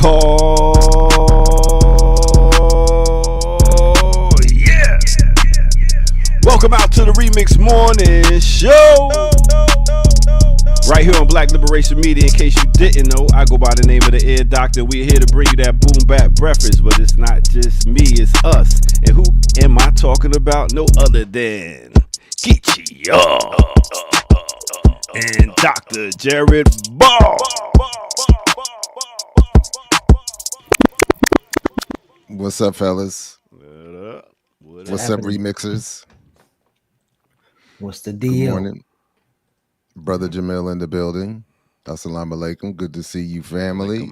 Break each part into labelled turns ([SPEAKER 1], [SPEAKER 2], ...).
[SPEAKER 1] Oh, yeah. Welcome out to the Remix Morning Show. Right here on Black Liberation Media. In case you didn't know, I go by the name of the Ear Doctor. We're here to bring you that boom bap breakfast, but it's not just me, it's us. And who am I talking about? No other than Geechee and Dr. Jared Ball.
[SPEAKER 2] What's up, fellas? What's up, remixers?
[SPEAKER 3] What's the
[SPEAKER 2] Good
[SPEAKER 3] deal?
[SPEAKER 2] morning. Brother Jamil in the building. Assalamu alaikum. Good to see you, family.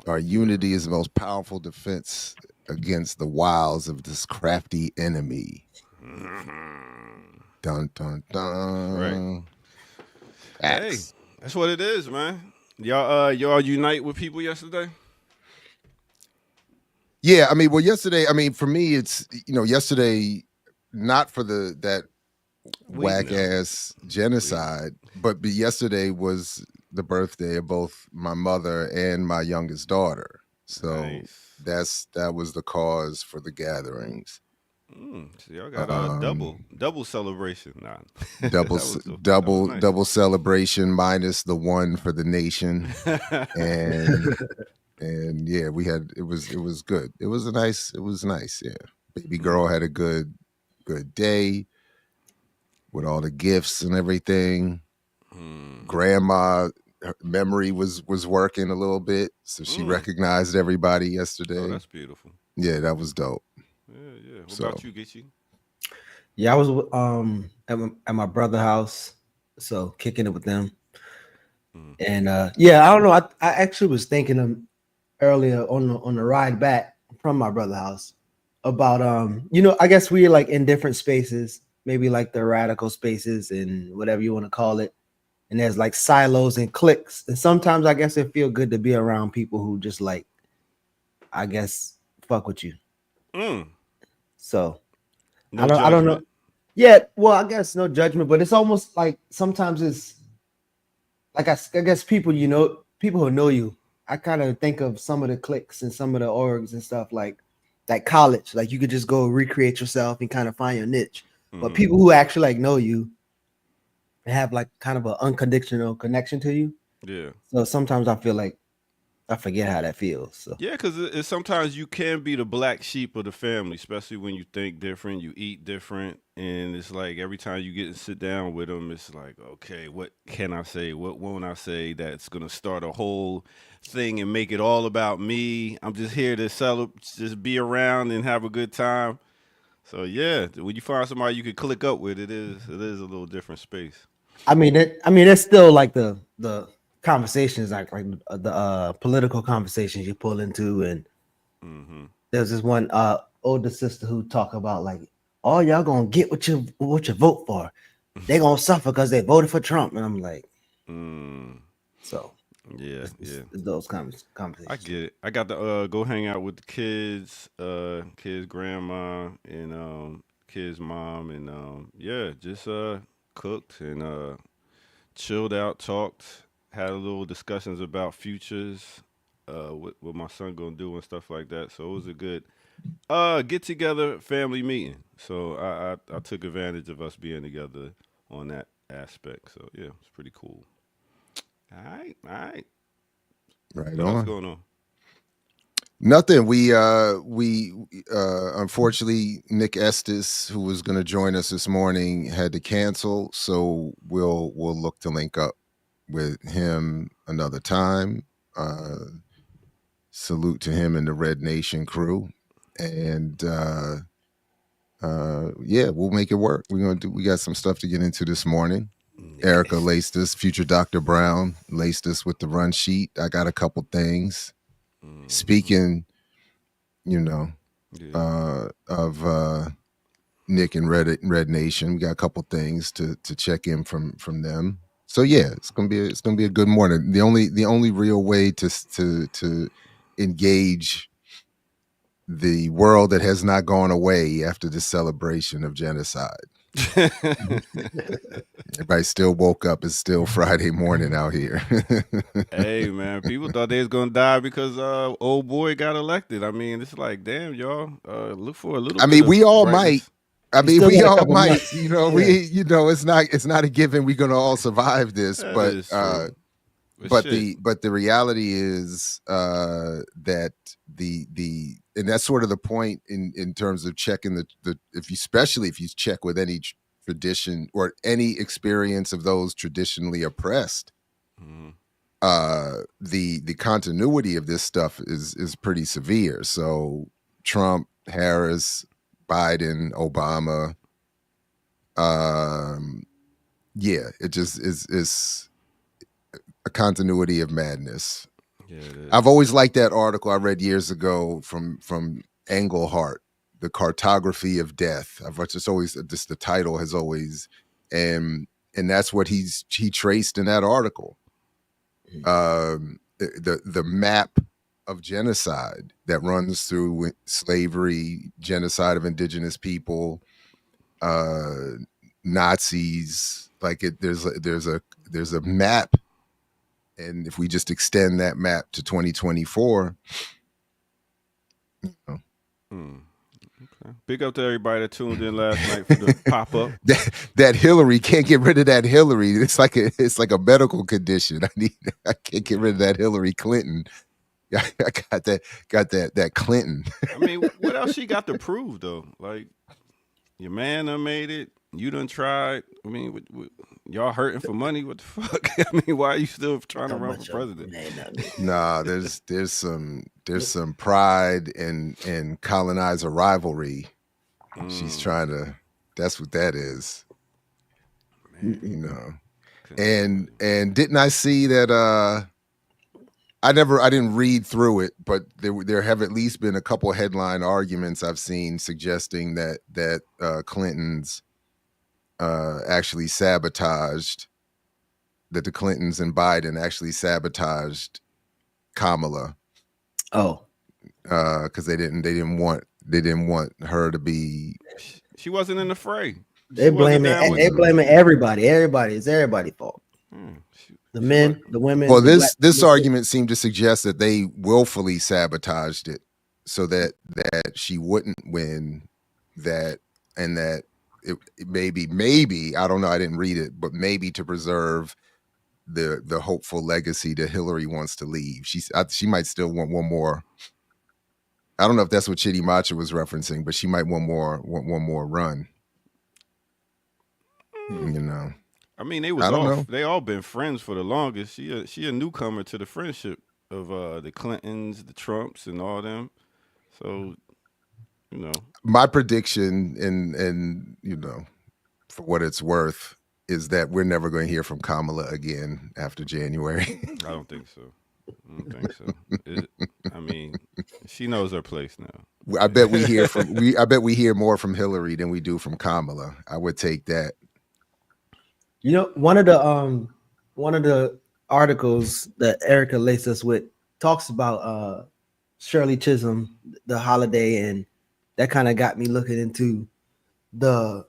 [SPEAKER 2] Our unity is the most powerful defense against the wiles of this crafty enemy. Dun, dun, dun.
[SPEAKER 1] Right. Hey, that's what it is, man. Y'all unite with people yesterday?
[SPEAKER 2] Yeah, yesterday, for me, it's, yesterday, not for that whack ass genocide, but yesterday was the birthday of both my mother and my youngest daughter. So that was the cause for the gatherings.
[SPEAKER 1] So y'all got a double celebration. Nah.
[SPEAKER 2] double celebration minus the one for the nation. And yeah, it was good. It was nice. Yeah. Baby girl had a good day with all the gifts and everything. Grandma, her memory was working a little bit, so she recognized everybody yesterday.
[SPEAKER 1] Oh, that's beautiful.
[SPEAKER 2] Yeah, that was dope.
[SPEAKER 1] Yeah. What about you, Geechee?
[SPEAKER 3] Yeah, I was at my brother's house, so kicking it with them. And I don't know. I actually was thinking earlier on the ride back from my brother's house about I guess we're like in different spaces, maybe like the radical spaces and whatever you want to call it. And there's like silos and cliques. And sometimes I guess it feel good to be around people who just like, I guess, fuck with you. So I don't know. Yeah, well, I guess no judgment, but it's almost like sometimes it's like I guess people who know you. I kind of think of some of the cliques and some of the orgs and stuff like college. Like you could just go recreate yourself and kind of find your niche. But people who actually like know you and have like kind of an unconditional connection to you.
[SPEAKER 1] Yeah.
[SPEAKER 3] So sometimes I feel like I forget how that feels. So.
[SPEAKER 1] Yeah, because sometimes you can be the black sheep of the family, especially when you think different, you eat different, and it's like every time you get to sit down with them, it's like, okay, what can I say? What won't I say that's gonna start a whole thing and make it all about me? I'm just here to just be around and have a good time. So yeah, when you find somebody you can click up with, it is a little different space.
[SPEAKER 3] It's still like the conversations like the political conversations you pull into, and there's this one older sister who talk about like, oh, y'all gonna get what you vote for. They gonna suffer because they voted for Trump, and I'm like, so
[SPEAKER 1] yeah,
[SPEAKER 3] it's those conversations.
[SPEAKER 1] I get it. I got to go hang out with the kids, grandma, and kids' mom, and just cooked and chilled out, talked, had a little discussions about futures, what my son gonna do and stuff like that. So it was a good get together family meeting. So I took advantage of us being together on that aspect. So yeah, it's pretty cool. All right.
[SPEAKER 2] Right
[SPEAKER 1] What
[SPEAKER 2] on.
[SPEAKER 1] else going on?
[SPEAKER 2] Nothing. We unfortunately Nick Estes, who was going to join us this morning, had to cancel. So we'll look to link up with him another time. Salute to him and the Red Nation crew, and we'll make it work. We got some stuff to get into this morning. Erica laced us. Future Dr. Brown laced us with the run sheet. I got a couple things. Speaking, of Nick and Red Nation, we got a couple things to check in from them. So yeah, it's gonna be a good morning. The only real way to engage the world that has not gone away after the celebration of genocide. Everybody still woke up. It's still Friday morning out here.
[SPEAKER 1] Hey man, people thought they was gonna die because old boy got elected. I mean, it's like, damn, y'all, look for a little.
[SPEAKER 2] I mean, we all might. I mean, we all might.
[SPEAKER 3] Months.
[SPEAKER 2] It's not a given we're gonna all survive this, but the reality is that and that's sort of the point in terms of checking the especially if you check with any tradition or any experience of those traditionally oppressed, the continuity of this stuff is pretty severe. So Trump, Harris, Biden, Obama, it just is a continuity of madness. Yeah, I've always liked that article I read years ago from Engelhardt, The Cartography of Death. The title has always, and that's what he traced in that article. The map of genocide that runs through slavery, genocide of indigenous people, Nazis. Like there's a map. And if we just extend that map to 2024,
[SPEAKER 1] Okay. Big up to everybody that tuned in last night for the pop up.
[SPEAKER 2] That Hillary, can't get rid of that Hillary. It's like a medical condition. I can't get rid of that Hillary Clinton. I got that Clinton.
[SPEAKER 1] I mean, what else she got to prove though? Like, your man done made it. You done tried. I mean, y'all hurting for money? What the fuck? I mean, why are you still trying to run for president?
[SPEAKER 2] Nah, there's some pride and colonizer rivalry. She's trying to. That's what that is. Man. And didn't I see that? I didn't read through it, but there have at least been a couple headline arguments I've seen suggesting that Clinton's actually sabotaged, that the Clintons and Biden actually sabotaged Kamala.
[SPEAKER 3] Oh,
[SPEAKER 2] because they didn't want her to be.
[SPEAKER 1] She wasn't in the fray.
[SPEAKER 3] They blaming everybody. It's everybody's fault. The men, the women.
[SPEAKER 2] Well, this argument seemed to suggest that they willfully sabotaged it so that she wouldn't win that, and that it maybe I don't know, I didn't read it, but maybe to preserve the hopeful legacy that Hillary wants to leave. She might still want one more. I don't know if that's what Chitty Macha was referencing, but she might want one more run.
[SPEAKER 1] I mean, they all been friends for the longest. She a newcomer to the friendship of the Clintons, the Trumps, and all them. So,
[SPEAKER 2] my prediction, and for what it's worth, is that we're never going to hear from Kamala again after January.
[SPEAKER 1] I don't think so. I mean, she knows her place now.
[SPEAKER 2] I bet we hear more from Hillary than we do from Kamala. I would take that.
[SPEAKER 3] One of the articles that Erica laced us with talks about Shirley Chisholm, the holiday, and that kind of got me looking into the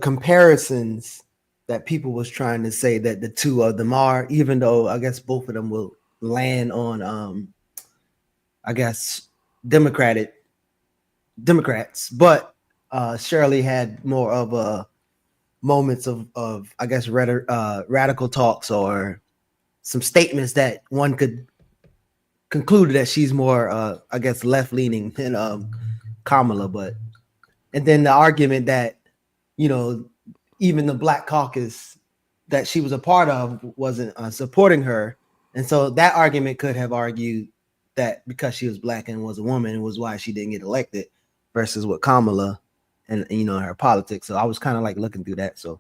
[SPEAKER 3] comparisons that people was trying to say that the two of them are, even though I guess both of them will land on I guess Democrats, but Shirley had more of a moments of I guess radical talks or some statements that one could conclude that she's more I guess left leaning than Kamala. But and then the argument that even the Black Caucus that she was a part of wasn't supporting her, and so that argument could have argued that because she was Black and was a woman was why she didn't get elected, versus with Kamala and her politics. So I was kind of like looking through that. So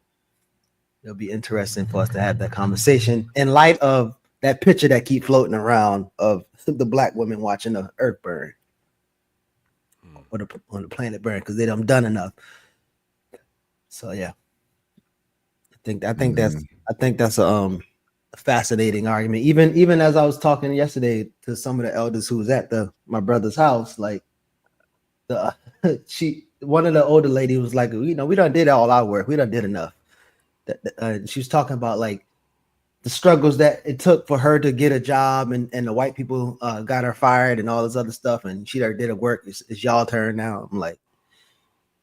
[SPEAKER 3] it'll be interesting for us to have that conversation in light of that picture that keep floating around of the black women watching the earth burn or on the planet burn because they done enough. So yeah, I think that's a fascinating argument. Even as I was talking yesterday to some of the elders who was at my brother's house, like the one of the older lady was like, we done did all our work, we done did enough. She was talking about like the struggles that it took for her to get a job, and the white people got her fired and all this other stuff, and she did her work. It's y'all turn now. I'm like,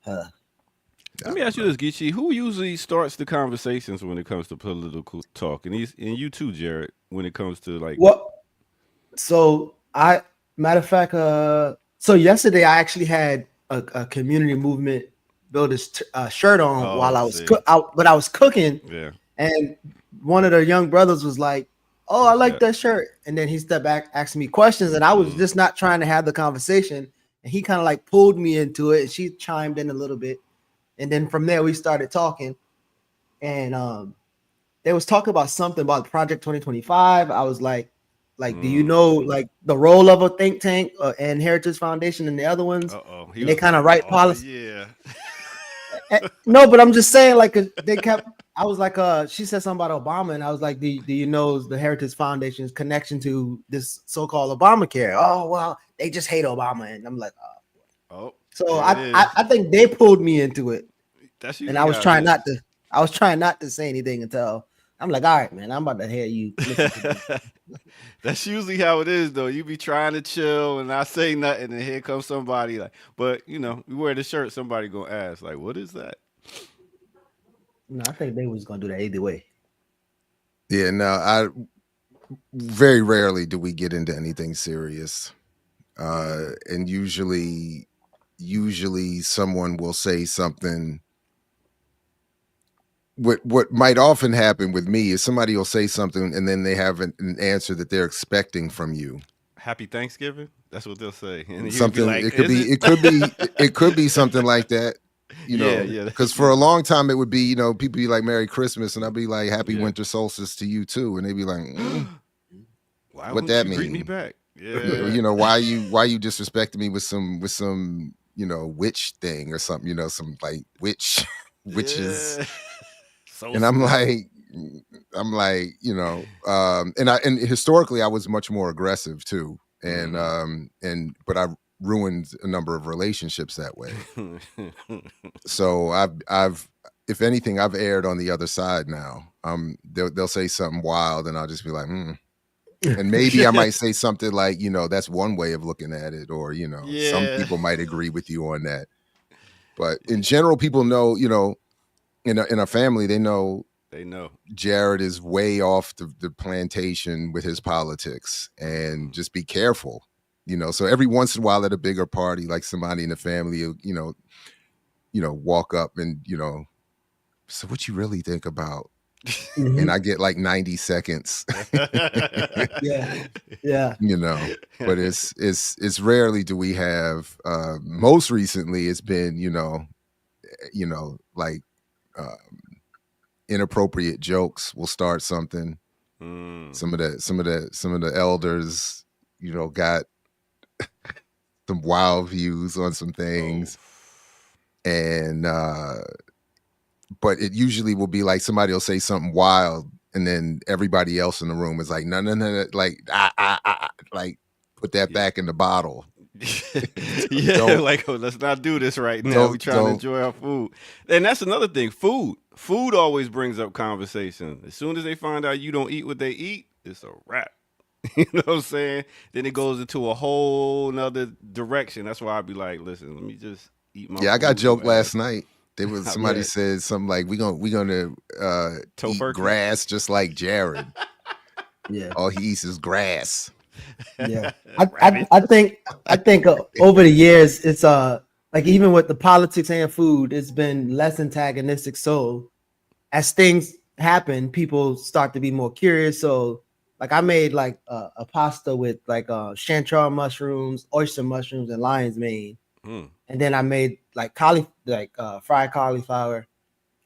[SPEAKER 1] let me ask you this, Geechee. Who usually starts the conversations when it comes to political talk? And you too, Jared, when it comes to like
[SPEAKER 3] what? So matter of fact, so yesterday I actually had a community movement builder's shirt on while I was but I was cooking.
[SPEAKER 1] Yeah.
[SPEAKER 3] And one of the young brothers was like, "Oh, I like that shirt." And then he stepped back, asking me questions, and I was just not trying to have the conversation. And he kind of like pulled me into it, and she chimed in a little bit. And then from there, we started talking. And they was talking about something about Project 2025. I was like, do you know like the role of a think tank and Heritage Foundation and the other ones? And they kind of write policy.
[SPEAKER 1] Yeah.
[SPEAKER 3] No, but I'm just saying, like they kept. I was like, she said something about Obama, and I was like, do you know the Heritage Foundation's connection to this so-called Obamacare? Oh, well, they just hate Obama, and I'm like, So I think they pulled me into it, and I was trying not to. I was trying not to say anything until I'm like, all right, man, I'm about to hear you.
[SPEAKER 1] That's usually how it is, though. You be trying to chill and not say nothing, and here comes somebody like, but you wear the shirt, somebody gonna ask, like, what is that?
[SPEAKER 3] No, I think they was gonna do that either way.
[SPEAKER 2] Yeah, no, I very rarely do we get into anything serious, and usually someone will say something. What might often happen with me is somebody will say something and then they have an answer that they're expecting from you.
[SPEAKER 1] Happy Thanksgiving. That's what they'll say. And
[SPEAKER 2] something
[SPEAKER 1] like,
[SPEAKER 2] it could be something like that. Because for a long time it would be, people be like Merry Christmas, and I'll be like Happy Winter Solstice to you too, and they'd be like, what that mean?
[SPEAKER 1] Greet me back. Yeah.
[SPEAKER 2] Why you disrespecting me with some witch thing or something, some like witches. And I'm like, and historically I was much more aggressive too, and but I ruined a number of relationships that way. So I've if anything, I've erred on the other side now. They'll say something wild, and I'll just be like, and maybe I might say something like, that's one way of looking at it, or some people might agree with you on that. But in general, people know, in a family, they know Jared is way off the plantation with his politics, and just be careful, so every once in a while at a bigger party, like somebody in the family, walk up and, so what you really think about? And I get like 90 seconds.
[SPEAKER 3] Yeah.
[SPEAKER 2] But it's rarely do we have, most recently it's been, like, inappropriate jokes will start something. Some of the elders, got some wild views on some things. And but it usually will be like somebody will say something wild, and then everybody else in the room is like, no, like like put that back in the bottle.
[SPEAKER 1] Like, let's not do this right now. We're trying to enjoy our food. And that's another thing. Food always brings up conversation. As soon as they find out you don't eat what they eat, it's a wrap. You know what I'm saying? Then it goes into a whole nother direction. That's why I'd be like, listen, let me just eat my food.
[SPEAKER 2] I got joked last night. There was somebody said something like, we're gonna eat grass just like Jared.
[SPEAKER 3] Yeah.
[SPEAKER 2] All he eats is grass.
[SPEAKER 3] Yeah. I think over the years it's like even with the politics and food, it's been less antagonistic. So as things happen, people start to be more curious. So like I made like a pasta with like chanterelle mushrooms, oyster mushrooms, and lion's mane. And then I made like fried cauliflower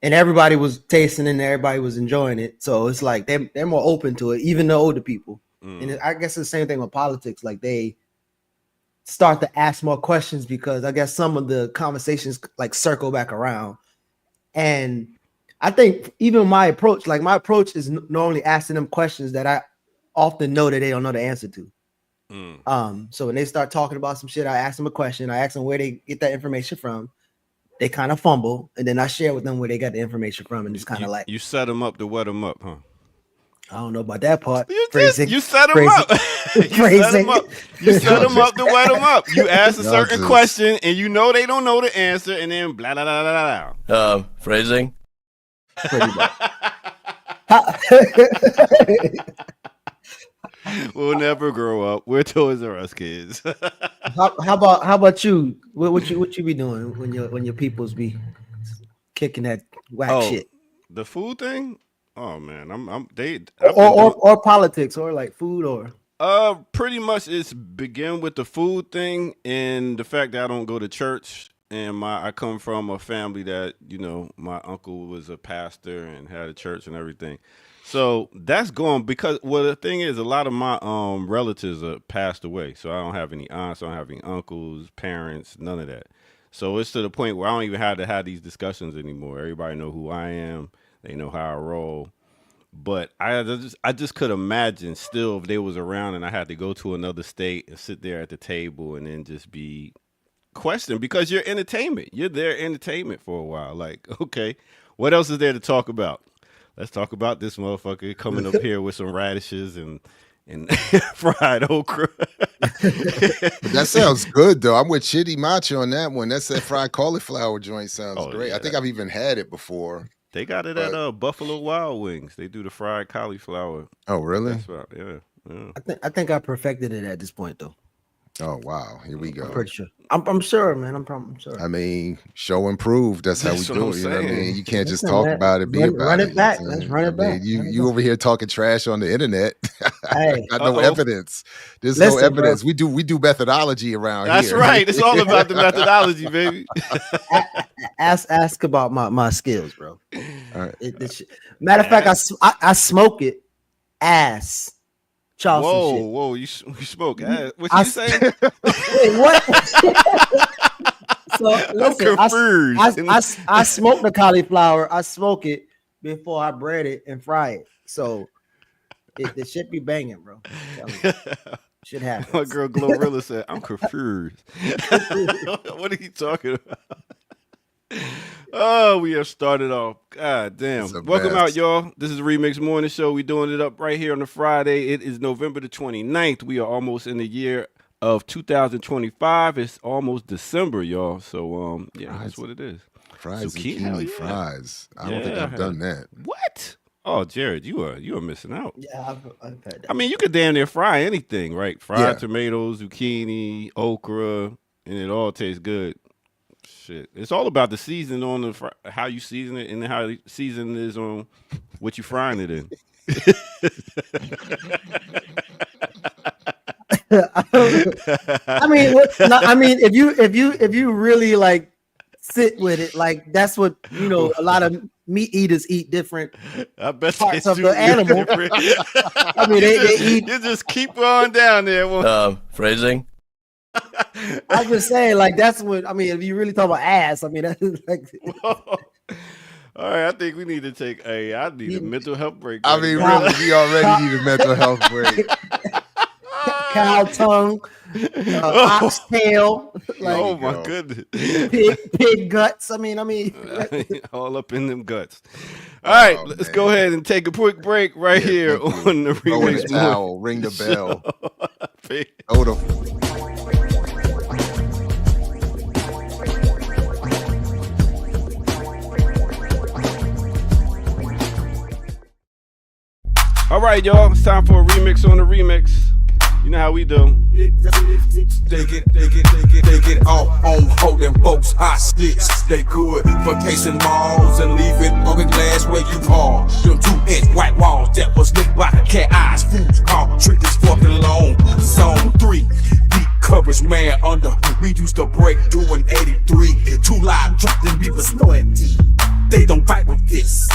[SPEAKER 3] and everybody was tasting it and everybody was enjoying it. So it's like they're more open to it, even the older people. And I guess it's the same thing with politics. Like they start to ask more questions because I guess some of the conversations like circle back around. And I think even my approach is normally asking them questions that I often know that they don't know the answer to. So when they start talking about some shit, I ask them a question. I ask them where they get that information from. They kind of fumble, and then I share with them where they got the information from, and it's kind of like
[SPEAKER 1] you set them up to wet them up, huh?
[SPEAKER 3] I don't know about that part.
[SPEAKER 1] You set them up. You set them up. You set them up to wet them up. You ask a certain question, and you know they don't know the answer, and then blah blah blah blah blah.
[SPEAKER 4] Phrasing.
[SPEAKER 3] Pretty much.
[SPEAKER 1] We'll never grow up. We're Toys R Us kids.
[SPEAKER 3] How about you? What you be doing when your peoples be kicking that whack shit?
[SPEAKER 1] The food thing? Oh man,
[SPEAKER 3] or politics or like food or
[SPEAKER 1] pretty much it's begin with the food thing and the fact that I don't go to church, and I come from a family that, you know, my uncle was a pastor and had a church and everything. So that's going because the thing is, a lot of my relatives are passed away. So I don't have any aunts, I don't have any uncles, parents, none of that. So it's to the point where I don't even have to have these discussions anymore. Everybody know who I am. They know how I roll. But I just could imagine still if they was around and I had to go to another state and sit there at the table and then just be questioned because you're entertainment. You're there entertainment for a while. Like, okay, what else is there to talk about? Let's talk about this motherfucker coming up here with some radishes and fried okra.
[SPEAKER 2] That sounds good though. I'm with Chitty Macho on that one. That fried cauliflower joint sounds great. Yeah. I think I've even had it before.
[SPEAKER 1] They got it at Buffalo Wild Wings. They do the fried cauliflower.
[SPEAKER 2] Oh, really?
[SPEAKER 1] That's right. Yeah.
[SPEAKER 3] I think I perfected it at this point though.
[SPEAKER 2] Oh wow, here we go.
[SPEAKER 3] I'm pretty sure. I'm sure, man. I'm sure.
[SPEAKER 2] I mean, show and prove. That's how we do it. You know what I mean? You can't just talk about it.
[SPEAKER 3] Run it back. Let's run it back.
[SPEAKER 2] You over here talking trash on the internet.
[SPEAKER 3] Hey,
[SPEAKER 2] got no evidence. There's no evidence. Bro. We do methodology around here.
[SPEAKER 1] That's right. It's all about the methodology, baby.
[SPEAKER 3] Ask about my skills, bro.
[SPEAKER 2] All right.
[SPEAKER 3] Matter of fact, I smoke it ass.
[SPEAKER 1] Charleston whoa! You smoke ass? What you saying?
[SPEAKER 3] Wait, what? So listen, I smoke the cauliflower. I smoke it before I bread it and fry it. So it should be banging, bro. Should happen.
[SPEAKER 1] My girl Glorilla said, "I'm confused." What are you talking about? Oh, we have started off. God damn. Welcome out, y'all. This is the Remix Morning Show. We're doing it up right here on the Friday. It is November the 29th. We are almost in the year of 2025. It's almost December, y'all. So, yeah, that's what it is.
[SPEAKER 2] Fries, zucchini fries. I don't think I've done that.
[SPEAKER 1] What? Oh, Jared, you are missing out.
[SPEAKER 3] Yeah, I've had that.
[SPEAKER 1] I mean, you could damn near fry anything, right? Fried tomatoes, zucchini, okra, and it all tastes good. Shit, it's all about the seasoning on how you season it and how the season is on what you frying it in.
[SPEAKER 3] I mean, if you really like sit with it, like that's what a lot of meat eaters eat different parts of the animal. I mean, they eat.
[SPEAKER 1] You just keep on down there.
[SPEAKER 4] Phrasing.
[SPEAKER 3] I'm just saying, like that's what I mean. If you really talk about ass, I mean that's like.
[SPEAKER 1] All right, I think we need to take I need a mental health break.
[SPEAKER 2] I mean, really, we already need a mental health break.
[SPEAKER 3] Cow tongue, oxtail. Like,
[SPEAKER 1] oh my goodness.
[SPEAKER 3] Pig guts. I mean,
[SPEAKER 1] all up in them guts. All right, let's go ahead and take a quick break right here on the Remix
[SPEAKER 2] Morning. Ring the bell. Hold
[SPEAKER 1] All right, y'all. It's time for a remix on the remix. You know how we do.
[SPEAKER 5] They get off on holding folks hostage. They good for casing malls and leaving broken glass where you are. Them 2-inch white walls that was lit by the cat eyes. Fools called triggers fucking long. Zone 3. Deep coverage, man, under. We used to break doing 83. 2 live dropped and we was sweating. They don't fight with this.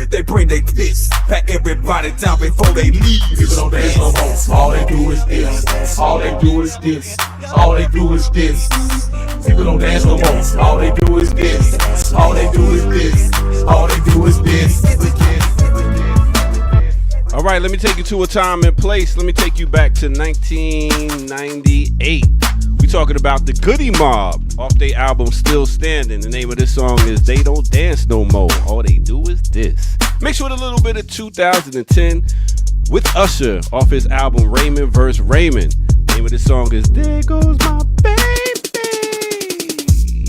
[SPEAKER 5] They bring their piss, pack everybody down before they leave. People don't dance no more. All they do is this. All they do is this. All they do is this. People don't dance no more. All they do is this. All they do is this. All they do is this.
[SPEAKER 1] All right, let me take you to a time and place. Let me take you back to 1998. We talking about the Goody Mob off their album Still Standing. The name of this song is They Don't Dance No More. All they do is this. Mixed with a little bit of 2010 with Usher off his album Raymond vs. Raymond. The name of this song is There Goes My Baby.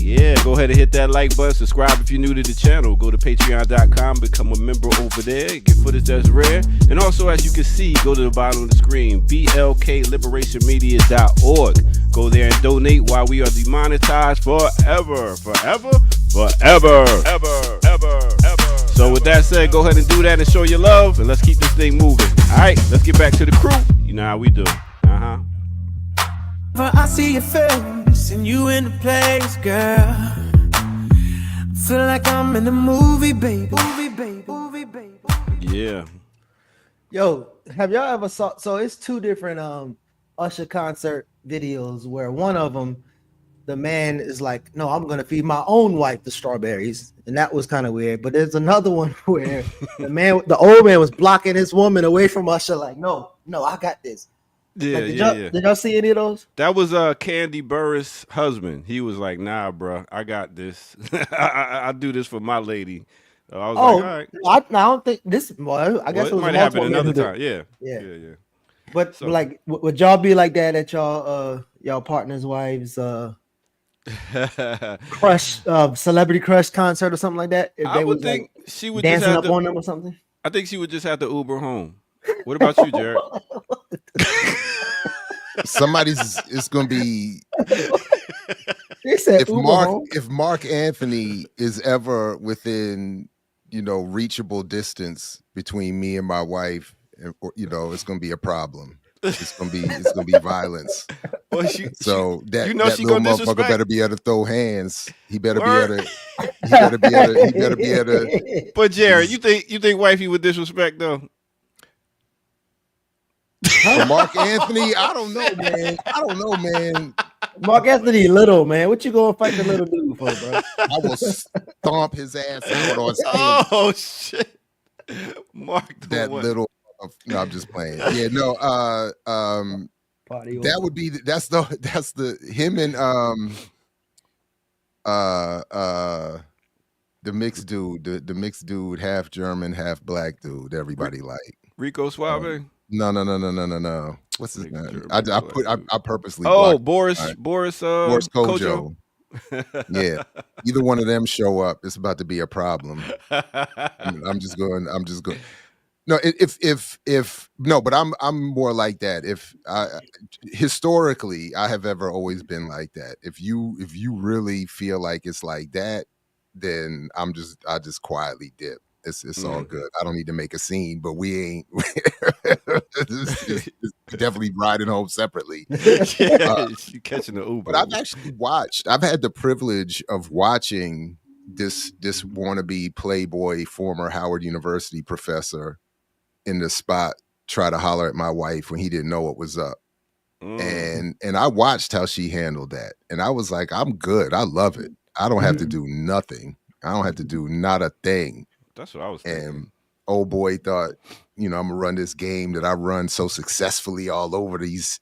[SPEAKER 1] Yeah, go ahead and hit that like button. Subscribe if you're new to the channel. Go to patreon.com, become a member over there. Get footage that's rare. And also, as you can see, go to the bottom of the screen, blkliberationmedia.org. Go there and donate while we are demonetized forever. Forever? Forever. Ever. Ever. Ever. So with that said, go ahead and do that and show your love. And let's keep this thing moving. All right, let's get back to the crew. You know how we do.
[SPEAKER 4] I see your face and you in the place, girl. Feel like I'm in the movie, baby.
[SPEAKER 1] Yeah.
[SPEAKER 3] Yo, have y'all ever saw? So it's two different Usher concert videos where one of them, the man is like, "No, I'm gonna feed my own wife the strawberries," and that was kind of weird. But there's another one where the old man was blocking his woman away from Usher, like, "No, I got this."
[SPEAKER 1] Yeah,
[SPEAKER 3] Like,
[SPEAKER 1] yeah.
[SPEAKER 3] Did y'all see any of those?
[SPEAKER 1] That was Candy Burris' husband. He was like, "Nah, bro, I got this. I do this for my lady." So I was like, "All right."
[SPEAKER 3] I don't think this. Well, I guess it was
[SPEAKER 1] might happen another
[SPEAKER 3] multiple
[SPEAKER 1] time. Yeah.
[SPEAKER 3] Yeah. But
[SPEAKER 1] So-
[SPEAKER 3] like, would y'all be like that at y'all partners' wives' crush, celebrity crush concert or something like that? If
[SPEAKER 1] I
[SPEAKER 3] they
[SPEAKER 1] would
[SPEAKER 3] was
[SPEAKER 1] think
[SPEAKER 3] like
[SPEAKER 1] she would just
[SPEAKER 3] dancing
[SPEAKER 1] have
[SPEAKER 3] up
[SPEAKER 1] to,
[SPEAKER 3] on them or something.
[SPEAKER 1] I think she would just have to Uber home. What about you, Jared?
[SPEAKER 2] It's gonna be
[SPEAKER 3] They said Uber home.
[SPEAKER 2] if Mark Anthony is ever within, reachable distance between me and my wife, it's gonna be a problem. It's gonna be violence.
[SPEAKER 1] Well,
[SPEAKER 2] So that
[SPEAKER 1] you know
[SPEAKER 2] that
[SPEAKER 1] she
[SPEAKER 2] little
[SPEAKER 1] gonna
[SPEAKER 2] motherfucker
[SPEAKER 1] disrespect.
[SPEAKER 2] better be able to throw hands. He better
[SPEAKER 1] Word.
[SPEAKER 2] be able to. He better be able to.
[SPEAKER 1] But Jared, you think wifey would disrespect though?
[SPEAKER 2] For Mark Anthony, I don't know, man.
[SPEAKER 3] Mark Anthony, little man, what you gonna fight the little dude for, bro?
[SPEAKER 2] I will stomp his ass out on stage.
[SPEAKER 1] Oh shit, Mark.
[SPEAKER 2] That
[SPEAKER 1] what?
[SPEAKER 2] little. No, I'm just playing. Yeah, no.
[SPEAKER 3] Party
[SPEAKER 2] That
[SPEAKER 3] over.
[SPEAKER 2] would be that's the him and the mixed dude, the mixed dude, half German, half black dude. Everybody like
[SPEAKER 1] Rico Suave.
[SPEAKER 2] no. What's his
[SPEAKER 1] Mixed
[SPEAKER 2] name?
[SPEAKER 1] German,
[SPEAKER 2] I purposely.
[SPEAKER 1] Oh,
[SPEAKER 2] blocked
[SPEAKER 1] Boris.
[SPEAKER 2] Right.
[SPEAKER 1] Boris
[SPEAKER 2] Kojo. Yeah, either one of them show up, it's about to be a problem. I'm just going. No, but I'm more like that. If historically I have ever always been like that. If you really feel like it's like that, then I just quietly dip. It's all good. I don't need to make a scene, but we ain't it's definitely riding home separately.
[SPEAKER 1] Yeah, you catching the Uber.
[SPEAKER 2] But I've had the privilege of watching this wannabe Playboy former Howard University professor in the spot try to holler at my wife when he didn't know what was up. And I watched how she handled that. And I was like, I'm good. I love it. I don't have to do nothing. I don't have to do not a thing.
[SPEAKER 1] That's what I was thinking.
[SPEAKER 2] And old boy thought, I'm gonna run this game that I run so successfully all over these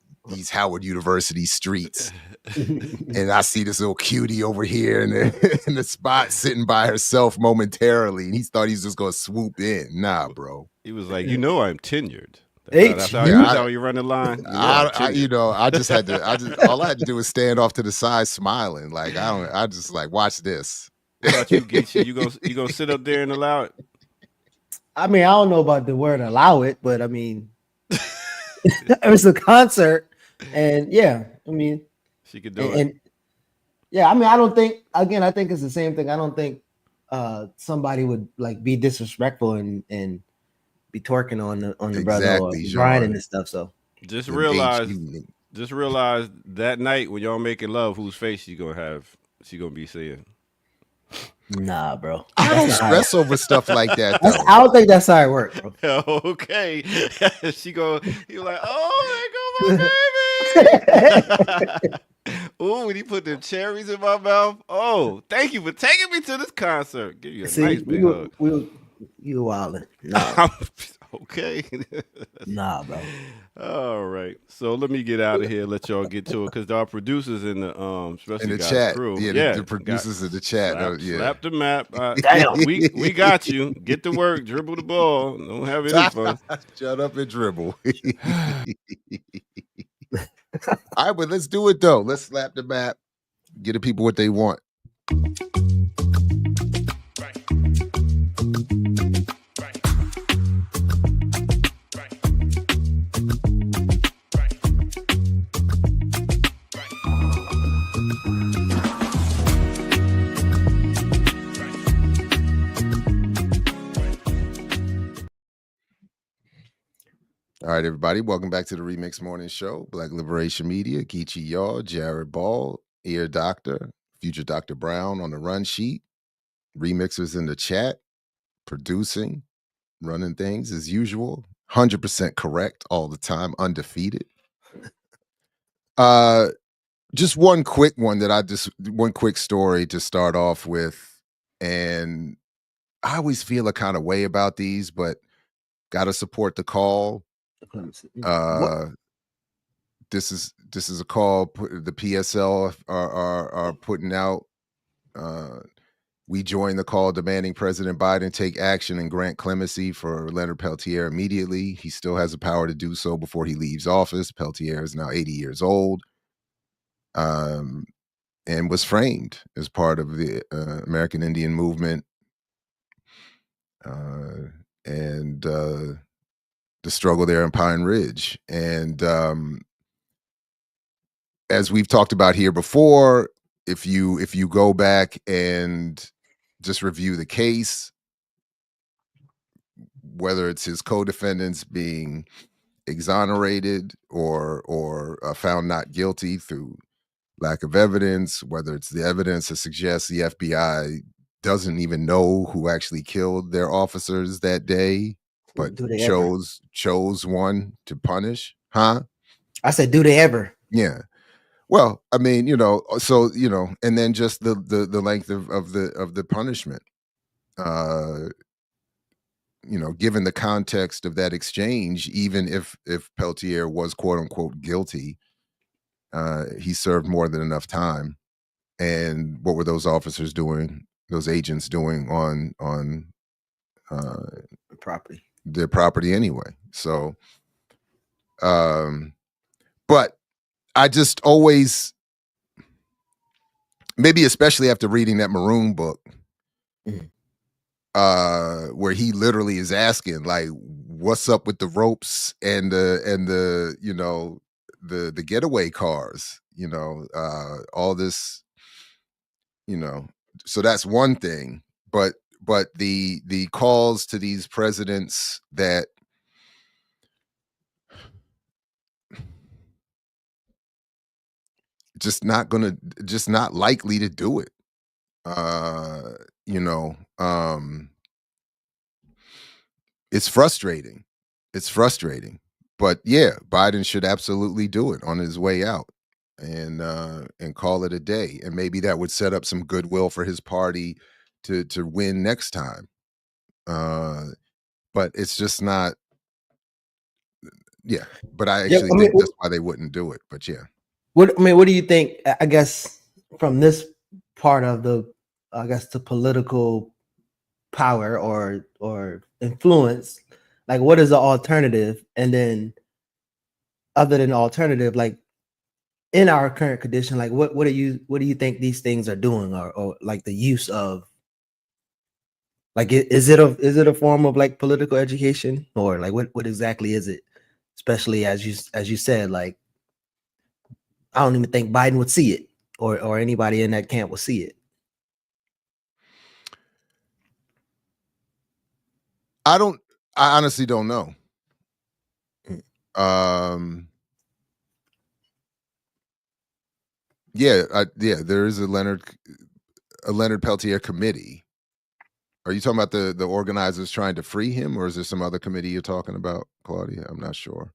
[SPEAKER 2] Howard University streets. And I see this little cutie over here in the spot sitting by herself momentarily. And he thought he's just gonna swoop in. Nah, bro.
[SPEAKER 1] He was like, I'm tenured.
[SPEAKER 3] H,
[SPEAKER 1] That's
[SPEAKER 3] you-
[SPEAKER 1] how you run the line.
[SPEAKER 2] I just had to. All I had to do was stand off to the side, smiling. Like I just like watch this.
[SPEAKER 1] What about you, Geechee? You gonna sit up there and allow it?
[SPEAKER 3] I mean, I don't know about the word allow it, but I mean, it was a concert, and yeah, I mean,
[SPEAKER 1] She could do it.
[SPEAKER 3] and yeah, I mean, I don't think. Again, I think it's the same thing. I don't think somebody would like be disrespectful and be twerking on the brother or
[SPEAKER 2] Exactly,
[SPEAKER 3] grinding
[SPEAKER 2] Sean.
[SPEAKER 3] and stuff. So
[SPEAKER 1] Just
[SPEAKER 2] Them
[SPEAKER 1] realize
[SPEAKER 2] HU.
[SPEAKER 1] that night when y'all making love, whose face she gonna be seeing.
[SPEAKER 3] Nah, bro.
[SPEAKER 2] I
[SPEAKER 3] That's
[SPEAKER 2] don't
[SPEAKER 3] not how.
[SPEAKER 2] stress over stuff like that
[SPEAKER 3] I
[SPEAKER 2] though.
[SPEAKER 3] don't think that's how it works, bro.
[SPEAKER 1] Okay. You're like, oh, there go my baby. Ooh, when he put them cherries in my mouth. Oh, thank you for taking me to this concert. Give you a
[SPEAKER 3] See,
[SPEAKER 1] nice big hug.
[SPEAKER 3] you wildin'. Nah,
[SPEAKER 1] Okay.
[SPEAKER 3] nah, bro.
[SPEAKER 1] All right. So let me get out of here. Let y'all get to it because our producers in the
[SPEAKER 2] In
[SPEAKER 1] especially
[SPEAKER 2] the
[SPEAKER 1] God's
[SPEAKER 2] chat,
[SPEAKER 1] crew.
[SPEAKER 2] yeah, the producers in the chat,
[SPEAKER 1] Slap the map.
[SPEAKER 3] Damn.
[SPEAKER 1] We got you. Get to work. Dribble the ball. Don't have any fun.
[SPEAKER 2] Shut up and dribble. All right, but let's do it though. Let's slap the map. Get the people what they want. All right, everybody. Welcome back to the Remix Morning Show. Black Liberation Media, Geechee Yaw, Jared Ball, Ear Doctor, Future Dr. Brown on the run sheet, remixers in the chat, producing, running things as usual. 100% correct all the time, undefeated. Just one quick story to start off with. And I always feel a kind of way about these, but gotta support the call. This is a call the PSL are putting out. We join the call demanding President Biden take action and grant clemency for Leonard Peltier immediately. He still has the power to do so before he leaves office. Peltier is now 80 years old, and was framed as part of the American Indian movement and the struggle there in Pine Ridge. And as we've talked about here before, if you go back and just review the case, whether it's his co-defendants being exonerated or found not guilty through lack of evidence, whether it's the evidence that suggests the FBI doesn't even know who actually killed their officers that day, but chose one to punish, huh?
[SPEAKER 3] I said, do they ever?
[SPEAKER 2] Yeah. Well, I mean, so and then just the length of the punishment. Given the context of that exchange, even if Peltier was quote unquote guilty, he served more than enough time. And what were those officers doing? Those agents doing on
[SPEAKER 3] Property.
[SPEAKER 2] Their property anyway. So, but I just always, maybe especially after reading that Maroon book, where he literally is asking, like, what's up with the ropes and the getaway cars, all this, so that's one thing. But the calls to these presidents that just not likely to do it. It's frustrating. But yeah, Biden should absolutely do it on his way out and call it a day. And maybe that would set up some goodwill for his party to win next time. But it's just not. Yeah, but I actually think that's why they wouldn't do it. But yeah.
[SPEAKER 3] What do you think? I guess from this part of the political power or influence, like what is the alternative? And then other than alternative, like in our current condition, like what do you think these things are doing, or like the use of, like, is it a form of like political education, or like what exactly is it? Especially as you said, like, I don't even think Biden would see it, or anybody in that camp would see it.
[SPEAKER 2] I honestly don't know. Yeah, there is a Leonard a Leonard Peltier committee. Are you talking about the organizers trying to free him, or is there some other committee you're talking about, Claudia? I'm not sure.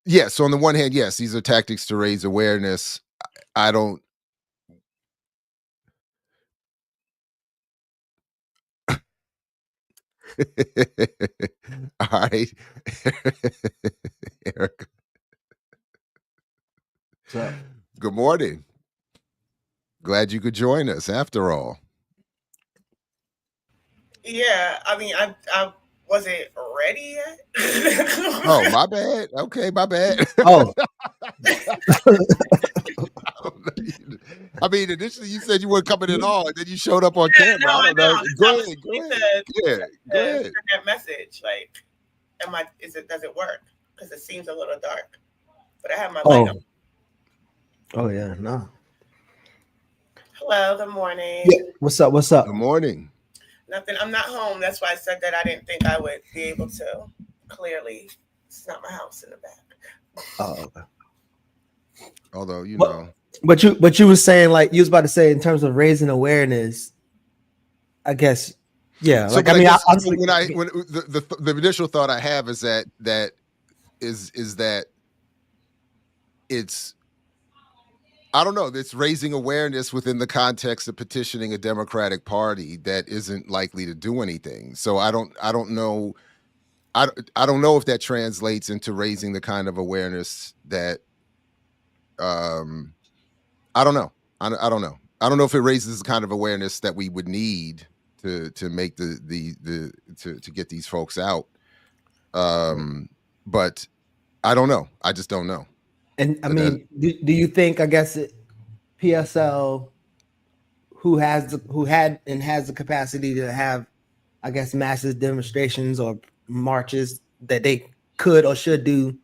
[SPEAKER 2] Yes, on the one hand, yes, these are tactics to raise awareness. I don't. All right, Eric.
[SPEAKER 3] So,
[SPEAKER 2] Good morning. Glad you could join us after all.
[SPEAKER 6] Yeah, I mean, I wasn't ready yet.
[SPEAKER 2] Oh, my bad. Okay, my bad.
[SPEAKER 3] oh,
[SPEAKER 2] I mean, initially you said you weren't coming at all, and then you showed up on camera.
[SPEAKER 6] No,
[SPEAKER 2] I don't know.
[SPEAKER 6] I
[SPEAKER 2] Go
[SPEAKER 6] was
[SPEAKER 2] ahead.
[SPEAKER 6] listening
[SPEAKER 2] Go ahead. Yeah, go ahead.
[SPEAKER 6] send that message. Like, does it work? Because it seems a little dark. But I have my light on.
[SPEAKER 3] oh yeah, no.
[SPEAKER 6] Hello, good morning.
[SPEAKER 3] Yeah. What's up? What's up?
[SPEAKER 2] Good morning.
[SPEAKER 6] Nothing. I'm not home. That's why I said that I didn't think I would be able to. Clearly, it's not my house in the back.
[SPEAKER 3] Oh, okay.
[SPEAKER 2] Although you
[SPEAKER 3] What-
[SPEAKER 2] know,
[SPEAKER 3] But you were saying, like, you was about to say in terms of raising awareness, I guess, yeah.
[SPEAKER 2] so
[SPEAKER 3] Like,
[SPEAKER 2] but
[SPEAKER 3] I mean,
[SPEAKER 2] guess
[SPEAKER 3] obviously,
[SPEAKER 2] when the initial thought I have is that it's, I don't know, it's raising awareness within the context of petitioning a Democratic Party that isn't likely to do anything. So I don't know. I don't know if that translates into raising the kind of awareness that I don't know. I don't know. I don't know if it raises the kind of awareness that we would need to make to get these folks out. But I don't know. I just don't know.
[SPEAKER 3] and I mean, do you think, I guess, PSL, who had and has the capacity to have, I guess, massive demonstrations or marches, that they could or should do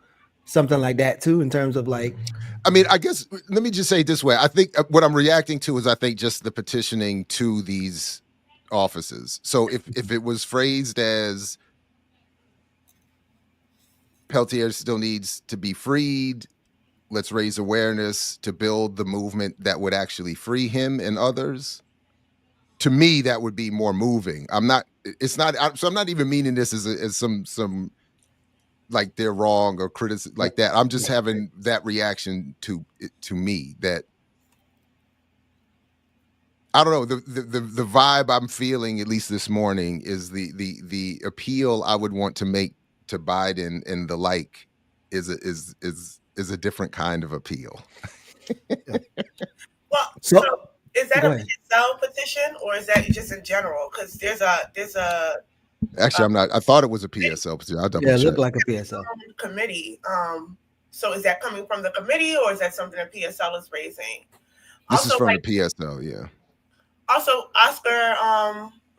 [SPEAKER 3] something like that too, in terms of, like,
[SPEAKER 2] I mean, I guess, let me just say it this way. I think what I'm reacting to is, I think, just the petitioning to these offices. So if it was phrased as Peltier still needs to be freed, let's raise awareness to build the movement that would actually free him and others, to me, that would be more moving. So I'm not even meaning this as some like they're wrong or criticism like that. I'm just having that reaction to me, that I don't know, the vibe I'm feeling, at least this morning, is the appeal I would want to make to Biden and the like is a different kind of appeal.
[SPEAKER 6] Well,
[SPEAKER 3] So-
[SPEAKER 6] so is that
[SPEAKER 3] Go
[SPEAKER 6] a
[SPEAKER 3] ahead.
[SPEAKER 6] PSL petition or is that just in general? Because there's a
[SPEAKER 2] Actually, I'm not. I thought it was a PSL petition. I'll double
[SPEAKER 3] yeah, it
[SPEAKER 2] check.
[SPEAKER 3] looked like a PSL.
[SPEAKER 6] committee. So is that coming from the committee or is that something that PSL is raising?
[SPEAKER 2] This is
[SPEAKER 6] Also,
[SPEAKER 2] from
[SPEAKER 6] like,
[SPEAKER 2] the PSL, yeah.
[SPEAKER 6] Also, Oscar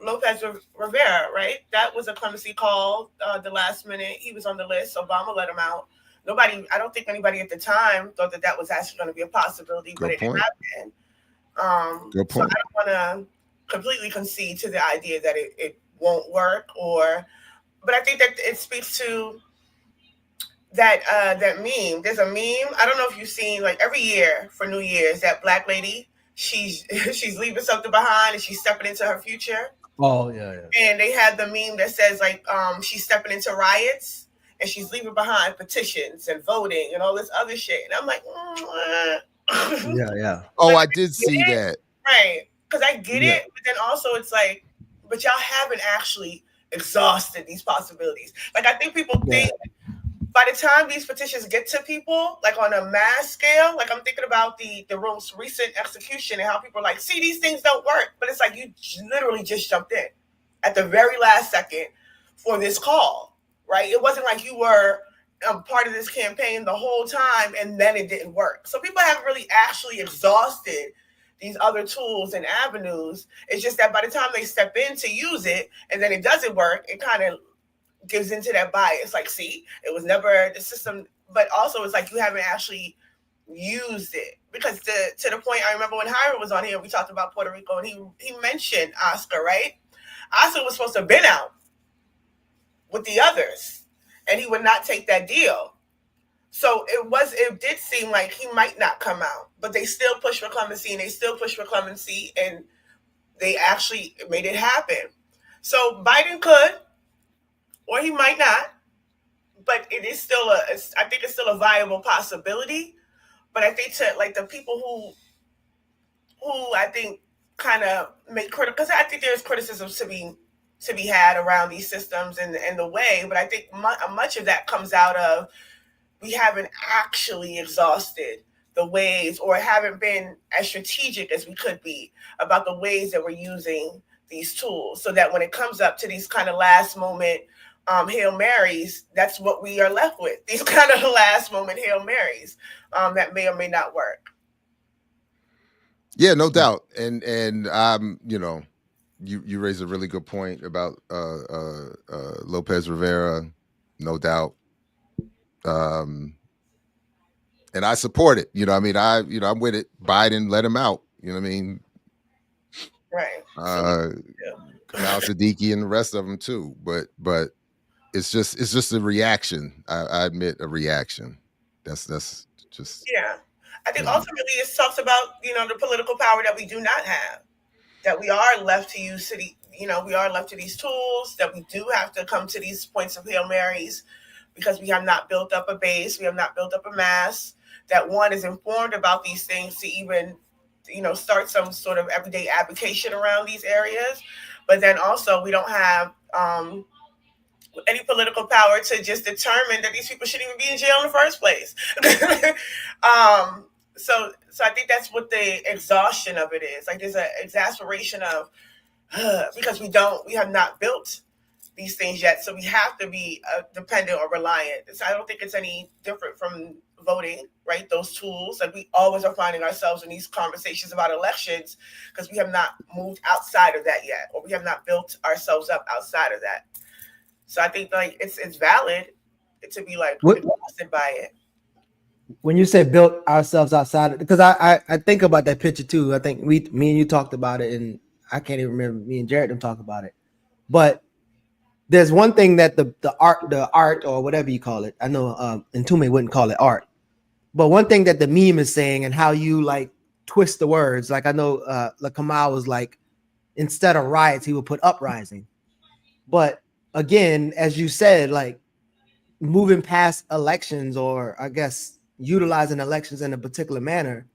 [SPEAKER 6] Lopez Rivera, right? That was a clemency call. The last minute, he was on the list. Obama let him out. I don't think anybody at the time thought that was actually going to be a possibility, but it happened.
[SPEAKER 2] Good
[SPEAKER 6] So I
[SPEAKER 2] point.
[SPEAKER 6] don't want to completely concede to the idea that it won't work, but I think that it speaks to that meme. There's a meme. I don't know if you've seen, like, every year for New Year's, that black lady, she's leaving something behind and she's stepping into her future.
[SPEAKER 3] Oh yeah.
[SPEAKER 6] And they had the meme that says, like, she's stepping into riots and she's leaving behind petitions and voting and all this other shit. And I'm like,
[SPEAKER 3] Yeah.
[SPEAKER 2] Oh, I did see that.
[SPEAKER 6] right. Because I get
[SPEAKER 3] Yeah.
[SPEAKER 6] it, but then also it's like, but y'all haven't actually exhausted these possibilities. Like, I think people think by the time these petitions get to people, like on a mass scale, like I'm thinking about the most recent execution and how people are like, see, these things don't work. But it's like you literally just jumped in at the very last second for this call, right? It wasn't like you were part of this campaign the whole time and then it didn't work. So people haven't really actually exhausted these other tools and avenues. It's just that by the time they step in to use it and then it doesn't work, it kind of gives into that bias. Like, see, it was never the system, but also it's like you haven't actually used it. Because to the point, I remember when Hiram was on here, we talked about Puerto Rico and he mentioned Oscar, right? Oscar was supposed to have been out with the others and he would not take that deal. So it did seem like he might not come out, but they still pushed for clemency and they actually made it happen. So Biden could, or he might not, but it is still I think it's still a viable possibility. But I think to like the people who I think kind of make critical, because I think there's criticisms to be had around these systems and the way, but I think much of that comes out of we haven't actually exhausted the ways or haven't been as strategic as we could be about the ways that we're using these tools, so that when it comes up to these kind of last moment Hail Marys, that's what we are left with, these kind of last moment Hail Marys that may or may not work.
[SPEAKER 2] Yeah, no doubt. And you know, you raised a really good point about Lopez Rivera, no doubt. And I support it. You know, I mean, I'm with it. Biden, let him out. You know what I mean?
[SPEAKER 6] Right.
[SPEAKER 2] Kamal Siddiqui and the rest of them too. But it's just a reaction. I admit a reaction. That's just.
[SPEAKER 6] Yeah. I think ultimately it talks about, the political power that we do not have, that we are left to use we are left to these tools, that we do have to come to these points of Hail Marys because we have not built up a base, we have not built up a mass, that one is informed about these things to even, start some sort of everyday application around these areas. But then also we don't have any political power to just determine that these people shouldn't even be in jail in the first place. So I think that's what the exhaustion of it is. Like there's an exasperation of because we have not built these things yet, so we have to be dependent or reliant. So I don't think it's any different from voting, right? Those tools, like we always are finding ourselves in these conversations about elections because we have not moved outside of that yet, or we have not built ourselves up outside of that. So I think like it's valid to be like exhausted by it.
[SPEAKER 3] When you say built ourselves outside, because I think about that picture too. I think me and you talked about it, and I can't even remember me and Jared them talk about it. But there's one thing that the art or whatever you call it, I know Ntume wouldn't call it art, but one thing that the meme is saying and how you like twist the words, like I know Kamal was like, instead of riots, he would put uprising. But again, as you said, like moving past elections, or I guess utilizing elections in a particular manner,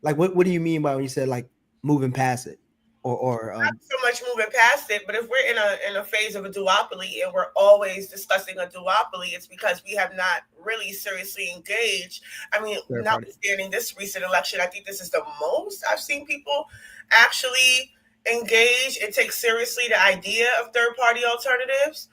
[SPEAKER 3] like what do you mean by when you said like moving past it? Or
[SPEAKER 6] not so much moving past it, but if we're in a phase of a duopoly and we're always discussing a duopoly, it's because we have not really seriously engaged. I mean, notwithstanding this recent election, I think this is the most I've seen people actually engage and take seriously the idea of third-party alternatives.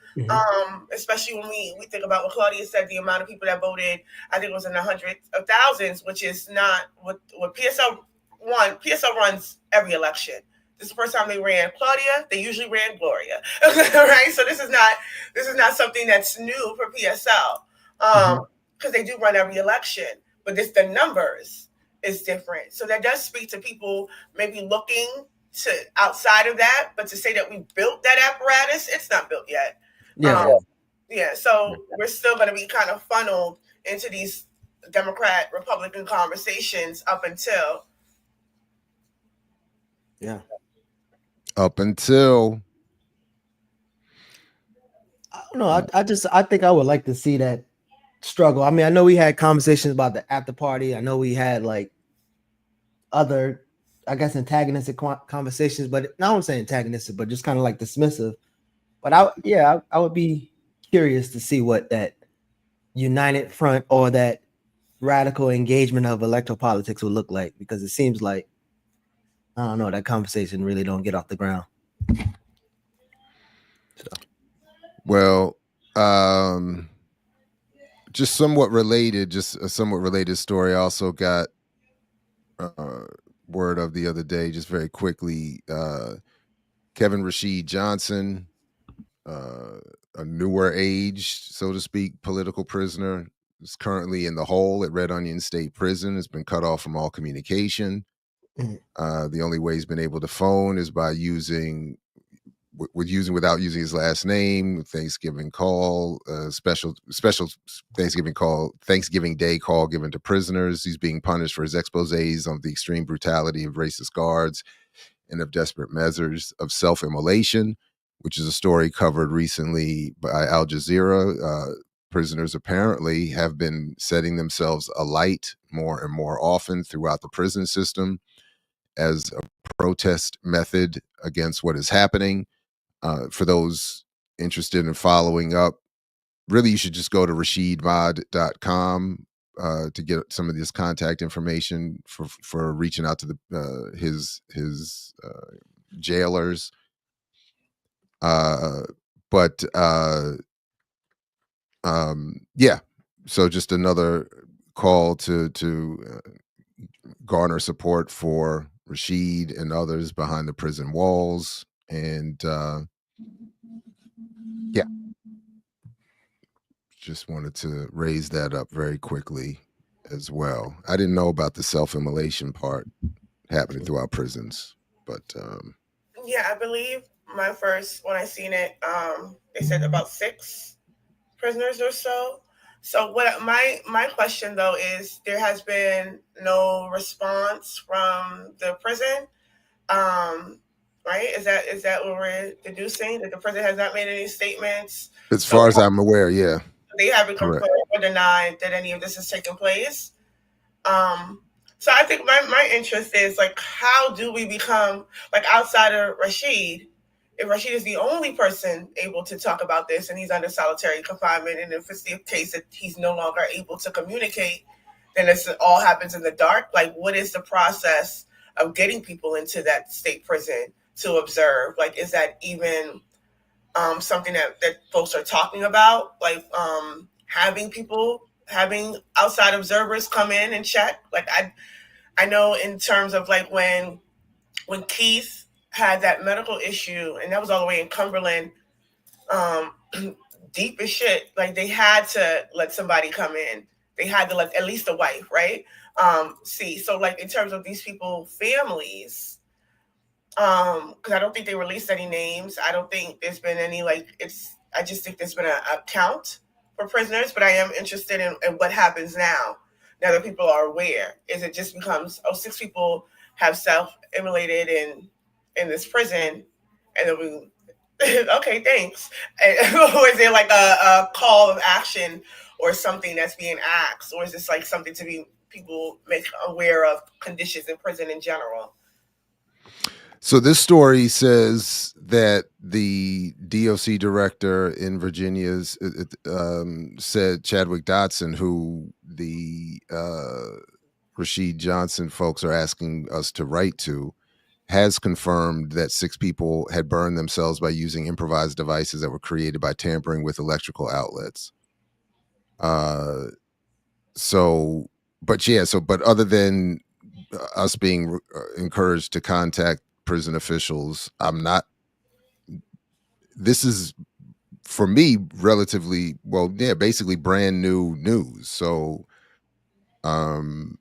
[SPEAKER 6] Especially when we think about what Claudia said, the amount of people that voted, I think it was in the hundreds of thousands, which is not what PSL won. PSL runs every election. This is the first time they ran Claudia. They usually ran Gloria, right? So this is not something that's new for PSL because they do run every election. But the numbers is different. So that does speak to people maybe looking to outside of that, but to say that we built that apparatus, it's not built yet. So we're still going to be kind of funneled into these Democrat-Republican conversations up until
[SPEAKER 2] up until
[SPEAKER 3] I don't know. I think I would like to see that struggle. I mean, I know we had conversations about the after party. I know we had like other, I guess, antagonistic conversations, but not I'm saying antagonistic, but just kind of like dismissive. But I would be curious to see what that united front or that radical engagement of electoral politics would look like, because it seems like, I don't know, that conversation really don't get off the ground. So.
[SPEAKER 2] Well, just somewhat related, just a somewhat related story. I also got word of the other day, just very quickly, Kevin Rashid Johnson, a newer age, so to speak, political prisoner, is currently in the hole at Red Onion State Prison. Has been cut off from all communication. The only way he's been able to phone is by using without using his last name, Thanksgiving call, special Thanksgiving Day call given to prisoners. He's being punished for his exposés on the extreme brutality of racist guards and of desperate measures of self-immolation, which is a story covered recently by Al Jazeera. Prisoners apparently have been setting themselves alight more and more often throughout the prison system as a protest method against what is happening. For those interested in following up, really you should just go to rashidmod.com to get some of this contact information for reaching out to his jailers. Yeah, so just another call to garner support for Rashid and others behind the prison walls. And yeah, just wanted to raise that up very quickly as well. I didn't know about the self-immolation part happening throughout prisons, but
[SPEAKER 6] yeah, I believe when I seen it, they said about 6 prisoners or so. So what my question though is, there has been no response from the prison, right? Is that what we're deducing, that the prison has not made any statements?
[SPEAKER 2] As far as I'm aware, yeah,
[SPEAKER 6] they haven't
[SPEAKER 2] correct.
[SPEAKER 6] confirmed or denied that any of this has taken place. So I think my interest is, like, how do we become, like, outside of Rashid? If Rashid is the only person able to talk about this and he's under solitary confinement, and if it's the case that he's no longer able to communicate, then it all happens in the dark. Like, what is the process of getting people into that state prison to observe? Like, is that even something that folks are talking about? Like, having outside observers come in and check? Like, I know in terms of, like, when Keith had that medical issue, and that was all the way in Cumberland, deep as shit. Like, they had to let somebody come in. They had to let at least a wife, right? See. So, like, in terms of these people, families, because I don't think they released any names. I don't think there's been any, like, I just think there's been a count for prisoners, but I am interested in what happens now that people are aware. Is it just becomes, 6 people have self-immolated in this prison, and then we okay, thanks. Or is there like a call of action or something that's being asked, or is this like something to be people make aware of conditions in prison in general?
[SPEAKER 2] So this story says that the DOC director in Virginia said Chadwick Dotson, who the Rashid Johnson folks are asking us to write to, has confirmed that 6 people had burned themselves by using improvised devices that were created by tampering with electrical outlets. But other than us being encouraged to contact prison officials, this is, for me, relatively, basically brand new news. So, other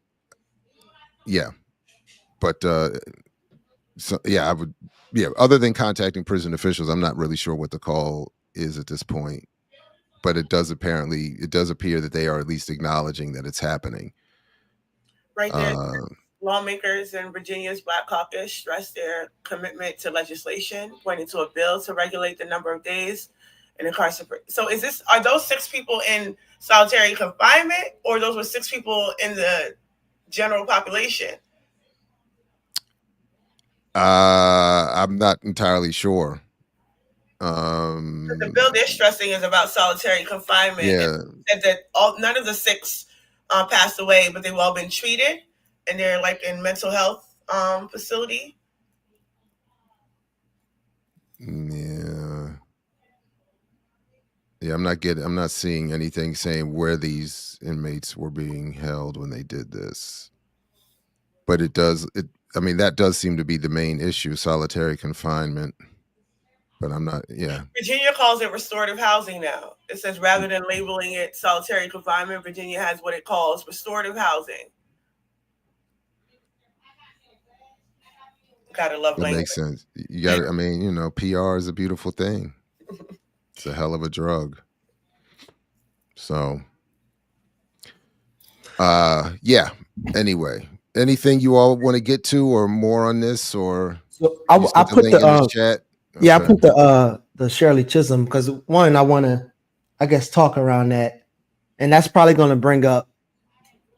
[SPEAKER 2] than contacting prison officials, I'm not really sure what the call is at this point, but it does appear that they are at least acknowledging that it's happening.
[SPEAKER 6] Right there, lawmakers in Virginia's Black Caucus stressed their commitment to legislation, pointing to a bill to regulate the number of days in incarceration. So are those 6 people in solitary confinement, or those were 6 people in the general population?
[SPEAKER 2] I'm not entirely sure.
[SPEAKER 6] The bill they're stressing is about solitary confinement.
[SPEAKER 2] Yeah.
[SPEAKER 6] And that none of the 6 passed away, but they've all been treated, and they're like in mental health facility.
[SPEAKER 2] Yeah, I'm not seeing anything saying where these inmates were being held when they did this. But that does seem to be the main issue, solitary confinement. But I'm not,
[SPEAKER 6] Virginia calls it restorative housing now. It says rather than labeling it solitary confinement, Virginia has what it calls restorative housing. Gotta love
[SPEAKER 2] That
[SPEAKER 6] language.
[SPEAKER 2] makes sense. You got. I mean, you know, PR is a beautiful thing. It's a hell of a drug. So, yeah. Anyway, anything you all want to get to or more on this, or
[SPEAKER 3] So
[SPEAKER 2] you
[SPEAKER 3] I
[SPEAKER 2] sent the
[SPEAKER 3] put
[SPEAKER 2] link in
[SPEAKER 3] the
[SPEAKER 2] this chat?
[SPEAKER 3] yeah, I
[SPEAKER 2] Okay.
[SPEAKER 3] put the Shirley Chisholm because one, I want to, I guess, talk around that, and that's probably going to bring up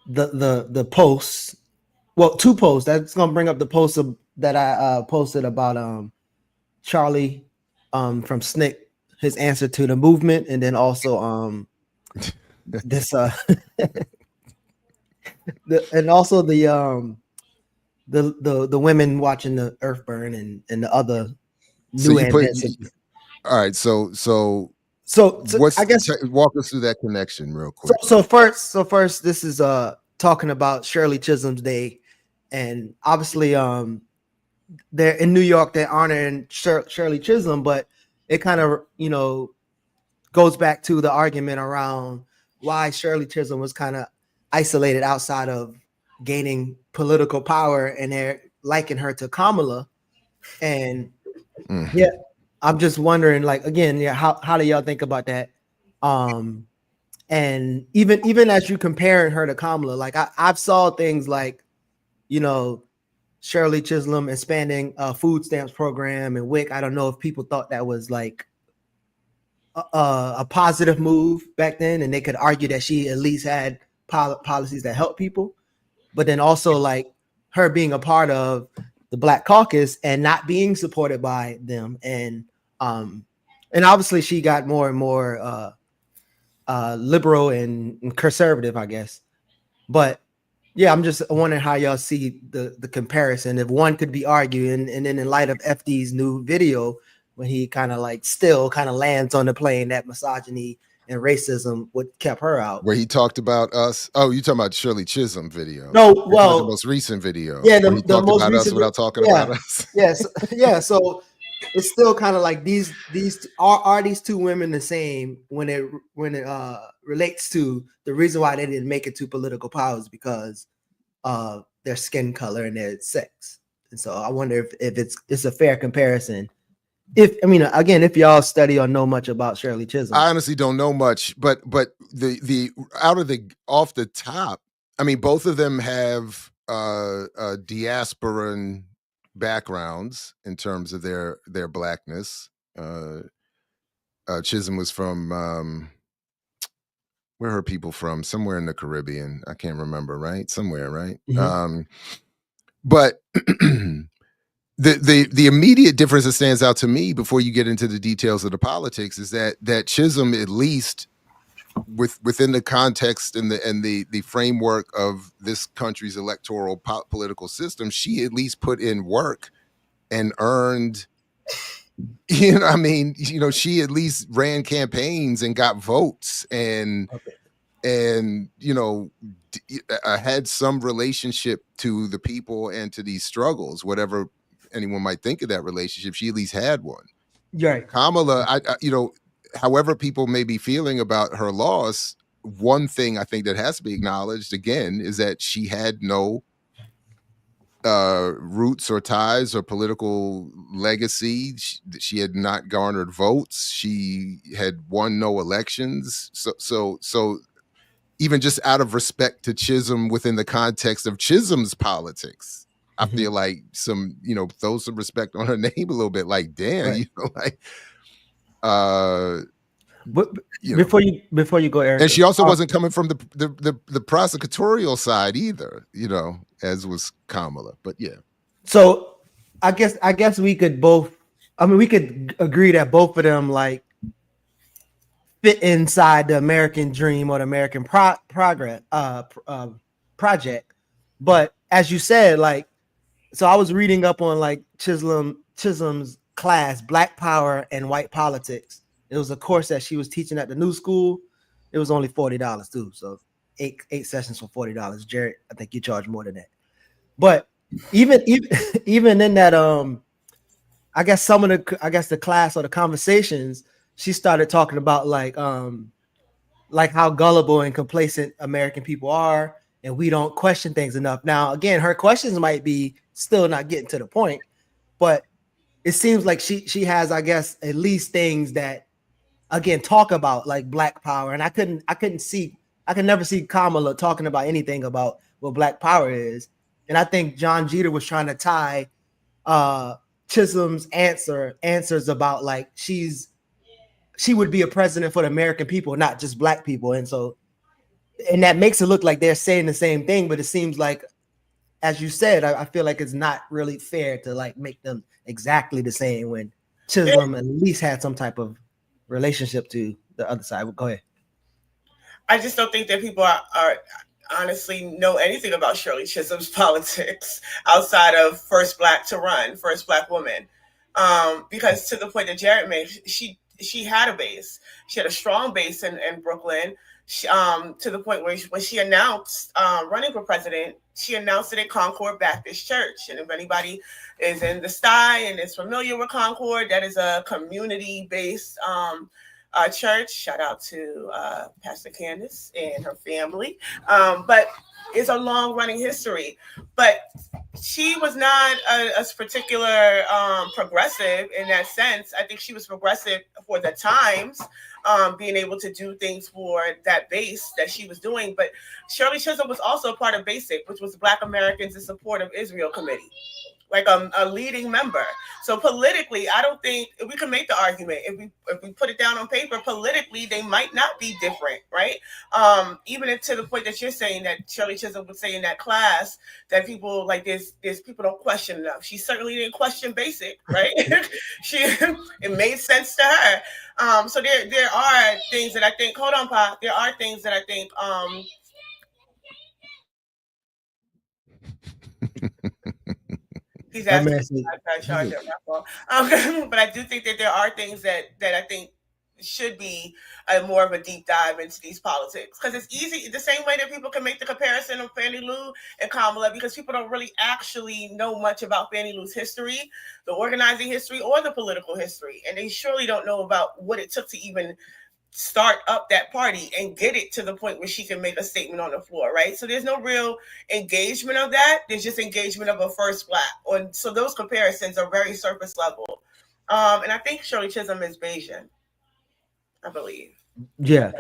[SPEAKER 3] the posts. Well, two posts. That's going to bring up the post that I posted about Charlie from SNCC, his answer to the movement, and then also this and also the women watching the earth burn and the other
[SPEAKER 2] So
[SPEAKER 3] new
[SPEAKER 2] you put.
[SPEAKER 3] advancements.
[SPEAKER 2] All right. So
[SPEAKER 3] So
[SPEAKER 2] what's
[SPEAKER 3] I guess
[SPEAKER 2] walk us through that connection real quick.
[SPEAKER 3] so first this is talking about Shirley Chisholm's day, and obviously they're in New York, they're honoring Shirley Chisholm, but it kind of goes back to the argument around why Shirley Chisholm was kind of isolated outside of gaining political power, and they're liking her to Kamala. And yeah, I'm just wondering, like, again, yeah, how do y'all think about that? And even as you comparing her to Kamala, like I've saw things like, Shirley Chisholm expanding a food stamps program and WIC. I don't know if people thought that was like a positive move back then, and they could argue that she at least had policies that help people. But then also like her being a part of the Black Caucus and not being supported by them, and obviously she got more and more liberal and conservative, I guess. But yeah, I'm just wondering how y'all see the comparison, if one could be argued, and then in light of FD's new video, when he kind of like still kind of lands on the plane that misogyny and racism what kept her out.
[SPEAKER 2] Where he talked about us. Oh, you talking about Shirley Chisholm video?
[SPEAKER 3] No,
[SPEAKER 2] the
[SPEAKER 3] well,
[SPEAKER 2] most recent video.
[SPEAKER 3] yeah,
[SPEAKER 2] where he
[SPEAKER 3] the
[SPEAKER 2] talked
[SPEAKER 3] most
[SPEAKER 2] about us
[SPEAKER 3] recent
[SPEAKER 2] without talking
[SPEAKER 3] yeah.
[SPEAKER 2] about us.
[SPEAKER 3] Yes, yeah. So it's still kind of like these are these two women the same when it relates to the reason why they didn't make it to political power is because of their skin color and their sex. And so I wonder if it's a fair comparison. If y'all study or know much about Shirley Chisholm.
[SPEAKER 2] I honestly don't know much, but the off the top, I mean, both of them have diasporan backgrounds in terms of their blackness. Chisholm was from where are her people from? Somewhere in the Caribbean. I can't remember, right? Somewhere, right?
[SPEAKER 3] Mm-hmm.
[SPEAKER 2] But the immediate difference that stands out to me before you get into the details of the politics is that Chisholm, at least within the context and the framework of this country's electoral political system, she at least put in work and earned, she at least ran campaigns and got votes and had some relationship to the people and to these struggles, whatever anyone might think of that relationship. She at least had one.
[SPEAKER 3] Right.
[SPEAKER 2] Kamala, I however people may be feeling about her loss, one thing I think that has to be acknowledged again is that she had no roots or ties or political legacy. She had not garnered votes. She had won no elections. So even just out of respect to Chisholm within the context of Chisholm's politics, I feel like throw some respect on her name a little bit. Like, damn,
[SPEAKER 3] right. But before you go, Eric,
[SPEAKER 2] and she also wasn't coming from the prosecutorial side either, as was Kamala. But yeah.
[SPEAKER 3] So I guess we could we could agree that both of them like fit inside the American dream or the American project. But as you said, like, so I was reading up on like Chisholm's class, Black Power and White Politics. It was a course that she was teaching at the New School. It was only $40 too. So eight sessions for $40. Jared, I think you charge more than that. But even in that, I guess the class or the conversations, she started talking about like how gullible and complacent American people are, and we don't question things enough. Now, again, her questions might be still not getting to the point, but it seems like she has, I guess, at least things that again talk about like Black Power. And I could never see Kamala talking about anything about what Black Power is. And I think John Jeter was trying to tie Chisholm's answers about like she would be a president for the American people, not just Black people. And that makes it look like they're saying the same thing, but it seems like, as you said, I feel like it's not really fair to like make them exactly the same when Chisholm at least had some type of relationship to the other side. Well, go ahead.
[SPEAKER 6] I just don't think that people are honestly know anything about Shirley Chisholm's politics outside of first Black to run, first Black woman. Because to the point that Jared made, she had a base. She had a strong base in Brooklyn. To the point where when she announced running for president, she announced it at Concord Baptist Church. And if anybody is in the Sty and is familiar with Concord, that is a community-based church. Shout out to Pastor Candace and her family. But it's a long-running history. But she was not a particular progressive in that sense. I think she was progressive for the times, being able to do things for that base that she was doing. But Shirley Chisholm was also a part of BASIC, which was Black Americans in Support of Israel Committee, like a leading member. So politically, I don't think we can make the argument if we put it down on paper. Politically, they might not be different, right? Even if to the point that you're saying that Shirley Chisholm would say in that class that people like there's people don't question enough. She certainly didn't question BASIC, right? It made sense to her. So there are things that I think. Hold on, Pa. There are things that I think. He's asking but I do think that there are things that I think should be more of a deep dive into these politics, because it's easy the same way that people can make the comparison of Fannie Lou and Kamala, because people don't really actually know much about Fannie Lou's history, the organizing history, or the political history, and they surely don't know about what it took to even start up that party and get it to the point where she can make a statement on the floor, right? So there's no real engagement of that. There's just engagement of a first Black. So those comparisons are very surface level. And I think Shirley Chisholm is Bayesian, I believe.
[SPEAKER 3] Yeah.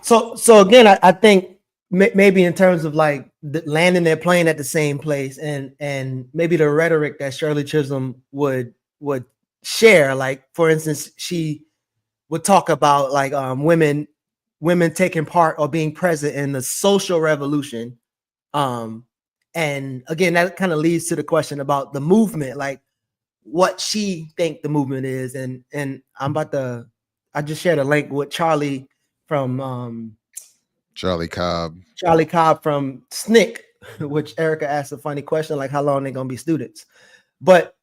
[SPEAKER 3] So again, I think maybe in terms of like landing their plane at the same place, and maybe the rhetoric that Shirley Chisholm would share, like for instance, she would talk about like women taking part or being present in the social revolution. And again, that kind of leads to the question about the movement, like what she think the movement is. And I just shared a link with Charlie from
[SPEAKER 2] Charlie Cobb
[SPEAKER 3] from SNCC, which Erica asked a funny question, like how long they gonna be students. But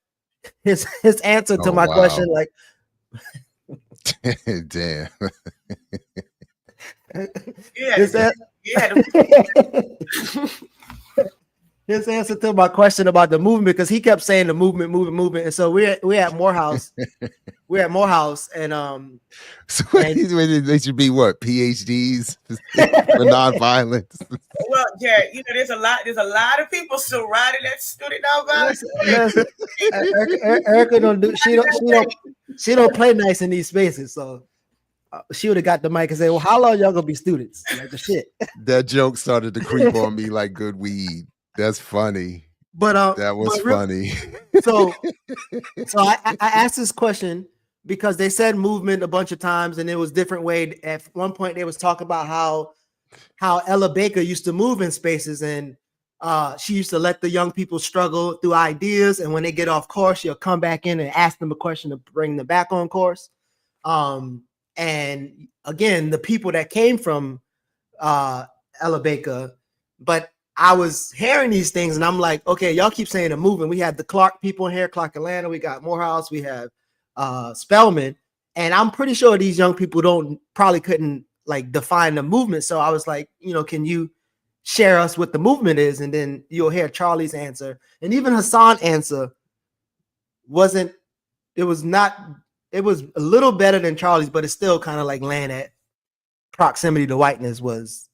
[SPEAKER 3] his answer to my question, like
[SPEAKER 2] damn.
[SPEAKER 3] His answer to my question about the movement, because he kept saying the movement. And so we're at Morehouse. We're at Morehouse, and
[SPEAKER 2] so they should be what, PhDs for nonviolence?
[SPEAKER 6] Well, Jared, there's a lot of people still riding that student nonviolence.
[SPEAKER 3] Erica she don't play nice in these spaces, so she would have got the mic and said, "Well, how long y'all gonna be students?" Like the shit.
[SPEAKER 2] That joke started to creep on me like good weed. That's funny.
[SPEAKER 3] But
[SPEAKER 2] that was funny.
[SPEAKER 3] So I asked this question because they said movement a bunch of times, and it was different way. At one point, they was talking about how Ella Baker used to move in spaces, and she used to let the young people struggle through ideas, and when they get off course, she'll come back in and ask them a question to bring them back on course. And again, the people that came from Ella Baker, but I was hearing these things and I'm like, okay, y'all keep saying a movement. We have the Clark people in here, Clark Atlanta, we got Morehouse, we have Spelman, and I'm pretty sure these young people probably couldn't like define the movement. So I was like, can you share us what the movement is? And then you'll hear Charlie's answer, and even Hassan's answer it was a little better than Charlie's, but it's still kind of like land at proximity to whiteness was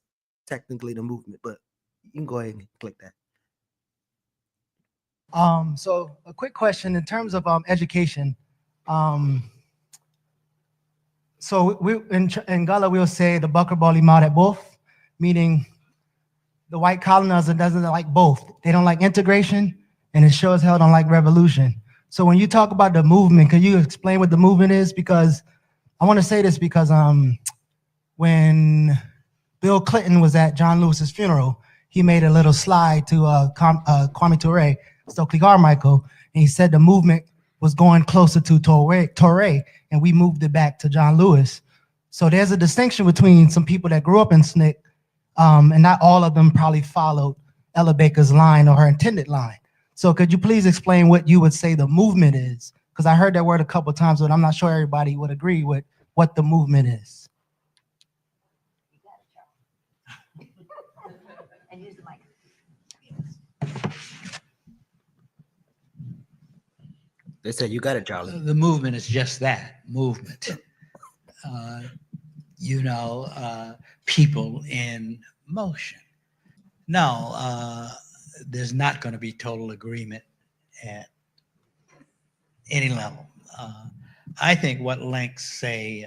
[SPEAKER 3] technically the movement. But you can go ahead and click that.
[SPEAKER 7] So a quick question in terms of education. So we in Gullah we'll say the Bakr Bali Madat both, meaning the white colonizer doesn't like both. They don't like integration, and it sure as hell don't like revolution. So when you talk about the movement, can you explain what the movement is? Because I want to say this because when Bill Clinton was at John Lewis's funeral, he made a little slide to Kwame Ture, Stokely Carmichael, and he said the movement was going closer to Ture, and we moved it back to John Lewis. So there's a distinction between some people that grew up in SNCC, and not all of them probably followed Ella Baker's line or her intended line. So could you please explain what you would say the movement is? Because I heard that word a couple of times, but I'm not sure everybody would agree with what the movement is.
[SPEAKER 8] And use the mic.
[SPEAKER 3] They said you got it, Charlie.
[SPEAKER 9] The movement is just that, movement. People in motion. No, there's not going to be total agreement at any level. I think what links, say,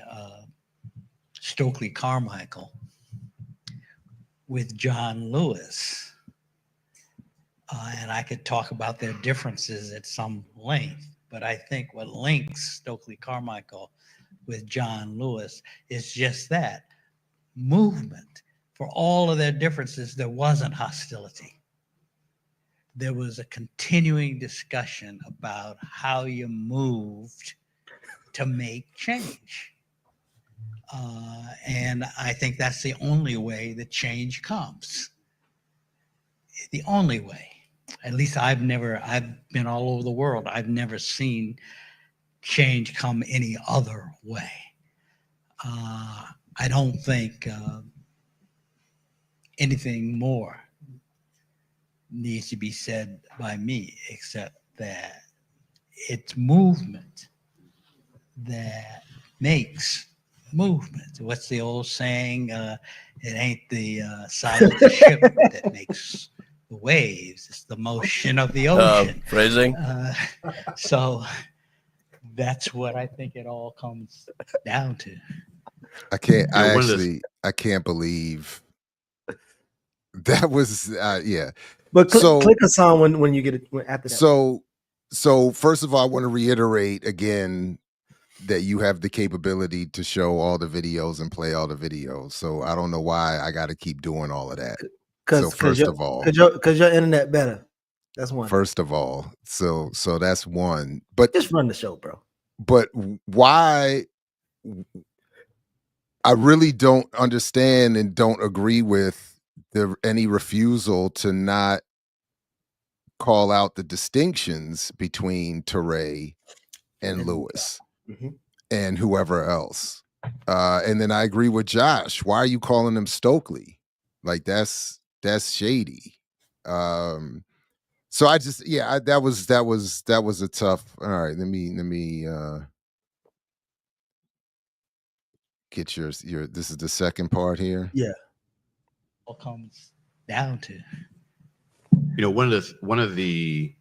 [SPEAKER 9] Stokely Carmichael with John Lewis, and I could talk about their differences at some length, but I think what links Stokely Carmichael with John Lewis is just that movement. For all of their differences, there wasn't hostility. There was a continuing discussion about how you moved to make change. And I think that's the only way that change comes. The only way. At least I've been all over the world. I've never seen change come any other way. I don't think anything more needs to be said by me, except that it's movement that makes movement. What's the old saying? It ain't the size of the ship that makes the waves, it's the motion of the ocean.
[SPEAKER 10] Phrasing.
[SPEAKER 9] So that's what I think it all comes down to.
[SPEAKER 2] I can't believe that was yeah.
[SPEAKER 3] But click us on when you get it after that.
[SPEAKER 2] So first of all, I want to reiterate again that you have the capability to show all the videos and play all the videos. So I don't know why I got to keep doing all of that. So first of all,
[SPEAKER 3] because your internet better. That's one.
[SPEAKER 2] First of all, so that's one. But
[SPEAKER 3] just run the show, bro.
[SPEAKER 2] But why? I really don't understand and don't agree with any refusal to not call out the distinctions between Ture and Lewis and whoever else. And then I agree with Josh. Why are you calling him Stokely? Like that's shady. So I just that was a tough. All right, let me get your this is the second part here.
[SPEAKER 3] Yeah.
[SPEAKER 9] All comes down to
[SPEAKER 11] one of the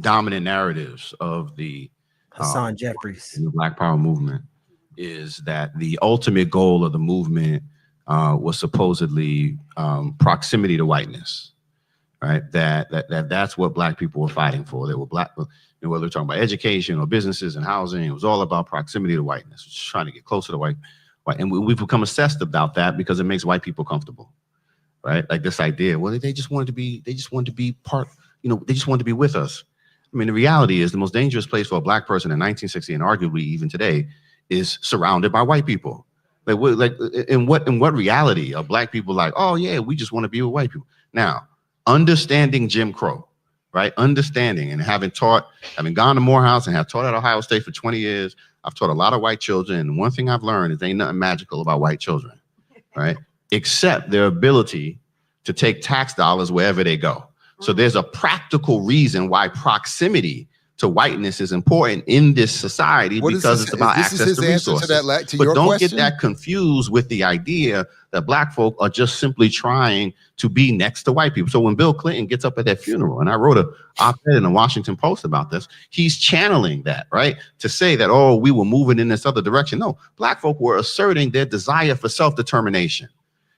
[SPEAKER 11] dominant narratives of the
[SPEAKER 3] Hassan Jeffries
[SPEAKER 11] in the Black Power movement is that the ultimate goal of the movement was supposedly proximity to whiteness, right? That's what Black people were fighting for. They were Black, whether they're talking about education or businesses and housing, it was all about proximity to whiteness, just trying to get closer to white. And we've become obsessed about that because it makes white people comfortable, right? Like this idea, well, they just wanted to be part, they just wanted to be with us. I mean, the reality is the most dangerous place for a Black person in 1960 and arguably even today is surrounded by white people. In what reality are Black people like, oh yeah, we just want to be with white people? Now, understanding Jim Crow, right? Understanding and having gone to Morehouse and have taught at Ohio State for 20 years, I've taught a lot of white children. And one thing I've learned is ain't nothing magical about white children, right? Except their ability to take tax dollars wherever they go. So there's a practical reason why proximity to whiteness is important in this society because it's about access to resources. But don't get that confused with the idea that black folk are just simply trying to be next to white people. So when Bill Clinton gets up at that funeral, and I wrote an op-ed in the Washington Post about this, he's channeling that, right? To say that, oh, we were moving in this other direction. No, black folk were asserting their desire for self-determination.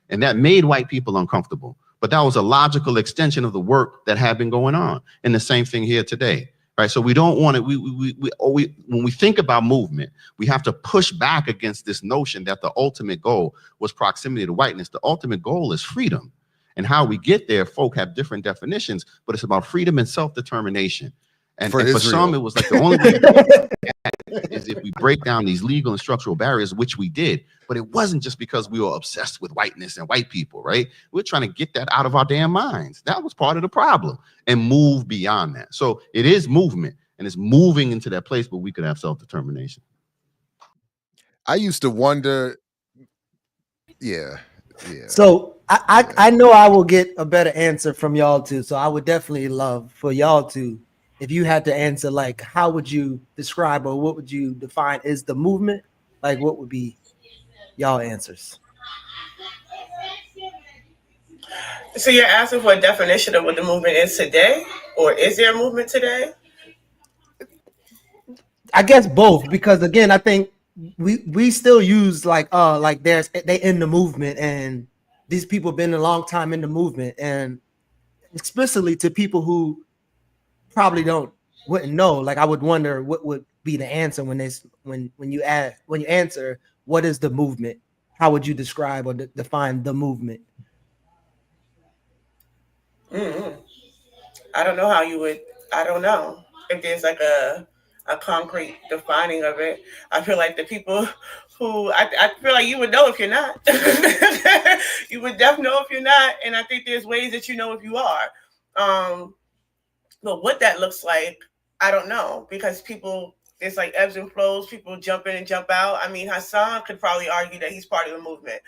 [SPEAKER 11] And that made white people uncomfortable. But that was a logical extension of the work that had been going on. And the same thing here today, right? So we don't want to, when we think about movement, we have to push back against this notion that the ultimate goal was proximity to whiteness. The ultimate goal is freedom. And how we get there, folk have different definitions, but it's about freedom and self-determination. And for some, it was like the only way is if we break down these legal and structural barriers, which we did. But it wasn't just because we were obsessed with whiteness and white people, right? We're trying to get that out of our damn minds. That was part of the problem and move beyond that. So it is movement, and it's moving into that place where we could have self-determination.
[SPEAKER 2] I used to wonder,
[SPEAKER 3] So I know I will get a better answer from y'all too. So I would definitely love for y'all to, if you had to answer, like, how would you describe or what would you define as the movement? Like, what would be y'all answers?
[SPEAKER 6] So you're asking for a definition of what the movement is today, or is there a movement today?
[SPEAKER 3] I guess both, because again, I think we still use like they in the movement, and these people have been a long time in the movement, and explicitly to people who probably wouldn't know. Like, I would wonder what would be the answer when you answer what is the movement? How would you describe or define the movement?
[SPEAKER 6] Mm-hmm. I don't know how you would. I don't know if there's like a concrete defining of it. I feel like the people who I feel like you would know if you're not. You would definitely know if you're not, and I think there's ways that you know if you are. But what that looks like, I don't know, because people, it's like ebbs and flows. People jump in and jump out. I mean, Hassan could probably argue that he's part of the movement.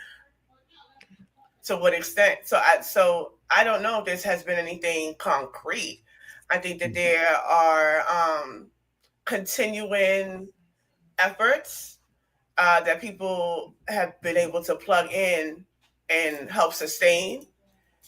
[SPEAKER 6] To what extent? So I don't know if this has been anything concrete. I think that there are continuing efforts that people have been able to plug in and help sustain.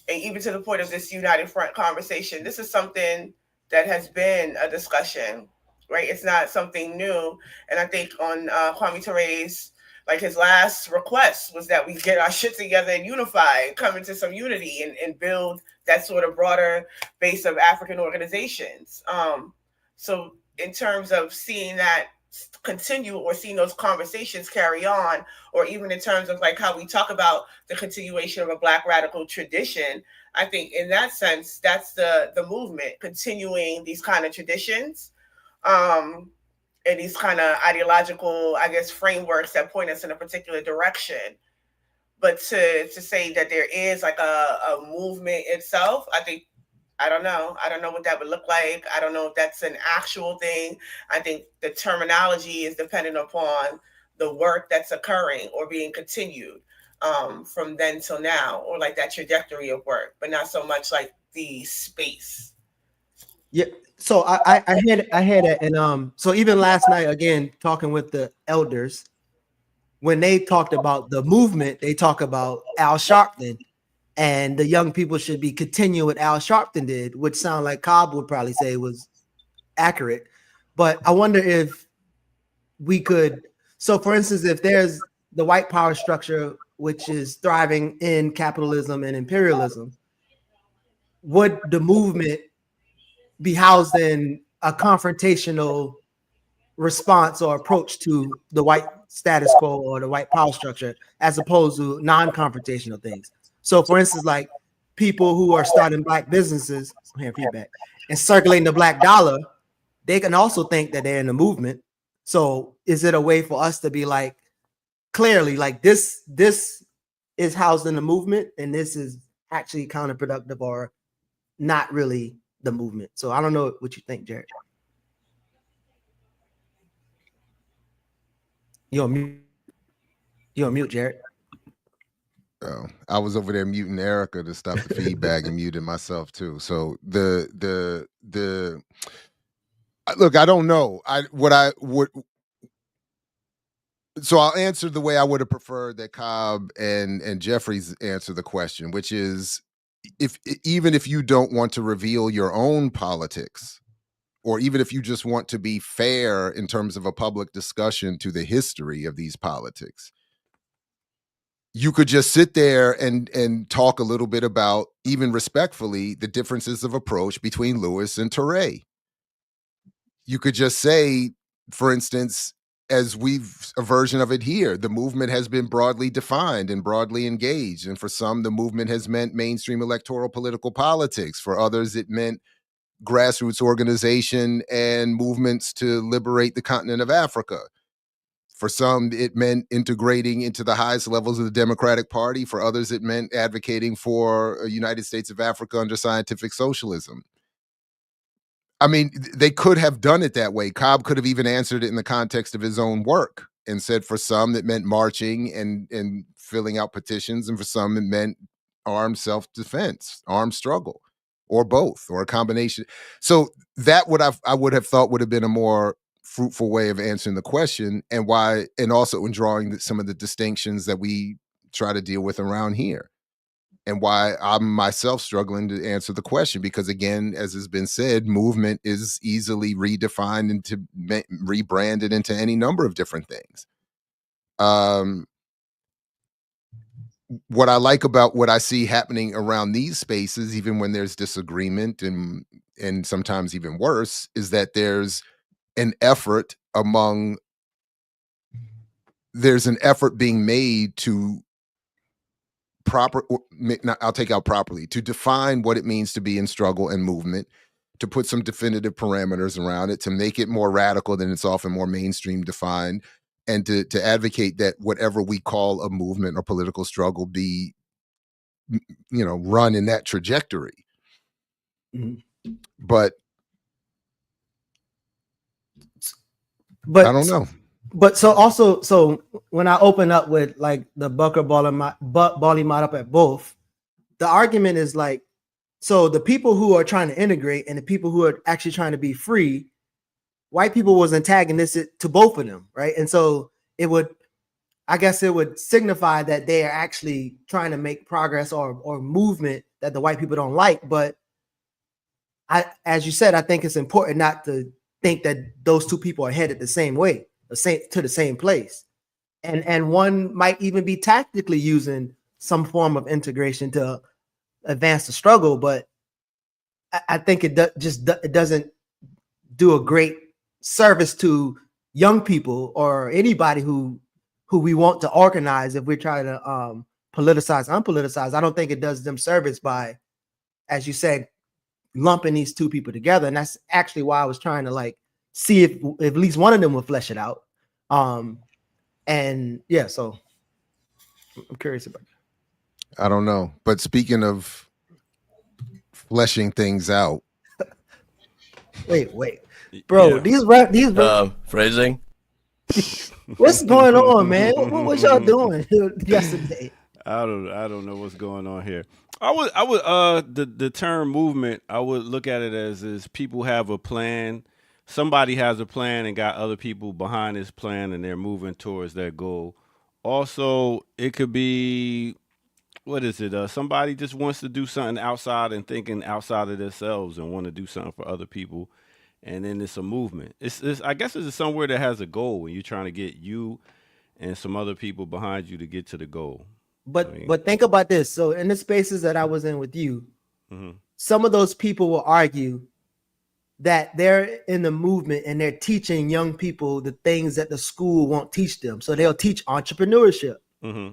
[SPEAKER 6] And even to the point of this United Front conversation, this is something that has been a discussion, right? It's not something new. And I think on Kwame Ture's, like, his last request was that we get our shit together and unify and come into some unity and build that sort of broader base of African organizations. So in terms of seeing that continue or seeing those conversations carry on, or even in terms of like how we talk about the continuation of a Black radical tradition, I think in that sense, that's the movement, continuing these kind of traditions and these kind of ideological, I guess, frameworks that point us in a particular direction. But to say that there is like a movement itself, I don't know what that would look like. I don't know if that's an actual thing. I think the terminology is dependent upon the work that's occurring or being continued from then till now, or like that trajectory of work, but not so much like the space.
[SPEAKER 3] Yeah. So I had it, and so even last night, again, talking with the elders, when they talked about the movement, they talk about Al Sharpton, and the young people should be continuing what Al Sharpton did, which sound like Cobb would probably say was accurate. But I wonder if we could. So, for instance, if there's the white power structure, which is thriving in capitalism and imperialism, would the movement be housed in a confrontational response or approach to the white status quo or the white power structure, as opposed to non-confrontational things? So, for instance, like people who are starting Black businesses, I'm hearing feedback, and circulating the Black dollar, they can also think that they're in the movement. So, is it a way for us to be like, clearly, like this is housed in the movement, and this is actually counterproductive or not really the movement? So, I don't know what you think, Jared. You're on mute, Jared.
[SPEAKER 2] Oh, I was over there muting Erica to stop the feedback and muting myself too. So Look, I don't know. So I'll answer the way I would have preferred that Cobb and Jeffries answer the question, which is, even if you don't want to reveal your own politics, or even if you just want to be fair in terms of a public discussion to the history of these politics, you could just sit there and talk a little bit about, even respectfully, the differences of approach between Lewis and Touré. You could just say, for instance, as we've a version of it here, the movement has been broadly defined and broadly engaged. And for some, the movement has meant mainstream electoral political politics. For others, it meant grassroots organization and movements to liberate the continent of Africa. For some, it meant integrating into the highest levels of the Democratic Party. For others, it meant advocating for a United States of Africa under scientific socialism. I mean, they could have done it that way. Cobb could have even answered it in the context of his own work and said for some that meant marching and filling out petitions, and for some it meant armed self-defense, armed struggle, or both, or a combination. So that I would have thought would have been a more fruitful way of answering the question, and also in drawing some of the distinctions that we try to deal with around here. And why I'm myself struggling to answer the question, because again, as has been said, movement is easily redefined and rebranded into any number of different things. What I like about what I see happening around these spaces, even when there's disagreement and sometimes even worse, is that there's an effort being made to to define what it means to be in struggle and movement, to put some definitive parameters around it, to make it more radical than it's often more mainstream defined, and to advocate that whatever we call a movement or political struggle be, run in that trajectory.
[SPEAKER 3] Mm-hmm.
[SPEAKER 2] But I don't know.
[SPEAKER 3] But so when I open up with like the Booker Bali Mat up at both, the argument is like, so the people who are trying to integrate and the people who are actually trying to be free, white people was antagonistic to both of them, right? And so it would signify that they are actually trying to make progress or movement that the white people don't like. But as you said, I think it's important not to think that those two people are headed the same way, to the same place, and one might even be tactically using some form of integration to advance the struggle. But I think it doesn't do a great service to young people or anybody who we want to organize. If we're trying to politicize, unpoliticize, I don't think it does them service by, as you said, lumping these two people together. And that's actually why I was trying to see if at least one of them would flesh it out. And yeah, so I'm curious about that.
[SPEAKER 2] I don't know. But speaking of fleshing things out.
[SPEAKER 3] Wait, bro, yeah. these
[SPEAKER 8] phrasing.
[SPEAKER 3] What's going on, man? What y'all doing yesterday?
[SPEAKER 1] I don't know what's going on here. I would the term movement, I would look at it as people have a plan. Somebody has a plan and got other people behind this plan, and they're moving towards that goal. Also, it could be, somebody just wants to do something outside and thinking outside of themselves and want to do something for other people, and then it's a movement. I guess it's somewhere that has a goal when you're trying to get you and some other people behind you to get to the goal.
[SPEAKER 3] But think about this. So in the spaces that I was in with you, some of those people will argue that they're in the movement and they're teaching young people the things that the school won't teach them. So they'll teach entrepreneurship. Mm-hmm.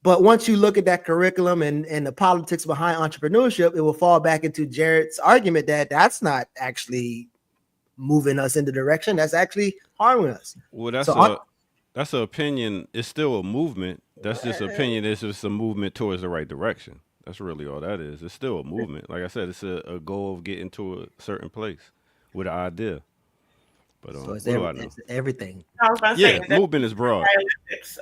[SPEAKER 3] But once you look at that curriculum and the politics behind entrepreneurship, it will fall back into Jared's argument that that's not actually moving us in the direction. That's actually harming us.
[SPEAKER 1] Well, that's an opinion. It's still a movement. That's just opinion. It's just a movement towards the right direction. That's really all that is. It's still a movement. Like I said, it's a goal of getting to a certain place with an idea. But
[SPEAKER 3] so it's everything.
[SPEAKER 6] I was going to say,
[SPEAKER 1] movement is broad.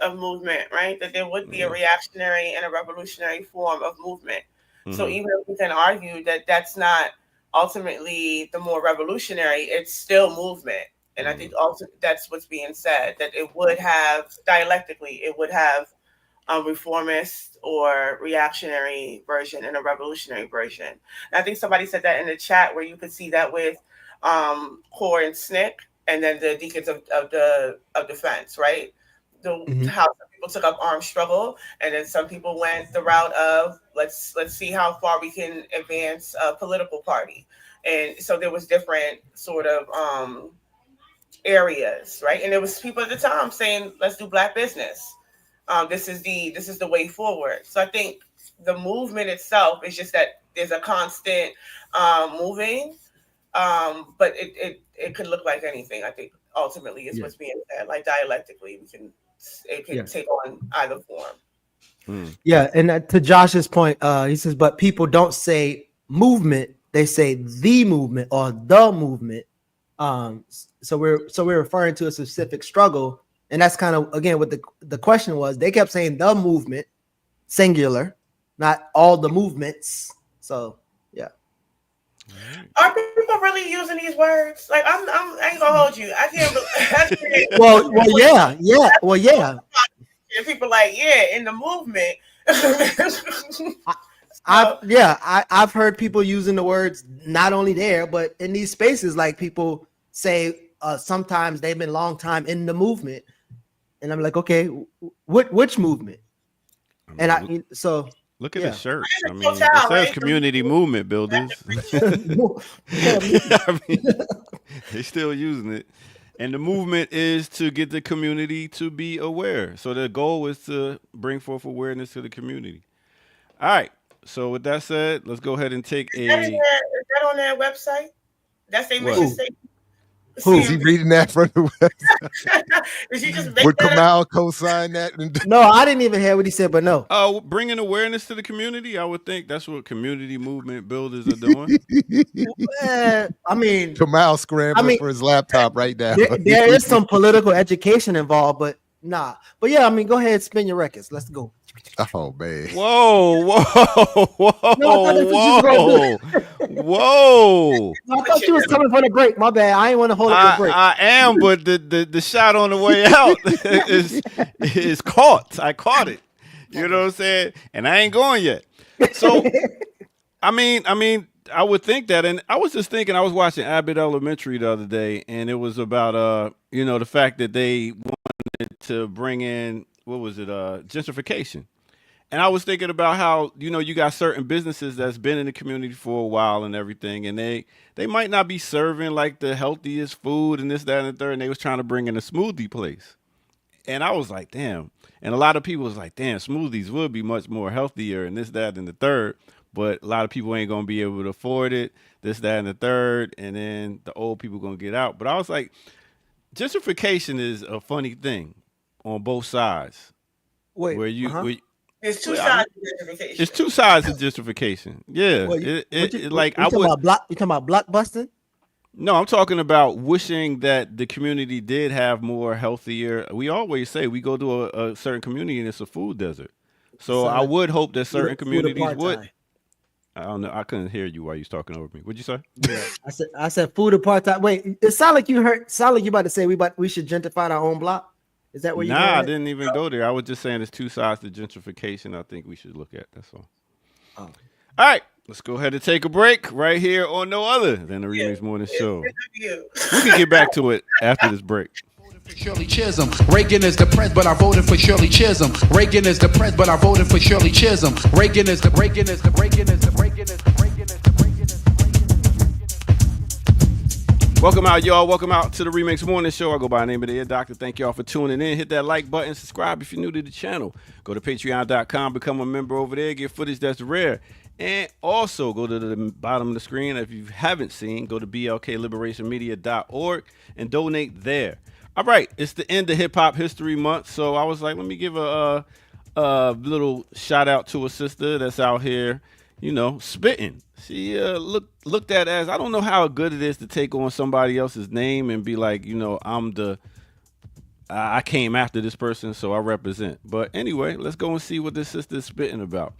[SPEAKER 6] Of movement, right? That there would be a reactionary and a revolutionary form of movement. Mm-hmm. So even if we can argue that that's not ultimately the more revolutionary, it's still movement. And I think also that's what's being said, that it would have dialectically, it would have a reformist or reactionary version and a revolutionary version. And I think somebody said that in the chat, where you could see that with CORE and SNCC, and then the Deacons of Defense, right? How some people took up armed struggle, and then some people went the route of let's see how far we can advance a political party. And so there was different sort of areas, right? And there was people at the time saying, let's do Black business. This is the way forward. So I think the movement itself is just that there's a constant moving, but it could look like anything. I think ultimately is what's being said. Like dialectically, it can take on either form.
[SPEAKER 3] Yeah, and to Josh's point, he says, but people don't say movement; they say the movement or the movement. So we're referring to a specific struggle, and that's kind of again what the question was. They kept saying the movement, singular, not all the movements. So yeah.
[SPEAKER 6] Are people really using these words? Like I ain't gonna hold you. I can't.
[SPEAKER 3] Well, yeah.
[SPEAKER 6] And people like, in the movement.
[SPEAKER 3] I've heard people using the words not only there, but in these spaces, like people say sometimes they've been a long time in the movement, and I'm like, okay, which movement?
[SPEAKER 1] Look at the shirt. I mean,
[SPEAKER 6] Total,
[SPEAKER 1] it says
[SPEAKER 6] right?
[SPEAKER 1] community movement builders. I mean, they're still using it. And the movement is to get the community to be aware. So the goal is to bring forth awareness to the community. All right. So with that said, let's go ahead and take
[SPEAKER 6] Is that on their website? That's their mission statement.
[SPEAKER 2] Is he reading that from the website?
[SPEAKER 6] Did you just make
[SPEAKER 2] Would
[SPEAKER 6] that
[SPEAKER 2] Kamal co-sign that?
[SPEAKER 3] No, I didn't even hear what he said, but no.
[SPEAKER 1] Oh, bringing awareness to the community. I would think that's what community movement builders are doing.
[SPEAKER 3] I mean,
[SPEAKER 2] Kamal scrambling for his laptop right now.
[SPEAKER 3] There is some political education involved, but nah. But yeah, I mean, go ahead, spin your records. Let's go.
[SPEAKER 2] Oh man!
[SPEAKER 1] Whoa!
[SPEAKER 3] I thought you was coming for the break. My bad. I ain't want to hold up the break.
[SPEAKER 1] I am, but the shot on the way out is caught. I caught it. You know what I'm saying? And I ain't going yet. So, I mean, I would think that, and I was just thinking. I was watching Abbott Elementary the other day, and it was about the fact that they wanted to bring in gentrification. And I was thinking about how, you got certain businesses that's been in the community for a while and everything, and they might not be serving like the healthiest food and this, that, and the third, and they was trying to bring in a smoothie place. And I was like, damn. And a lot of people was like, damn, smoothies would be much more healthier and this, that, and the third. But a lot of people ain't going to be able to afford it, this, that, and the third, and then the old people going to get out. But I was like, gentrification is a funny thing on both sides.
[SPEAKER 3] Wait,
[SPEAKER 6] there's two sides of gentrification.
[SPEAKER 1] It's two sides of gentrification. Yeah.
[SPEAKER 3] Well, you talking about blockbusting?
[SPEAKER 1] No, I'm talking about wishing that the community did have more healthier. We always say we go to a certain community and it's a food desert. So I would hope that certain communities would. I don't know. I couldn't hear you while you was talking over me. What'd you say?
[SPEAKER 3] Yeah, I said food apartheid. Wait, it sounded like you about to say we should gentrify our own block. Is that where you?
[SPEAKER 1] Nah, I didn't even go there. I was just saying there's two sides to gentrification. I think we should look at. That's all. Oh. All right, let's go ahead and take a break right here on No Other Than the Remix Morning Show. We can get back to it after this break.
[SPEAKER 8] For Shirley Chisholm. Reagan is the pres, but I voted for Shirley Chisholm. Reagan is the pres, but I voted for Shirley Chisholm. Reagan is the.
[SPEAKER 1] Welcome out, y'all. Welcome out to the Remix Morning Show. I go by the name of the Ear Doctor. Thank y'all for tuning in. Hit that like button. Subscribe if you're new to the channel. Go to patreon.com. Become a member over there. Get footage that's rare. And also go to the bottom of the screen. If you haven't seen, go to blkliberationmedia.org and donate there. All right. It's the end of Hip Hop History Month. So I was like, let me give a little shout out to a sister that's out here, spitting. She looked at as, I don't know how good it is to take on somebody else's name and be like, I came after this person, so I represent. But anyway, let's go and see what this sister is spitting about.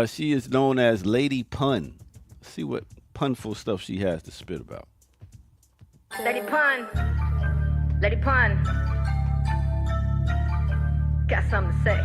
[SPEAKER 1] She is known as Lady Pun. Let's see what punful stuff she has to spit about.
[SPEAKER 10] Lady Pun. Lady Pun. Got something to say.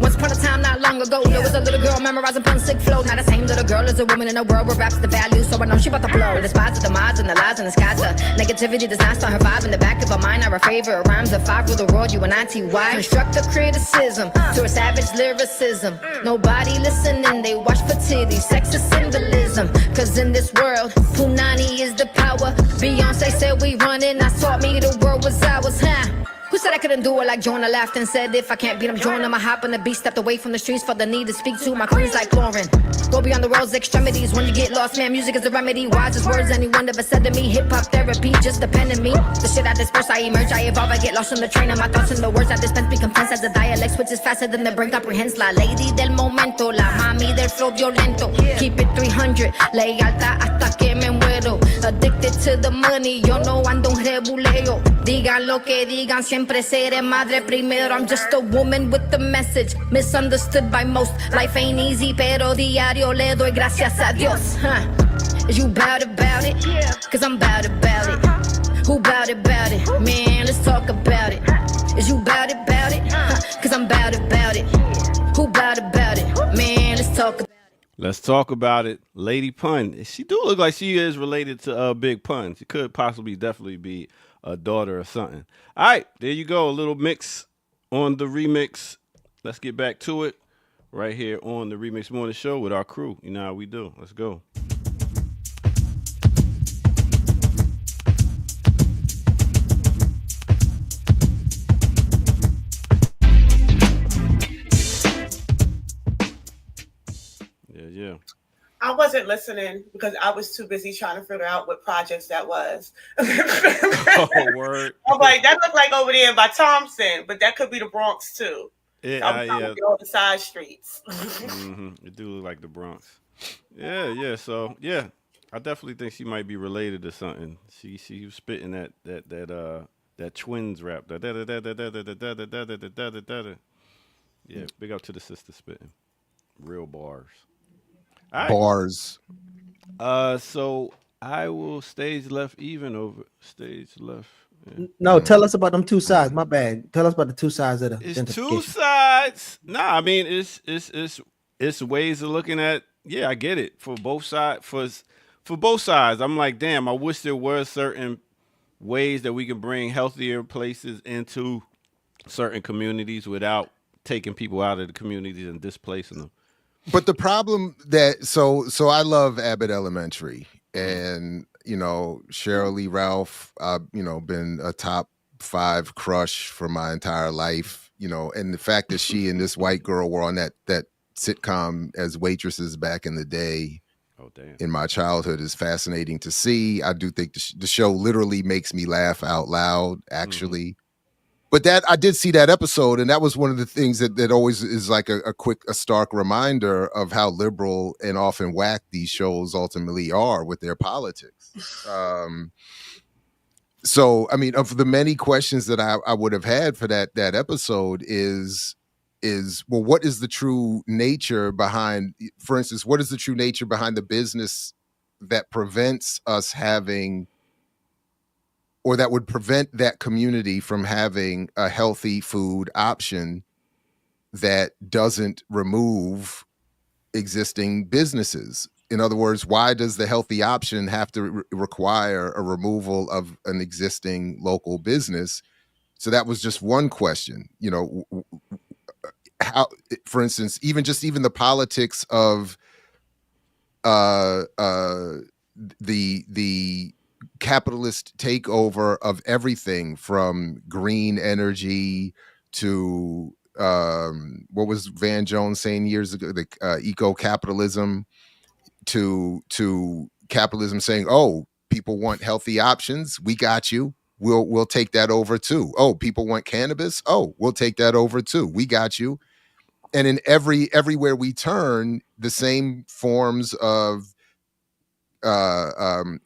[SPEAKER 10] Once upon a time, not long ago, there was a little girl memorizing pun sick flow. Not the same little girl as a woman in a world where rap's the value, so I know she about to blow. Despise the demise and the lies and the skies. Negativity does not start her vibe in the back of her mind. Are her favorite rhymes of 5 with the world, UNITY. Constructive criticism to a savage lyricism. Nobody listening, they watch for titties. Sex is symbolism, cause in this world, Punani is the power. Beyonce said we running, I taught me the world was ours, huh? Who said I couldn't do it like Jonah? Laughed and said if I can't beat him, join him. I hop on the beat, stepped away from the streets for the need to speak to my queens like Lauren. Go beyond the world's extremities when you get lost, man. Music is the remedy. Wisest words anyone ever said to me. Hip hop therapy just depend on me. The shit I disperse, I emerge, I evolve, I get lost in the train of my thoughts and the words I dispense become tense as the dialect switches faster than the brain comprehends. La lady del momento, la mami del flow violento. Keep it 300, lealtad hasta que me muero. Addicted to the money, yo no ando un rebuleo. Digan lo que digan, siempre seré madre primero. I'm just a woman with the message, misunderstood by most. Life ain't easy, pero diario le doy gracias a Dios. Is you bout it? Cause I'm bout it. Who bout it? Man, let's talk about it. Is you bout it? Cause I'm bout it. Who bout it? Man, let's talk about it.
[SPEAKER 1] Let's talk about it. Lady Pun. She do look like she is related to Big Pun. She could possibly definitely be a daughter or something. All right, there you go. A little mix on the remix. Let's get back to it right here on the Remix Morning Show with our crew. You know how we do. Let's go. Yeah.
[SPEAKER 6] I wasn't listening because I was too busy trying to figure out what projects that was.
[SPEAKER 1] Oh, word.
[SPEAKER 6] I'm like, that looked like over there by Thompson, but that could be the Bronx too.
[SPEAKER 1] Yeah,
[SPEAKER 6] I'm trying to get on the side streets.
[SPEAKER 1] It do look like the Bronx. Yeah. So yeah, I definitely think she might be related to something. She was spitting that twins rap. Yeah, big up to the sister spitting. Real bars. All right.
[SPEAKER 2] Bars.
[SPEAKER 1] So I will stage left even over stage left. Yeah.
[SPEAKER 3] No, tell us about them two sides. My bad. Tell us about the two sides of the
[SPEAKER 1] It's two sides. Nah, I mean it's ways of looking at. Yeah, I get it. For both sides, for both sides, I'm like, damn. I wish there were certain ways that we can bring healthier places into certain communities without taking people out of the communities and displacing them.
[SPEAKER 2] But the problem that so I love Abbott Elementary, and Cheryl Lee Ralph. Been a top 5 crush for my entire life. And the fact that she and this white girl were on that sitcom as waitresses back in the day.
[SPEAKER 1] Oh, damn.
[SPEAKER 2] In my childhood is fascinating to see. I do think the show literally makes me laugh out loud, actually. Mm-hmm. But that I did see that episode, and that was one of the things that always is like a stark reminder of how liberal and often whack these shows ultimately are with their politics. So, I mean, of the many questions that I would have had for that episode is well, what is the true nature behind, for instance, what is the true nature behind the business that prevents us having, or that would prevent that community from having a healthy food option that doesn't remove existing businesses? In other words, why does the healthy option have to require a removal of an existing local business? So that was just one question. How, for instance, even the politics of the capitalist takeover of everything from green energy to what was Van Jones saying years ago, the eco-capitalism, to capitalism saying, oh, people want healthy options, we got you, we'll take that over too. Oh, people want cannabis, oh, we'll take that over too, we got you. And in everywhere we turn, the same forms of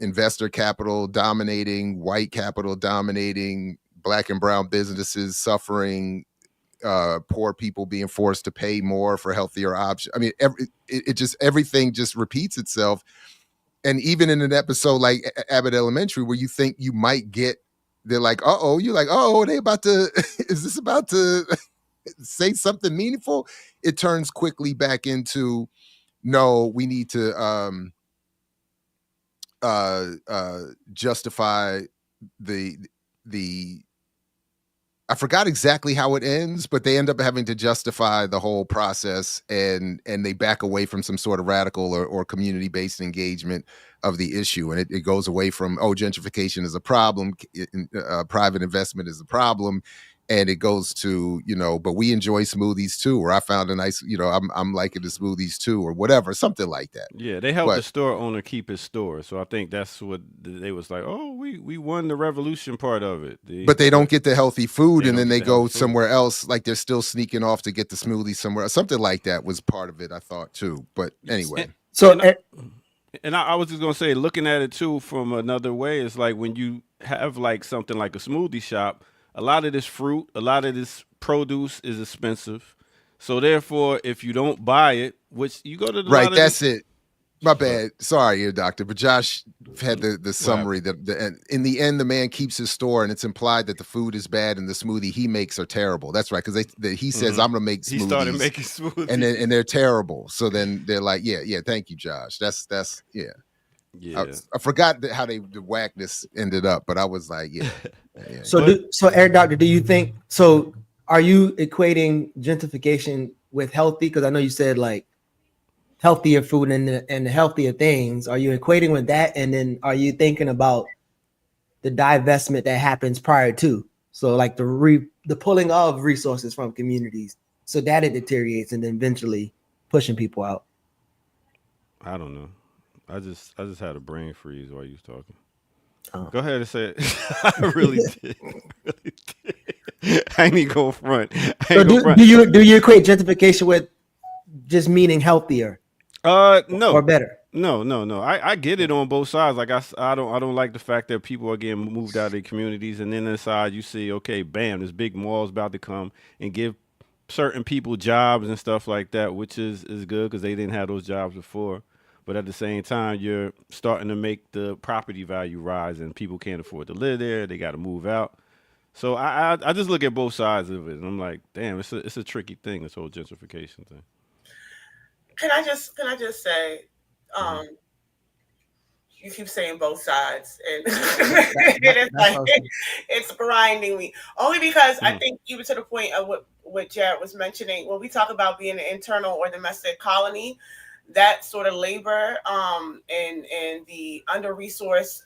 [SPEAKER 2] investor capital dominating, white capital dominating, black and brown businesses suffering, poor people being forced to pay more for healthier options. I mean, everything just repeats itself. And even in an episode like Abbott Elementary, where you think you might get, they're like, you're like, they about to, is this about to say something meaningful? It turns quickly back into, no, we need to justify the I forgot exactly how it ends, but they end up having to justify the whole process, and they back away from some sort of radical or community-based engagement of the issue. And it goes away from, gentrification is a problem, private investment is a problem, and it goes to, but we enjoy smoothies too, or I found a nice, I'm liking the smoothies too, or whatever, something like that.
[SPEAKER 1] Yeah, they helped the store owner keep his store. So I think that's what they was like, we won the revolution part of it.
[SPEAKER 2] But they don't get the healthy food, and then they go somewhere else, like they're still sneaking off to get the smoothie somewhere else. Something like that was part of it, I thought too. But anyway.
[SPEAKER 1] And I was just going to say, looking at it too from another way, it's like when you have like something like a smoothie shop, a lot of this fruit, a lot of this produce is expensive. So therefore, if you don't buy it, which you go to the
[SPEAKER 2] right, that's it. My bad. Sorry, ear doctor. But Josh had the summary that in the end, the man keeps his store, and it's implied that the food is bad and the smoothie he makes are terrible. That's right, because he says, "I'm gonna make smoothies." He started
[SPEAKER 1] making smoothies,
[SPEAKER 2] and they're terrible. So then they're like, "Yeah, thank you, Josh. That's yeah."
[SPEAKER 1] Yeah,
[SPEAKER 2] I forgot how the whackness ended up, but I was like, yeah.
[SPEAKER 3] So, Air Doctor, do you think so? Are you equating gentrification with healthy? Because I know you said like healthier food and the healthier things. Are you equating with that? And then are you thinking about the divestment that happens prior to? So like the pulling of resources from communities so that it deteriorates and then eventually pushing people out.
[SPEAKER 1] I don't know. I just had a brain freeze while you was talking. Go ahead and say it. I really did. I ain't even go front.
[SPEAKER 3] So do you equate gentrification with just meaning healthier?
[SPEAKER 1] No.
[SPEAKER 3] Or better?
[SPEAKER 1] No. I get it on both sides. Like I don't like the fact that people are getting moved out of their communities, and then inside you see, okay, bam, this big mall's about to come and give certain people jobs and stuff like that, which is good because they didn't have those jobs before. But at the same time, you're starting to make the property value rise, and people can't afford to live there. They got to move out. So I just look at both sides of it, and I'm like, damn, it's a tricky thing, this whole gentrification thing.
[SPEAKER 6] Can I just say, you keep saying both sides, and it's like it's grinding me. Only because I think even to the point of what Jared was mentioning, when we talk about being an internal or domestic colony, that sort of labor and the under-resourcing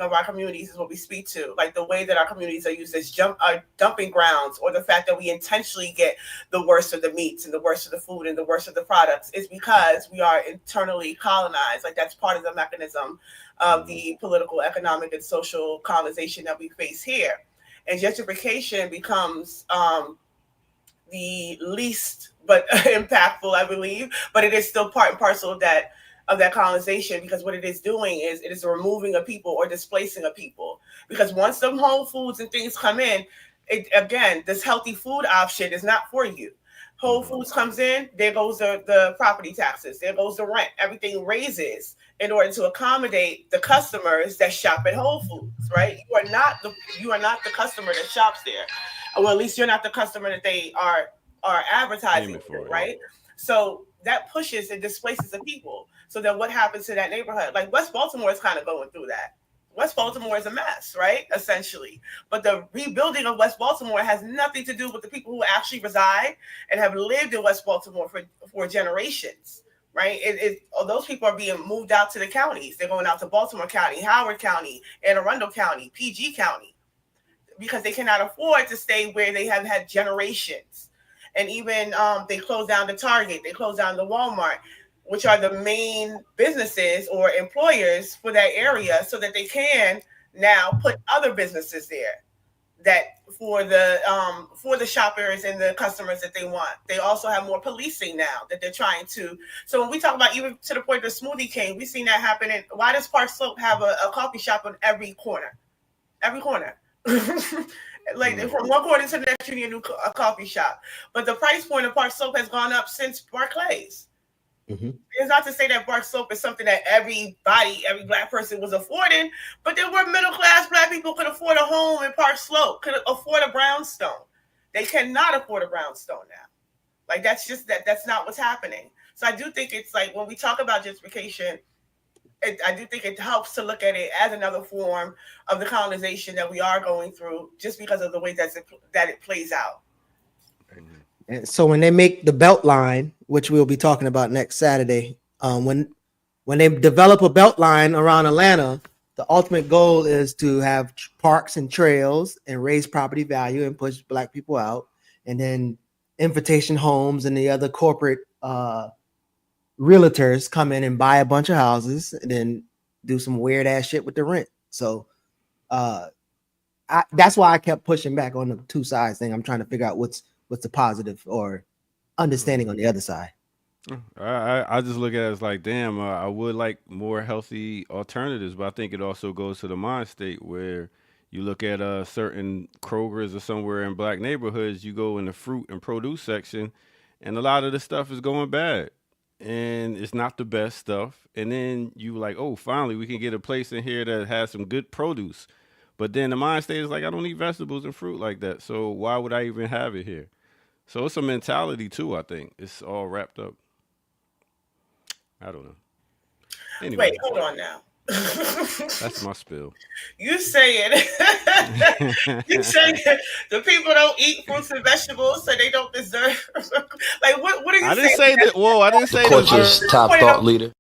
[SPEAKER 6] of our communities is what we speak to. Like the way that our communities are used as dumping grounds, or the fact that we intentionally get the worst of the meats and the worst of the food and the worst of the products, is because we are internally colonized. Like that's part of the mechanism of the political, economic, and social colonization that we face here. And gentrification becomes the least but impactful, I believe, but it is still part and parcel of that colonization, because what it is doing is it is removing a people or displacing a people. Because once some Whole Foods and things come in, again, this healthy food option is not for you. Whole Foods comes in, there goes the property taxes, there goes the rent, everything raises in order to accommodate the customers that shop at Whole Foods, right? You are not the customer that shops there. Well, at least you're not the customer that they are advertising for, right? So that pushes and displaces the people. So then what happens to that neighborhood? Like West Baltimore is kind of going through that. West Baltimore is a mess, right? Essentially. But the rebuilding of West Baltimore has nothing to do with the people who actually reside and have lived in West Baltimore for generations, right? Those people are being moved out to the counties. They're going out to Baltimore County, Howard County, Anne Arundel County, PG County, because they cannot afford to stay where they have had generations. And even they closed down the Target, they closed down the Walmart, which are the main businesses or employers for that area, so that they can now put other businesses there that for the shoppers and the customers that they want. They also have more policing now that they're trying to. So when we talk about, even to the point of the Smoothie King, we've seen that happen. And why does Park Slope have a coffee shop on every corner? Every corner. Like from one corner to the next, you need a coffee shop. But the price point of Park Slope has gone up since Barclays. It's not to say that Park Slope is something that every Black person was affording, but there were middle class Black people could afford a home in Park Slope, could afford a brownstone. They cannot afford a brownstone now. Like that's not what's happening. So I do think it's like when we talk about gentrification, I do think it helps to look at it as another form of the colonization that we are going through, just because of the way that it plays out.
[SPEAKER 3] And so when they make the Beltline, which we'll be talking about next Saturday, when they develop a Beltline around Atlanta, the ultimate goal is to have parks and trails and raise property value and push Black people out, and then Invitation Homes and the other corporate realtors come in and buy a bunch of houses and then do some weird ass shit with the rent. So that's why I kept pushing back on the two sides thing. I'm trying to figure out what's the positive or understanding on the other side.
[SPEAKER 1] I just look at it as like, damn, I would like more healthy alternatives, but I think it also goes to the mind state where you look at certain Kroger's or somewhere in Black neighborhoods, you go in the fruit and produce section, and a lot of the stuff is going bad, and it's not the best stuff. And then you like, oh, finally we can get a place in here that has some good produce. But then the mind state is like, I don't eat vegetables and fruit like that, so why would I even have it here? So it's a mentality too, I think. It's all wrapped up. I don't know. Anyway.
[SPEAKER 6] Wait, hold on now.
[SPEAKER 1] That's my spill.
[SPEAKER 6] You saying the people don't eat fruits and vegetables, so they don't deserve. Like what are you saying?
[SPEAKER 1] I didn't say that. Whoa, I didn't say
[SPEAKER 12] Coach's top thought leader.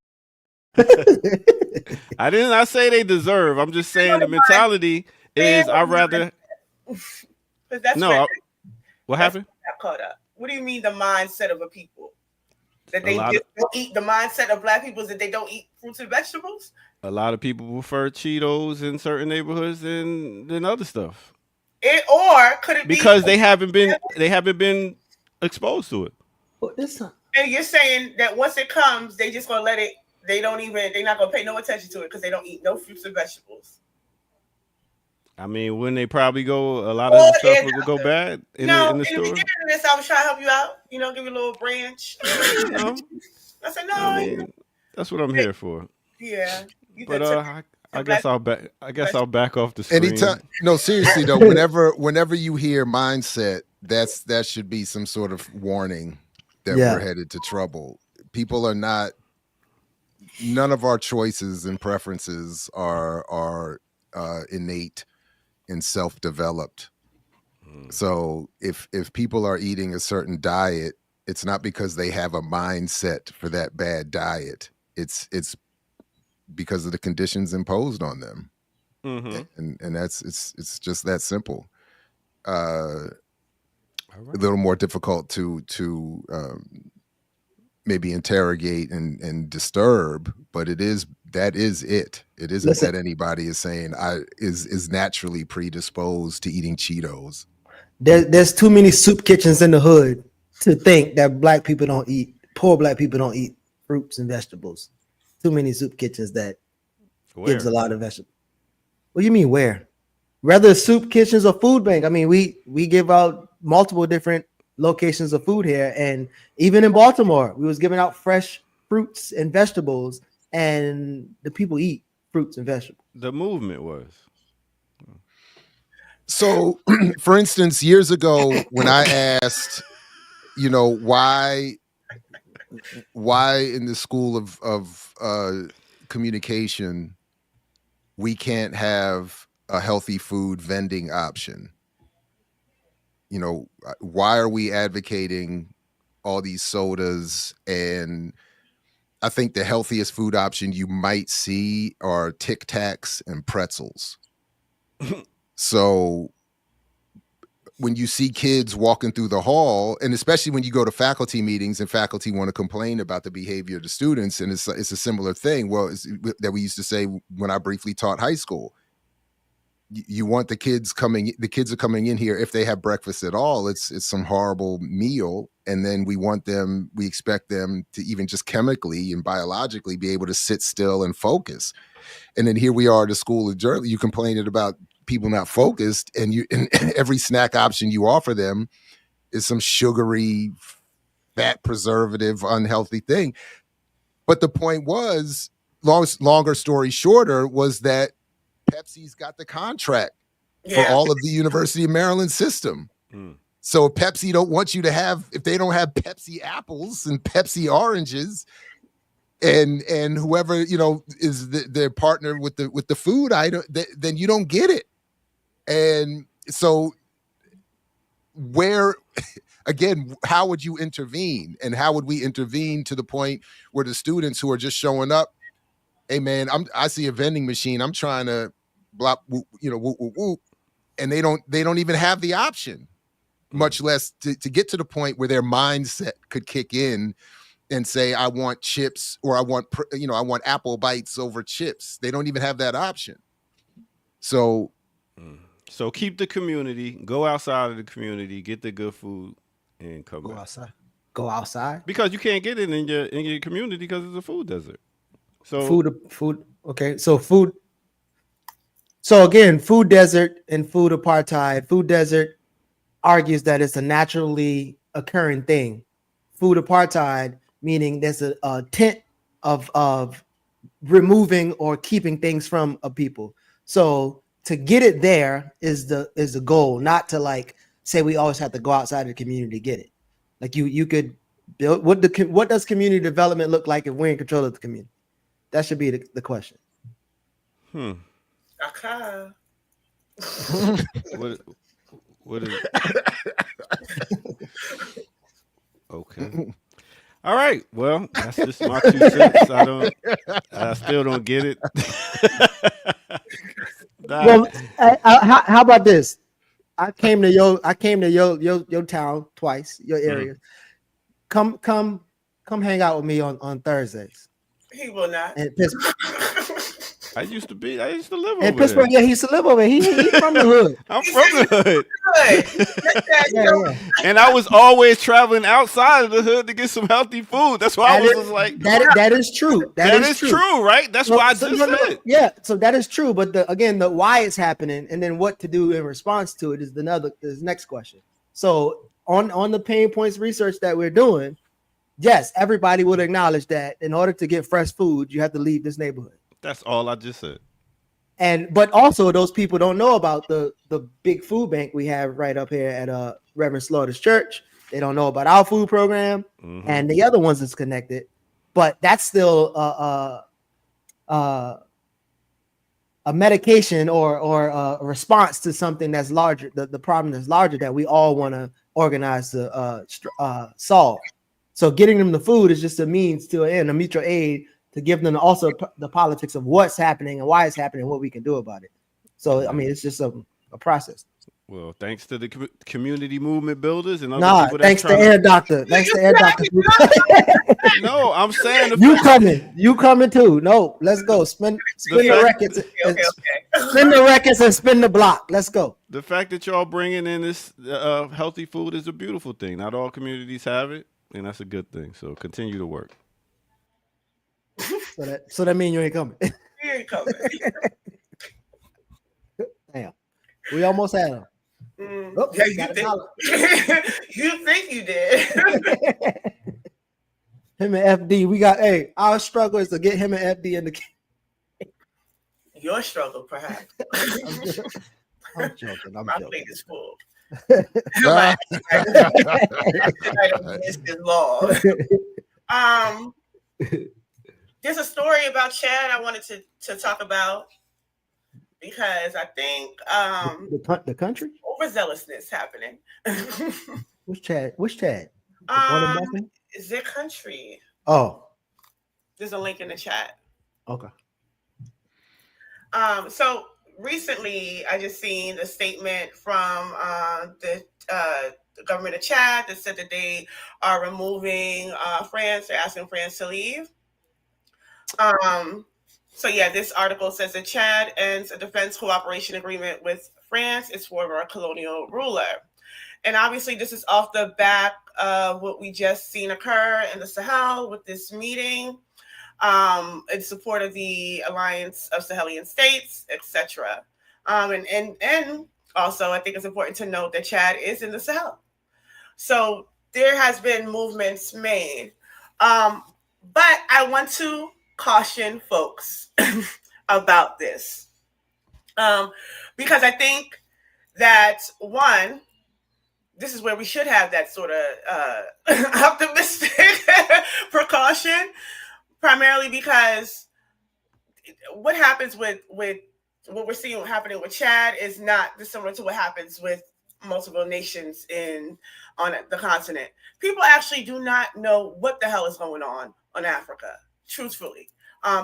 [SPEAKER 1] I did not say they deserve. I'm just saying the mentality is I'd rather. What happened?
[SPEAKER 6] Got caught up. What do you mean the mindset of a people? That they just don't eat, the mindset of Black people is that they don't eat fruits and vegetables?
[SPEAKER 1] A lot of people prefer Cheetos in certain neighborhoods than other stuff.
[SPEAKER 6] Or could it be
[SPEAKER 1] because they haven't been exposed to it?
[SPEAKER 6] And you're saying that once it comes, they just gonna let it. They're not gonna pay no attention to it because they don't eat no fruits and vegetables.
[SPEAKER 1] I mean, when they probably go, a lot of the stuff will go bad in the store.
[SPEAKER 6] In the beginning of this, I was trying to help you out. Give you a little branch. I said no.
[SPEAKER 1] I mean, that's what I'm here for.
[SPEAKER 6] Yeah.
[SPEAKER 1] But I guess I'll back off the screen.
[SPEAKER 2] Anytime, no, seriously though. Whenever you hear mindset, that should be some sort of warning that we're headed to trouble. People are not. None of our choices and preferences are innate and self-developed. So if people are eating a certain diet, it's not because they have a mindset for that bad diet. It's because of the conditions imposed on them. And that's it's just that simple. A little more difficult to maybe interrogate and disturb, but that is it. It isn't that anybody is saying is naturally predisposed to eating Cheetos.
[SPEAKER 3] There's too many soup kitchens in the hood to think that poor Black people don't eat fruits and vegetables. Too many soup kitchens that gives a lot of vegetables. What do you mean where? Whether soup kitchens or food bank. I mean, we give out multiple different locations of food here, and even in Baltimore, we was giving out fresh fruits and vegetables, and the people eat fruits and vegetables.
[SPEAKER 1] The movement was.
[SPEAKER 2] So, for instance, years ago, when I asked, why in the school of communication we can't have a healthy food vending option. Why are we advocating all these sodas? And I think the healthiest food option you might see are Tic Tacs and pretzels. So when you see kids walking through the hall, and especially when you go to faculty meetings and faculty want to complain about the behavior of the students, and it's a similar thing. Well, that we used to say when I briefly taught high school. You want the kids are coming in here, if they have breakfast at all, it's some horrible meal. And then we expect them to even just chemically and biologically be able to sit still and focus. And then here we are at the school of journalism. You complaining about people not focused, and every snack option you offer them is some sugary, fat, preservative, unhealthy thing. But the point was, longer story shorter, was that Pepsi's got the contract for all of the University of Maryland system. So if Pepsi don't want you to have, if they don't have Pepsi apples and Pepsi oranges, and whoever, you know, is their partner with the food item, then you don't get it. And so again, how would you intervene? And how would we intervene to the point where the students who are just showing up, hey man, I see a vending machine, I'm trying to block, you know, whoop, whoop, whoop, and they don't even have the option, much less to get to the point where their mindset could kick in and say, I want chips, or I want apple bites over chips. They don't even have that option. So
[SPEAKER 1] keep the community, go outside of the community, get the good food, and come back.
[SPEAKER 3] Go outside
[SPEAKER 1] Because you can't get it in your community because it's a food desert. So
[SPEAKER 3] food. Okay, so food. So again, food desert and food apartheid. Food desert argues that it's a naturally occurring thing. Food apartheid meaning there's a tent of removing or keeping things from a people. So to get it there is the goal, not to like say we always have to go outside of the community to get it. Like you could build what does community development look like if we're in control of the community? That should be the question.
[SPEAKER 6] Okay.
[SPEAKER 1] What is okay. All right. Well, that's just my 2 cents. I still don't get it.
[SPEAKER 3] Well, how about this? I came to your town twice, your area. Come hang out with me on Thursdays.
[SPEAKER 6] He will not.
[SPEAKER 3] In Pittsburgh.
[SPEAKER 1] I used to live
[SPEAKER 3] in
[SPEAKER 1] over
[SPEAKER 3] Pittsburgh.
[SPEAKER 1] there.
[SPEAKER 3] Yeah, he used to live over there. He's from the hood.
[SPEAKER 1] I'm from the hood.
[SPEAKER 3] Yeah.
[SPEAKER 1] And I was always traveling outside of the hood to get some healthy food. That's why I was just like,
[SPEAKER 3] that is true.
[SPEAKER 1] That is true, right? That's why I just said.
[SPEAKER 3] Yeah, so that is true. But the why it's happening and then what to do in response to it is the next question. So on the pain points research that we're doing, yes, everybody would acknowledge that in order to get fresh food, you have to leave this neighborhood.
[SPEAKER 1] That's all I just said.
[SPEAKER 3] But also those people don't know about the big food bank we have right up here at Reverend Slaughter's church. They don't know about our food program and the other ones that's connected. But that's still a medication or a response to something that's larger, the problem that's larger that we all want to organize to solve. So getting them the food is just a means to an end, a mutual aid to give them also the politics of what's happening and why it's happening and what we can do about it. So, I mean, it's just a process.
[SPEAKER 1] Well, thanks to the community movement builders and other people.
[SPEAKER 3] Thanks to Air Doctor. Thanks to Air Doctor.
[SPEAKER 1] No, I'm saying
[SPEAKER 3] you coming too. No, let's go. Spin the records. Spin the records and spin the block. Let's go.
[SPEAKER 1] The fact that y'all bringing in this healthy food is a beautiful thing. Not all communities have it, and that's a good thing. So continue to work.
[SPEAKER 3] So that means you ain't coming.
[SPEAKER 6] He ain't coming.
[SPEAKER 3] Damn, we almost had him. Oh,
[SPEAKER 6] yeah, you think you did.
[SPEAKER 3] Him and FD, we got. Hey, our struggle is to get him and FD in the.
[SPEAKER 6] Your struggle, perhaps.
[SPEAKER 3] I'm joking.
[SPEAKER 6] My plate is full. There's a story about Chad I wanted to talk about because I think
[SPEAKER 3] the country
[SPEAKER 6] overzealousness happening.
[SPEAKER 3] Which Chad?
[SPEAKER 6] Is their country?
[SPEAKER 3] Oh,
[SPEAKER 6] there's a link in the chat.
[SPEAKER 3] Okay.
[SPEAKER 6] So recently, I just seen a statement from the government of Chad that said that they are removing France. They're asking France to leave. So yeah, this article says that Chad ends a defense cooperation agreement with France, its former colonial ruler. And obviously this is off the back of what we just seen occur in the Sahel with this meeting in support of the Alliance of Sahelian States, etc. And also, I think it's important to note that Chad is in the Sahel. So there has been movements made. But I want to caution folks about this. Because I think that, one, this is where we should have that sort of optimistic precaution, primarily because what happens with what we're seeing happening with Chad is not dissimilar to what happens with multiple nations on the continent. People actually do not know what the hell is going on Africa, truthfully.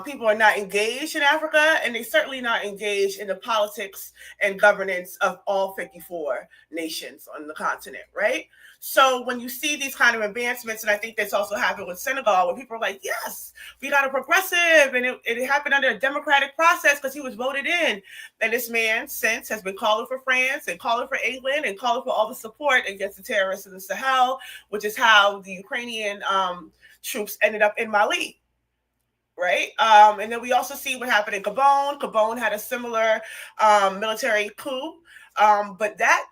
[SPEAKER 6] People are not engaged in Africa, and they're certainly not engaged in the politics and governance of all 54 nations on the continent, right? So when you see these kind of advancements, and I think that's also happened with Senegal, where people are like, yes, we got a progressive, and it happened under a democratic process because he was voted in. And this man since has been calling for France and calling for England and calling for all the support against the terrorists in the Sahel, which is how the Ukrainian troops ended up in Mali. Right. And then we also see what happened in Gabon. Gabon had a similar military coup. But that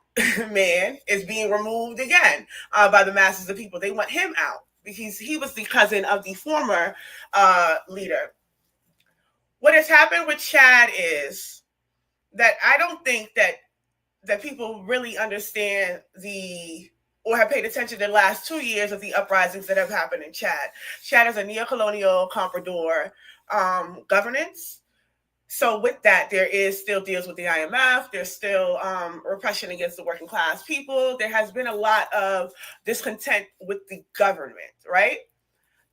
[SPEAKER 6] man is being removed again by the masses of people. They want him out because he was the cousin of the former leader. What has happened with Chad is that I don't think that people really understand or have paid attention to the last 2 years of the uprisings that have happened in Chad. Chad is a neo-colonial comprador governance. So with that, there is still deals with the IMF. There's still repression against the working class people. There has been a lot of discontent with the government, right?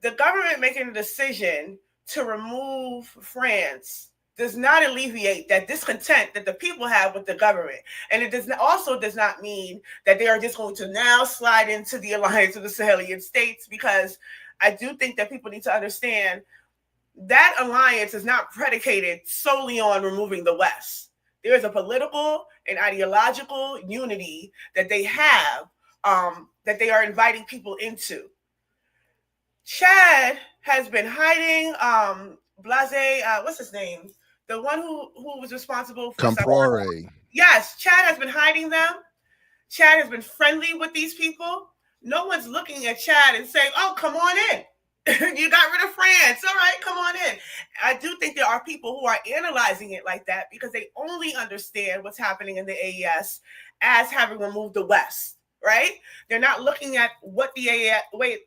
[SPEAKER 6] The government making a decision to remove France does not alleviate that discontent that the people have with the government. And it does not mean that they are just going to now slide into the alliance of the Sahelian states, because I do think that people need to understand that alliance is not predicated solely on removing the West. There is a political and ideological unity that they have, that they are inviting people into. Chad has been hiding Blase, what's his name? The one who was responsible for
[SPEAKER 2] Compaore.
[SPEAKER 6] Yes, Chad has been hiding them. Chad has been friendly with these people. No one's looking at Chad and saying, oh, come on in. You got rid of France. All right, come on in. I do think there are people who are analyzing it like that because they only understand what's happening in the AES as having removed the West, right? They're not looking at what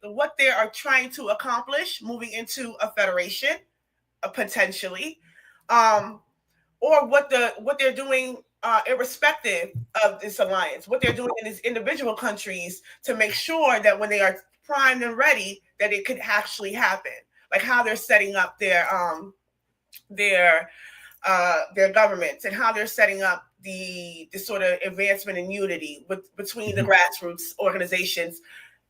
[SPEAKER 6] what they are trying to accomplish moving into a federation, potentially. Or what they're doing irrespective of this alliance, what they're doing in these individual countries to make sure that when they are primed and ready, that it could actually happen. Like how they're setting up their governments and how they're setting up the sort of advancement and unity between the grassroots organizations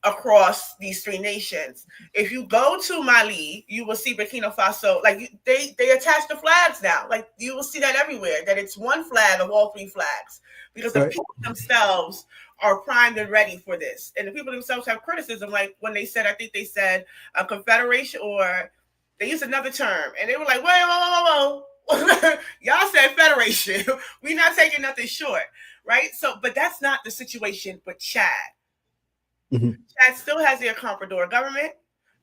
[SPEAKER 6] across these three nations. If you go to Mali, you will see Burkina Faso, like they attach the flags now. Like you will see that everywhere, that it's one flag of all three flags, because the people themselves are primed and ready for this. And the people themselves have criticism, like when they said, I think they said a confederation, or they used another term, and they were like, whoa. Y'all said federation. We're not taking nothing short, right? So, but that's not the situation with Chad. Chad still has their comprador government.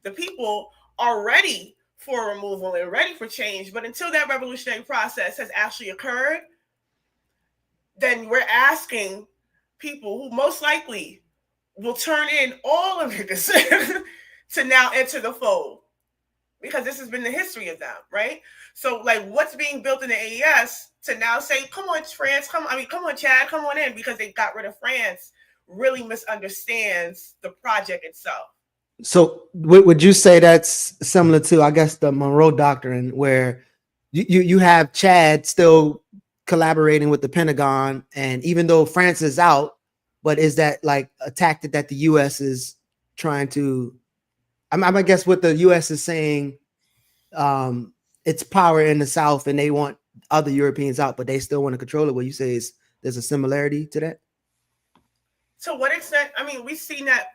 [SPEAKER 6] The people are ready for removal and ready for change. But until that revolutionary process has actually occurred, then we're asking people who most likely will turn in all of this to now enter the fold, because this has been the history of them, right? So like what's being built in the AES to now say, come on, France, come on, Chad, come on in, because they got rid of France, really misunderstands the project itself.
[SPEAKER 3] So would you say that's similar to, I guess, the Monroe Doctrine, where you have Chad still collaborating with the Pentagon, and even though France is out, but is that like a tactic that the U.S. is trying to, I guess what the U.S. is saying, it's power in the South and they want other Europeans out, but they still want to control it. What you say is there's a similarity to that?
[SPEAKER 6] To what extent? I mean, we've seen that.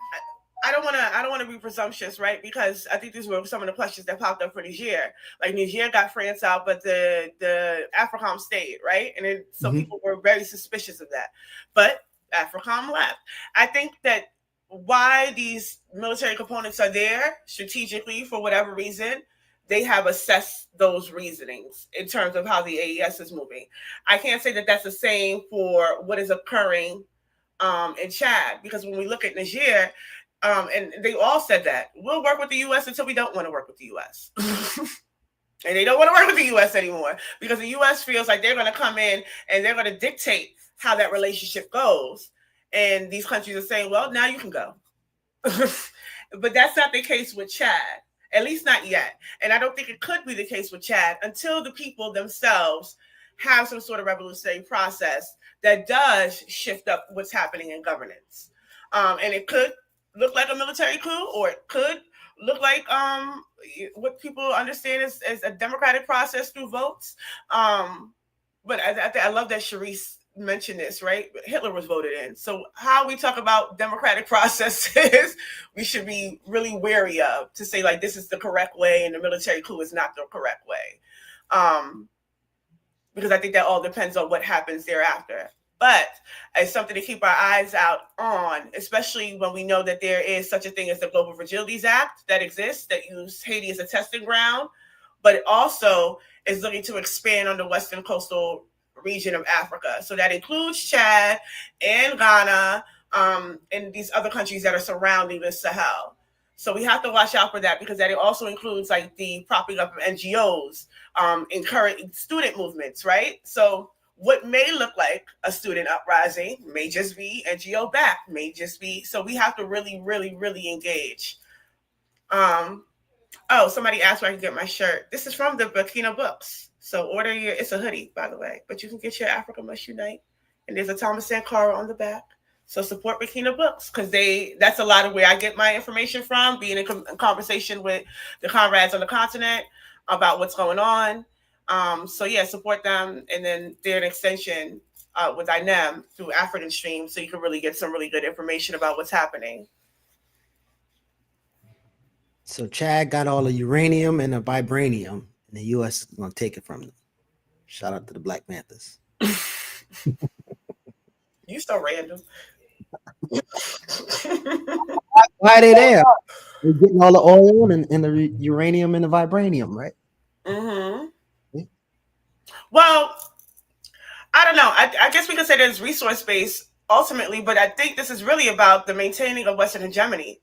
[SPEAKER 6] I don't want to be presumptuous, right? Because I think these were some of the questions that popped up for Niger. Like Niger got France out, but the AFRICOM stayed, right? And then some people were very suspicious of that. But AFRICOM left. I think that why these military components are there strategically, for whatever reason, they have assessed those reasonings in terms of how the AES is moving. I can't say that that's the same for what is occurring in Chad, because when we look at Niger, and they all said that we'll work with the U.S. until we don't want to work with the U.S. And they don't want to work with the U.S. anymore because the U.S. feels like they're going to come in and they're going to dictate how that relationship goes. And these countries are saying, well, now you can go. But that's not the case with Chad, at least not yet. And I don't think it could be the case with Chad until the people themselves have some sort of revolutionary process that does shift up what's happening in governance. And it could look like a military coup, or it could look like what people understand as a democratic process through votes. But I love that Sharice mentioned this, right? Hitler was voted in. So how we talk about democratic processes, we should be really wary of, to say like this is the correct way and the military coup is not the correct way. Because I think that all depends on what happens thereafter. But it's something to keep our eyes out on, especially when we know that there is such a thing as the Global Fragilities Act that exists, that uses Haiti as a testing ground, but it also is looking to expand on the western coastal region of Africa. So that includes Chad and Ghana and these other countries that are surrounding the Sahel. So we have to watch out for that, because that it also includes like the propping up of NGOs, encouraging student movements, right? So what may look like a student uprising may just be NGO backed, may just be, so we have to really, really, really engage. Oh, somebody asked where I can get my shirt. This is from the Burkina Books. So order your, it's a hoodie, by the way, but you can get your Africa Must Unite. And there's a Thomas Sankara on the back. So support Burkina Books, because that's a lot of where I get my information from, being in conversation with the comrades on the continent about what's going on. So yeah, support them. And then they're an extension with INEM through African Stream, so you can really get some really good information about what's happening.
[SPEAKER 3] So Chad got all the uranium and the vibranium, and the U.S. is going to take it from them. Shout out to the Black Panthers.
[SPEAKER 6] You so random.
[SPEAKER 3] Why are they there? They're getting all the oil and the uranium and the vibranium, right?
[SPEAKER 6] Mm-hmm. Yeah. Well, I don't know. I guess we could say there's resource base ultimately, but I think this is really about the maintaining of Western hegemony.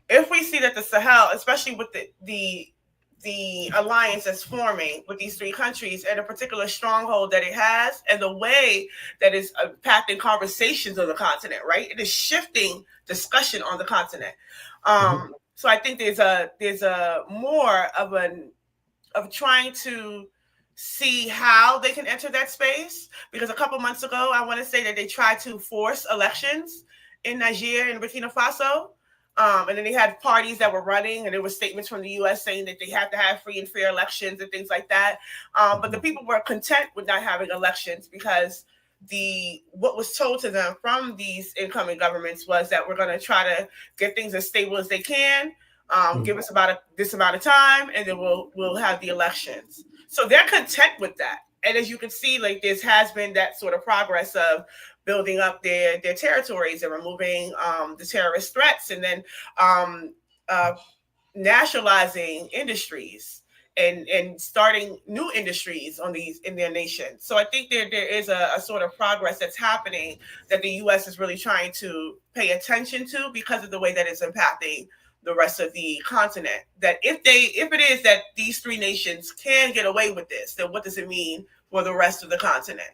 [SPEAKER 6] If we see that the Sahel, especially with the alliance that's forming with these three countries and a particular stronghold that it has, and the way that is impacting conversations on the continent, right? It is shifting discussion on the continent. So I think there's a more of trying to see how they can enter that space, because a couple months ago, I want to say that they tried to force elections in Niger and Burkina Faso. And then they had parties that were running, and there were statements from the U.S. saying that they have to have free and fair elections and things like that. But the people were content with not having elections, because what was told to them from these incoming governments was that we're going to try to get things as stable as they can, give us about this amount of time, and then we'll have the elections. So they're content with that. And as you can see, like this has been that sort of progress of building up their territories and removing the terrorist threats, and then nationalizing industries and starting new industries in their nation. So I think there is a sort of progress that's happening that the U.S. is really trying to pay attention to, because of the way that it's impacting the rest of the continent. That if it is that these three nations can get away with this, then what does it mean for the rest of the continent?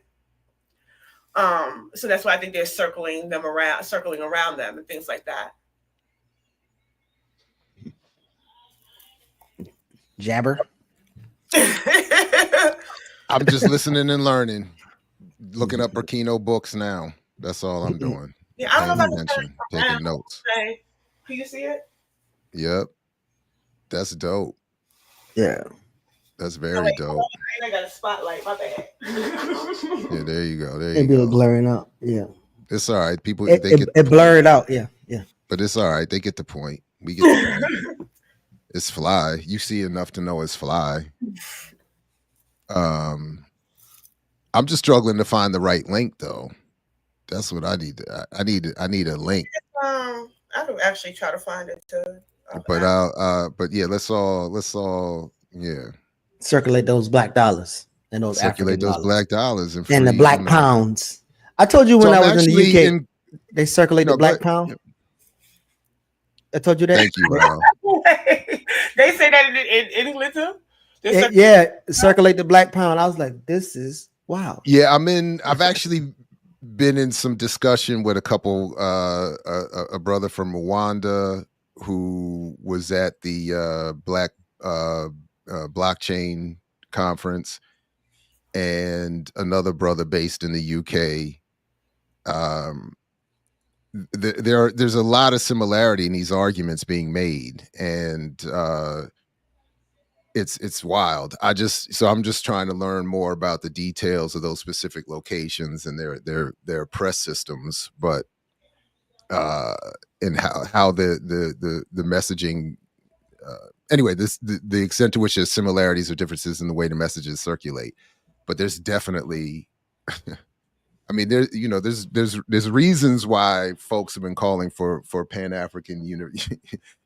[SPEAKER 6] So that's why I think they're circling around them and things like that.
[SPEAKER 3] Jabber.
[SPEAKER 2] I'm just listening and learning, looking up Burkina Books now. That's all I'm doing.
[SPEAKER 6] Yeah, I don't know if
[SPEAKER 2] taking notes.
[SPEAKER 6] Okay. Can you see it?
[SPEAKER 2] Yep, that's dope.
[SPEAKER 3] Yeah,
[SPEAKER 2] that's very dope.
[SPEAKER 6] I got a spotlight. My bad.
[SPEAKER 2] Yeah, there you go. There you
[SPEAKER 3] Maybe
[SPEAKER 2] go.
[SPEAKER 3] it'll blurring out. Yeah,
[SPEAKER 2] it's all right. People,
[SPEAKER 3] it blurred out. Yeah.
[SPEAKER 2] but it's all right. They get the point. We get the point. It's fly. You see enough to know it's fly. I'm just struggling to find the right link though. That's what I need. I need a link.
[SPEAKER 6] I could actually try to find it too.
[SPEAKER 2] But yeah, let's all
[SPEAKER 3] circulate those black dollars and those
[SPEAKER 2] circulate
[SPEAKER 3] African
[SPEAKER 2] those
[SPEAKER 3] dollars.
[SPEAKER 2] black dollars and
[SPEAKER 3] the black pounds. I told you when I was in the UK, they circulate the black pound. I told you that.
[SPEAKER 2] Thank you, Ral.
[SPEAKER 6] They say that in England too.
[SPEAKER 3] Yeah, circulate the black pound. I was like, this is wow.
[SPEAKER 2] Yeah, I've actually been in some discussion with a couple, a brother from Rwanda who was at the Black Blockchain conference, and another brother based in the UK. There's a lot of similarity in these arguments being made, and it's wild. I'm just trying to learn more about the details of those specific locations and their press systems, but and how the messaging. Anyway, the extent to which there's similarities or differences in the way the messages circulate, but there's definitely. I mean, there's reasons why folks have been calling for Pan-African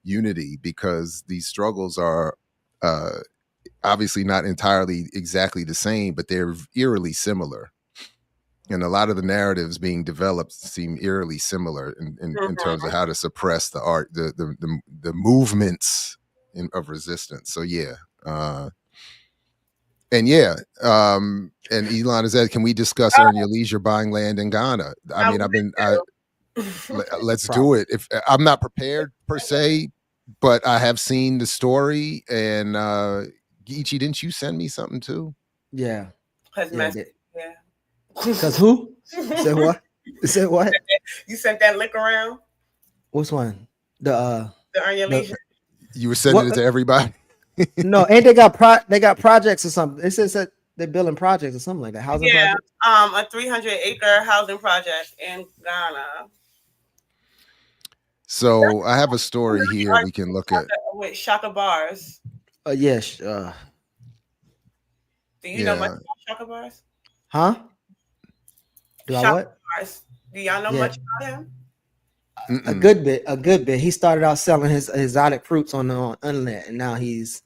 [SPEAKER 2] unity, because these struggles are obviously not entirely exactly the same, but they're eerily similar, and a lot of the narratives being developed seem eerily similar in terms of how to suppress the movements of resistance. So yeah. And Elon is that, can we discuss Earn Your Leisure buying land in Ghana? I mean, let's do it. If I'm not prepared per se, but I have seen the story, and Geechee, didn't you send me something too?
[SPEAKER 3] Yeah.
[SPEAKER 6] Yeah.
[SPEAKER 3] Because who? Said what? Said what?
[SPEAKER 6] You sent that link around?
[SPEAKER 3] Which one? The
[SPEAKER 6] Earn Your Leisure.
[SPEAKER 2] You were sending it to everybody?
[SPEAKER 3] No, and they got projects or something. It says that they're building projects or something like that. Housing projects?
[SPEAKER 6] A 300-acre housing project in Ghana.
[SPEAKER 2] So I have a story here we can look at
[SPEAKER 6] with Shaka Bars.
[SPEAKER 3] Yes.
[SPEAKER 6] Do you know much about Shaka Bars?
[SPEAKER 3] Huh? Do I what?
[SPEAKER 6] Bars. Do y'all know much about him?
[SPEAKER 3] A good bit. He started out selling his exotic fruits on the internet, and now he's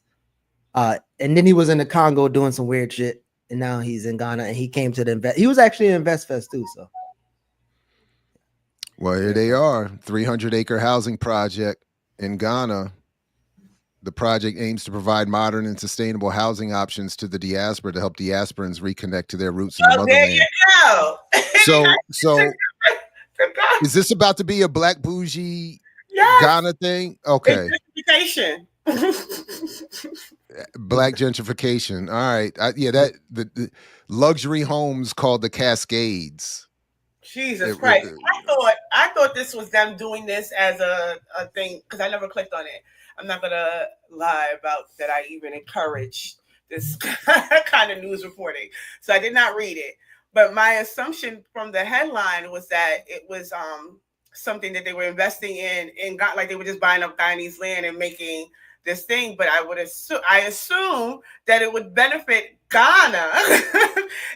[SPEAKER 3] and then he was in the Congo doing some weird shit, and now he's in Ghana, and he came to the Invest. He was actually in InvestFest too. So,
[SPEAKER 2] well, here they are, 300-acre housing project in Ghana. The project aims to provide modern and sustainable housing options to the diaspora to help diasporans reconnect to their roots in the motherland.
[SPEAKER 6] There you go.
[SPEAKER 2] So. Is this about to be a black bougie Ghana thing? Okay.
[SPEAKER 6] Gentrification.
[SPEAKER 2] Black gentrification. All right. That the luxury homes called the Cascades.
[SPEAKER 6] Jesus Christ. I thought this was them doing this as a thing, because I never clicked on it. I'm not gonna lie about that. I even encouraged this kind of news reporting. So I did not read it. But my assumption from the headline was that it was something that they were investing in like they were just buying up Guyanese land and making this thing. But I assume that it would benefit Ghana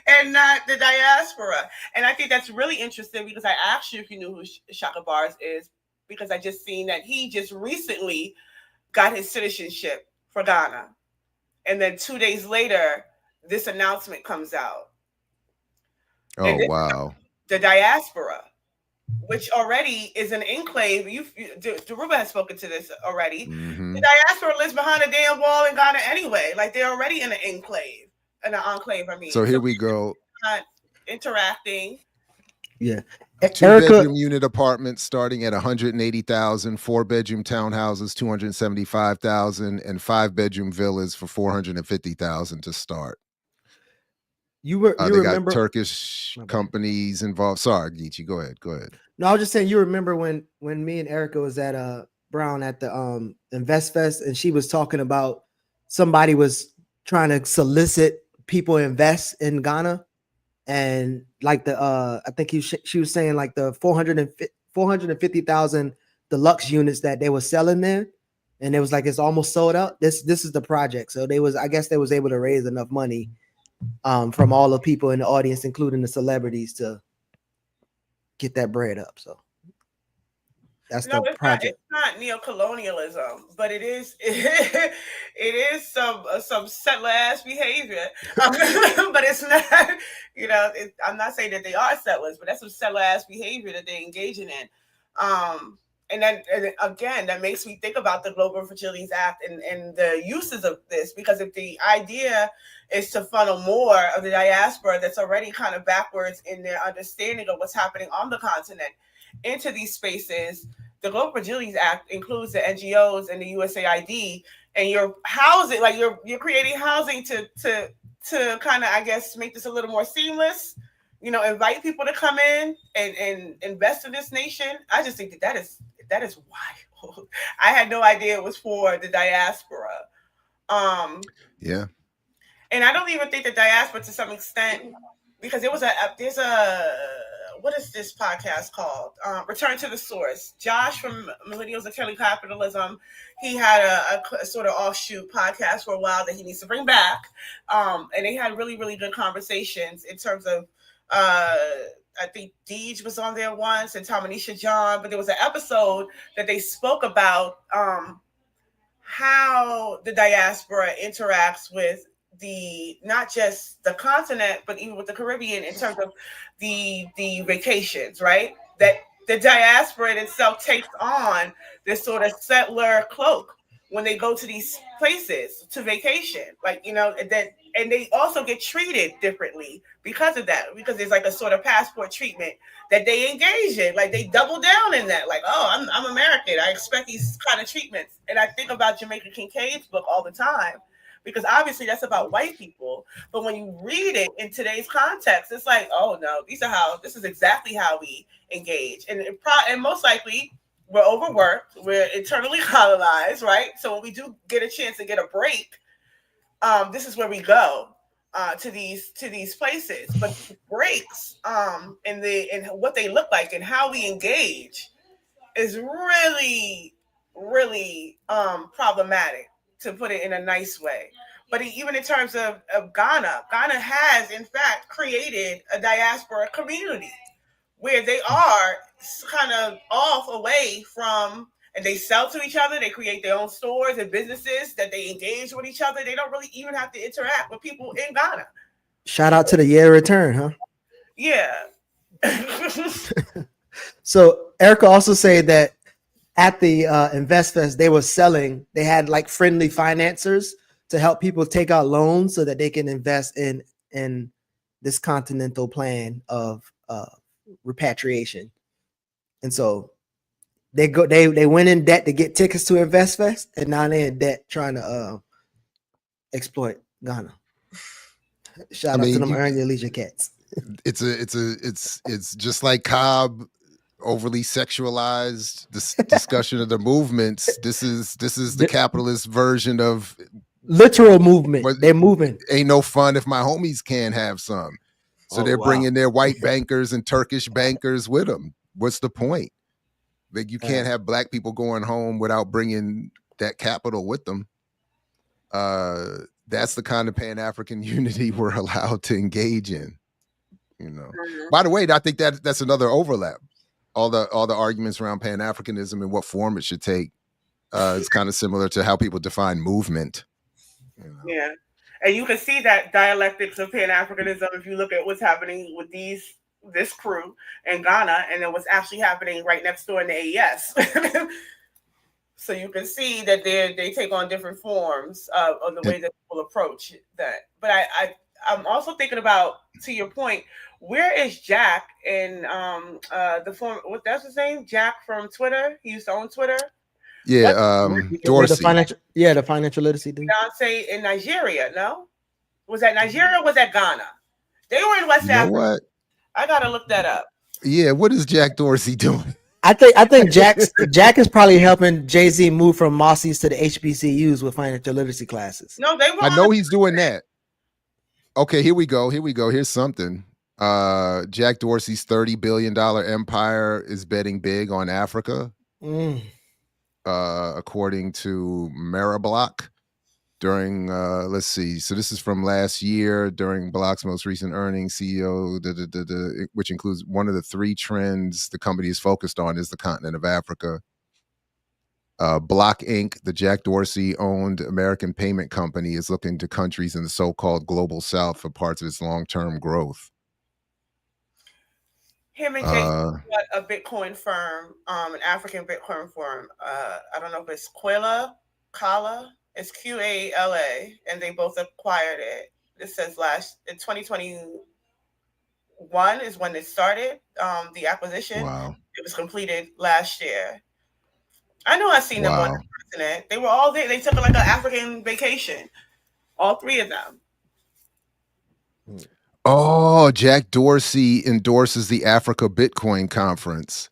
[SPEAKER 6] and not the diaspora. And I think that's really interesting, because I asked you if you knew who Shaka Bars is, because I just seen that he just recently got his citizenship for Ghana. And then 2 days later, this announcement comes out.
[SPEAKER 2] Oh, wow.
[SPEAKER 6] The diaspora, which already is an enclave. Dhoruba has spoken to this already. Mm-hmm. The diaspora lives behind a damn wall in Ghana anyway. Like, they're already in an enclave, I mean.
[SPEAKER 2] So here we go.
[SPEAKER 6] Not interacting.
[SPEAKER 3] Yeah.
[SPEAKER 2] 2-bedroom unit apartments starting at $180,000, 4-bedroom townhouses, $275,000, and 5-bedroom villas for $450,000 to start.
[SPEAKER 3] You
[SPEAKER 2] they
[SPEAKER 3] remember
[SPEAKER 2] got Turkish companies involved. Sorry, Geechee, go ahead.
[SPEAKER 3] No, I was just saying, you remember when me and Erica was at Brown at the InvestFest, and she was talking about somebody was trying to solicit people to invest in Ghana, and like I think she was saying like the $450,000 deluxe units that they were selling there, and it was like it's almost sold out. This is the project. So I guess they was able to raise enough money from all the people in the audience, including the celebrities, to get that bread up. So that's
[SPEAKER 6] No,
[SPEAKER 3] the
[SPEAKER 6] it's
[SPEAKER 3] project.
[SPEAKER 6] not neo-colonialism, but it is it is some settler ass behavior. But it's not, I'm not saying that they are settlers, but that's some settler ass behavior that they're engaging in. And again, that makes me think about the Global Facilities Act and the uses of this, because if the idea is to funnel more of the diaspora that's already kind of backwards in their understanding of what's happening on the continent into these spaces, the Global Facilities Act includes the NGOs and the USAID, and you're housing, like you're creating housing to kind of, I guess, make this a little more seamless. Invite people to come in and invest in this nation. I just think that is wild. I had no idea it was for the diaspora.
[SPEAKER 2] Yeah.
[SPEAKER 6] And I don't even think the diaspora, to some extent, because there's a what is this podcast called? Return to the Source. Josh from Millennials and Killing Capitalism, he had a sort of offshoot podcast for a while that he needs to bring back. And they had really, really good conversations in terms of, I think Deej was on there once, and Tomanisha John, but there was an episode that they spoke about how the diaspora interacts with not just the continent, but even with the Caribbean in terms of the vacations, right? That the diaspora in itself takes on this sort of settler cloak when they go to these places to vacation, and they also get treated differently because of that, because there's like a sort of passport treatment that they engage in. Like they double down in that, like, oh, I'm American, I expect these kind of treatments. And I think about Jamaica Kincaid's book all the time, because obviously that's about white people. But when you read it in today's context, it's like, oh no, this is exactly how we engage. And most likely we're overworked, we're internally colonized, right? So when we do get a chance to get a break, this is where we go to these places. But breaks and what they look like and how we engage is really, really problematic, to put it in a nice way. But even in terms of Ghana has in fact created a diaspora community where they are kind of off away from, and they sell to each other. They create their own stores and businesses that they engage with each other. They don't really even have to interact with people in Ghana.
[SPEAKER 3] Shout out to the year return, huh?
[SPEAKER 6] Yeah.
[SPEAKER 3] So Erica also said that at the InvestFest, they had like friendly financiers to help people take out loans so that they can invest in this continental plan of repatriation. And so they went in debt to get tickets to InvestFest, and now they're in debt trying to exploit Ghana. Shout out to them Earn Your Leisure cats.
[SPEAKER 2] It's just like Cobb overly sexualized this discussion of the movements. This is the capitalist version of
[SPEAKER 3] literal movement. They're moving.
[SPEAKER 2] Ain't no fun if my homies can't have some. So they're bringing their white bankers and Turkish bankers with them. What's the point? Like, you can't have black people going home without bringing that capital with them. That's the kind of Pan-African unity we're allowed to engage in. By the way, I think that's another overlap. All the arguments around Pan-Africanism and what form it should take is kind of similar to how people define movement.
[SPEAKER 6] Yeah. And you can see that dialectics of Pan-Africanism if you look at what's happening with this crew in Ghana, and then what's actually happening right next door in the AES. So you can see that they take on different forms of the way that people approach that. But I'm also thinking about, to your point, where is Jack in the form? That's his name, Jack from Twitter. He used to own Twitter.
[SPEAKER 2] Yeah, Dorsey.
[SPEAKER 3] The financial literacy dude.
[SPEAKER 6] Beyonce in Nigeria, no? Was that Nigeria or was that Ghana? They were in West Africa.
[SPEAKER 2] What?
[SPEAKER 6] I gotta look that up.
[SPEAKER 2] Yeah, what is Jack Dorsey doing?
[SPEAKER 3] I think Jack is probably helping Jay-Z move from Mossy's to the HBCUs with financial literacy classes.
[SPEAKER 6] No, they were.
[SPEAKER 2] I know he's doing that. Okay, here we go. Here's something. Jack Dorsey's $30 billion empire is betting big on Africa. according to Mariblock. During let's see, so this is from last year during Block's most recent earnings, CEO, which includes one of the 3 trends the company is focused on is the continent of Africa. Block Inc., the Jack Dorsey-owned American payment company, is looking to countries in the so-called global south for parts of its long-term growth.
[SPEAKER 6] Him and Jason got a Bitcoin firm, an African Bitcoin firm. I don't know if it's Kala. It's QALA, and they both acquired it. It says in 2021 is when it started. The acquisition.
[SPEAKER 2] Wow.
[SPEAKER 6] It was completed last year. I know I've seen them on the internet. They were all there. They took like an African vacation. All 3 of them.
[SPEAKER 2] Oh, Jack Dorsey endorses the Africa Bitcoin Conference.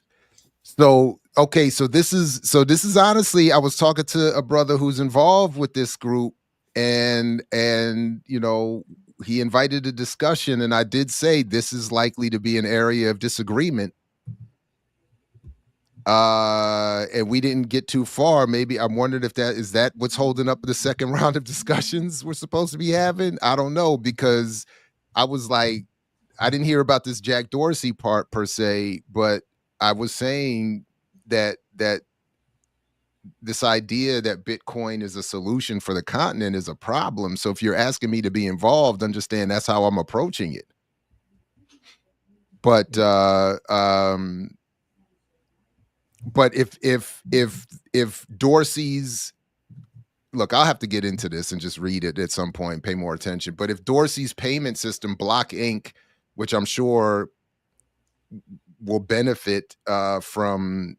[SPEAKER 2] So, okay, so this is honestly, I was talking to a brother who's involved with this group, and you know, he invited a discussion, and I did say this is likely to be an area of disagreement. And we didn't get too far. Maybe I'm wondering if that is what's holding up the second round of discussions we're supposed to be having. I don't know, because I was like, I didn't hear about this Jack Dorsey part per se, but I was saying that this idea that Bitcoin is a solution for the continent is a problem. So if you're asking me to be involved, understand that's how I'm approaching it. But if Dorsey's, look, I'll have to get into this and just read it at some point, pay more attention. But if Dorsey's payment system, Block Inc., which I'm sure will benefit from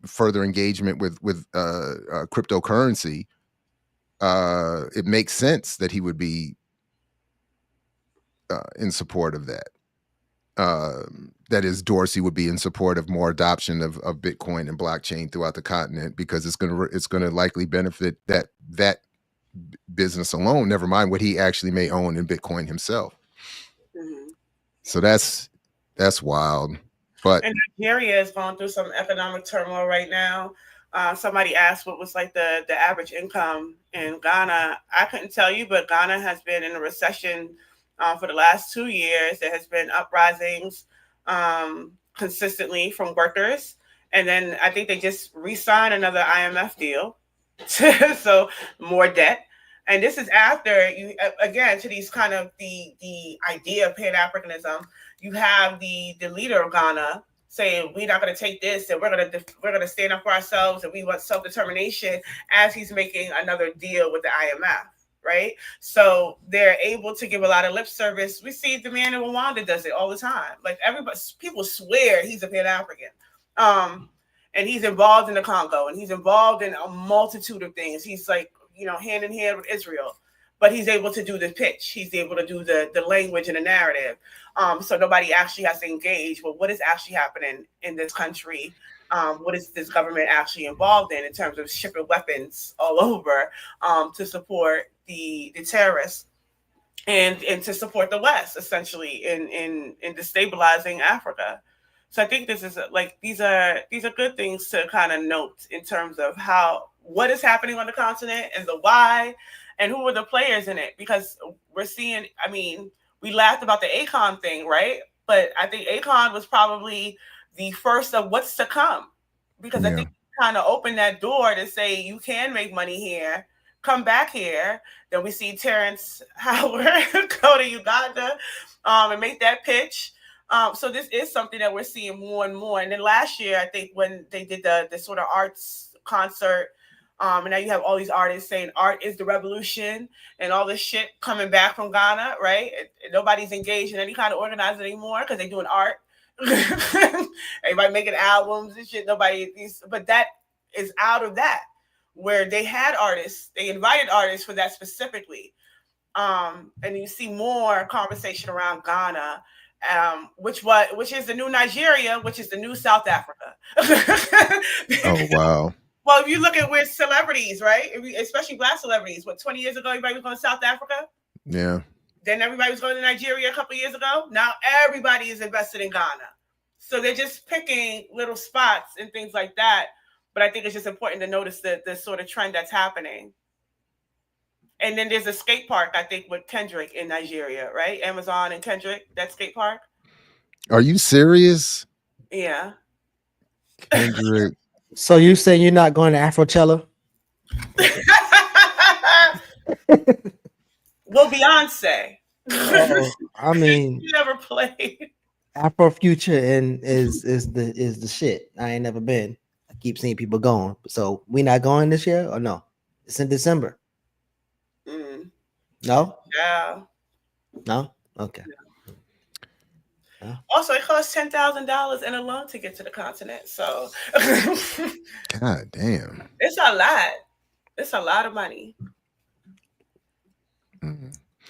[SPEAKER 2] further engagement with cryptocurrency, it makes sense that he would be in support of that. That is, Dorsey would be in support of more adoption of Bitcoin and blockchain throughout the continent, because it's going to likely benefit that business alone. Never mind what he actually may own in Bitcoin himself.
[SPEAKER 6] Mm-hmm.
[SPEAKER 2] So that's wild. But
[SPEAKER 6] and Nigeria is going through some economic turmoil right now. Somebody asked what was like the average income in Ghana. I couldn't tell you, but Ghana has been in a recession for the last 2 years. There has been uprisings consistently from workers. And then I think they just re-signed another IMF deal. So more debt. And this is after you, again, to these kind of the idea of Pan-Africanism, you have the leader of Ghana saying, we're not going to take this, and we're going to stand up for ourselves, and we want self-determination, as he's making another deal with the IMF. Right. So they're able to give a lot of lip service. We see the man in Rwanda does it all the time. Like people swear he's a Pan-African. And he's involved in the Congo, and he's involved in a multitude of things. He's like, hand in hand with Israel, but he's able to do the pitch. He's able to do the language and the narrative. So nobody actually has to engage with what is actually happening in this country. What is this government actually involved in terms of shipping weapons all over to support the terrorists and to support the West, essentially in destabilizing Africa. So I think this is these are good things to kind of note in terms of what is happening on the continent and the why and who are the players in it, because we're seeing, we laughed about the Akon thing, right? But I think Akon was probably the first of what's to come, because I think kind of opened that door to say you can make money here, come back here. Then we see Terrence Howard go to Uganda and make that pitch. So this is something that we're seeing more and more. And then last year, I think when they did the sort of arts concert, and now you have all these artists saying art is the revolution and all this shit coming back from Ghana, right? Nobody's engaged in any kind of organizing anymore because they're doing art. Everybody making albums and shit. But that is out of that, where they had artists, they invited artists for that specifically. And you see more conversation around Ghana, which is the new Nigeria, which is the new South Africa.
[SPEAKER 2] Oh, wow.
[SPEAKER 6] Well, if you look at where celebrities, right, especially Black celebrities, 20 years ago, everybody was going to South Africa?
[SPEAKER 2] Yeah.
[SPEAKER 6] Then everybody was going to Nigeria a couple of years ago. Now everybody is invested in Ghana. So they're just picking little spots and things like that but I think it's just important to notice the sort of trend that's happening. And then there's a skate park, I think, with Kendrick in Nigeria, right? Amazon and Kendrick, that skate park.
[SPEAKER 2] Are you serious?
[SPEAKER 6] Yeah.
[SPEAKER 2] Kendrick.
[SPEAKER 3] So you saying you're not going to Afrochella?
[SPEAKER 6] Well, Beyonce.
[SPEAKER 3] I mean,
[SPEAKER 6] You never played.
[SPEAKER 3] Afrofuture and is the shit. I ain't never been. I keep seeing people going. So we not going this year or no? It's in December. No?
[SPEAKER 6] Yeah.
[SPEAKER 3] No? Okay.
[SPEAKER 6] Also, it costs $10,000 in a loan to get to the continent. So
[SPEAKER 2] God damn.
[SPEAKER 6] it's a lot. It's a lot of money.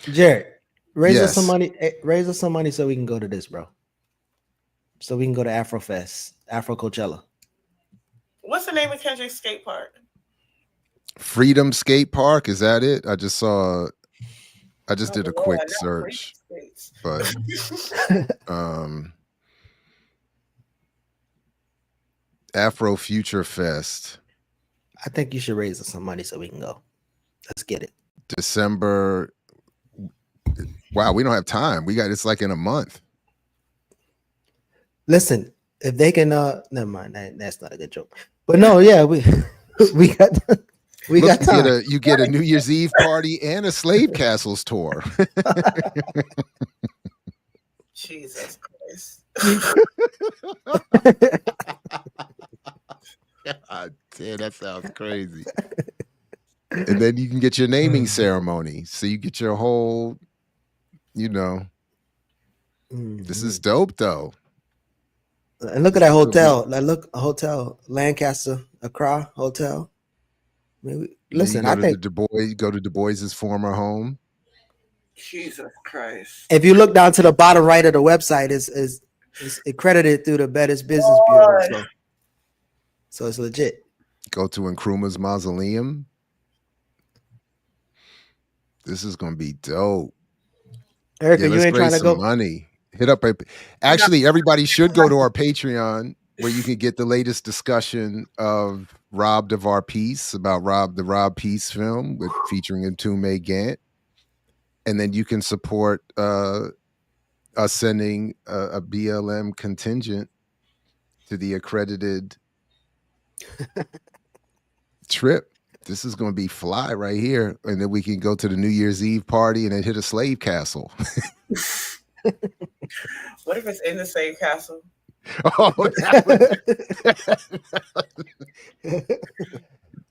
[SPEAKER 3] Jared, raise us
[SPEAKER 2] Yes.
[SPEAKER 3] some money. Raise us some money so we can go to this, bro. So we can go to Afrofest, Afro Coachella.
[SPEAKER 6] What's the name of Kendrick's skate park?
[SPEAKER 2] Freedom Skate Park, is that it? I just did a
[SPEAKER 6] Oh,
[SPEAKER 2] quick
[SPEAKER 6] Lord, not
[SPEAKER 2] search,
[SPEAKER 6] Freedom Skates.
[SPEAKER 2] but Afro Future Fest,
[SPEAKER 3] I think you should raise us some money so we can go. Let's get it.
[SPEAKER 2] December. Wow, we don't have time. It's like in a month.
[SPEAKER 3] Listen, if they can never mind, that's not a good joke. But no, yeah, we got
[SPEAKER 2] Look,
[SPEAKER 3] time.
[SPEAKER 2] you get a New Year's Eve party and a Slave Castles tour.
[SPEAKER 6] Jesus Christ.
[SPEAKER 2] God damn, that sounds crazy. And then you can get your naming ceremony. So you get your whole, this is dope though.
[SPEAKER 3] And look at that hotel. Hotel, Lancaster, Accra Hotel. I mean, listen, I think
[SPEAKER 2] go to Du Bois's former home.
[SPEAKER 6] Jesus Christ.
[SPEAKER 3] if you look down to the bottom right of the website, is accredited through the Bettis Business Bureau. So it's legit.
[SPEAKER 2] Go to Nkrumah's mausoleum. This is gonna be dope.
[SPEAKER 3] Erica, you
[SPEAKER 2] let's
[SPEAKER 3] ain't trying
[SPEAKER 2] raise
[SPEAKER 3] to go.
[SPEAKER 2] some money. Hit up. Actually, everybody should go to our Patreon where you can get the latest discussion of Robbed of Our Peace about the Rob Peace film featuring Ntume Gant, and then you can support us sending a BLM contingent to the accredited trip. This is going to be fly right here, and then we can go to the New Year's Eve party and then hit a slave castle.
[SPEAKER 6] What if it's in the same castle?
[SPEAKER 2] Oh,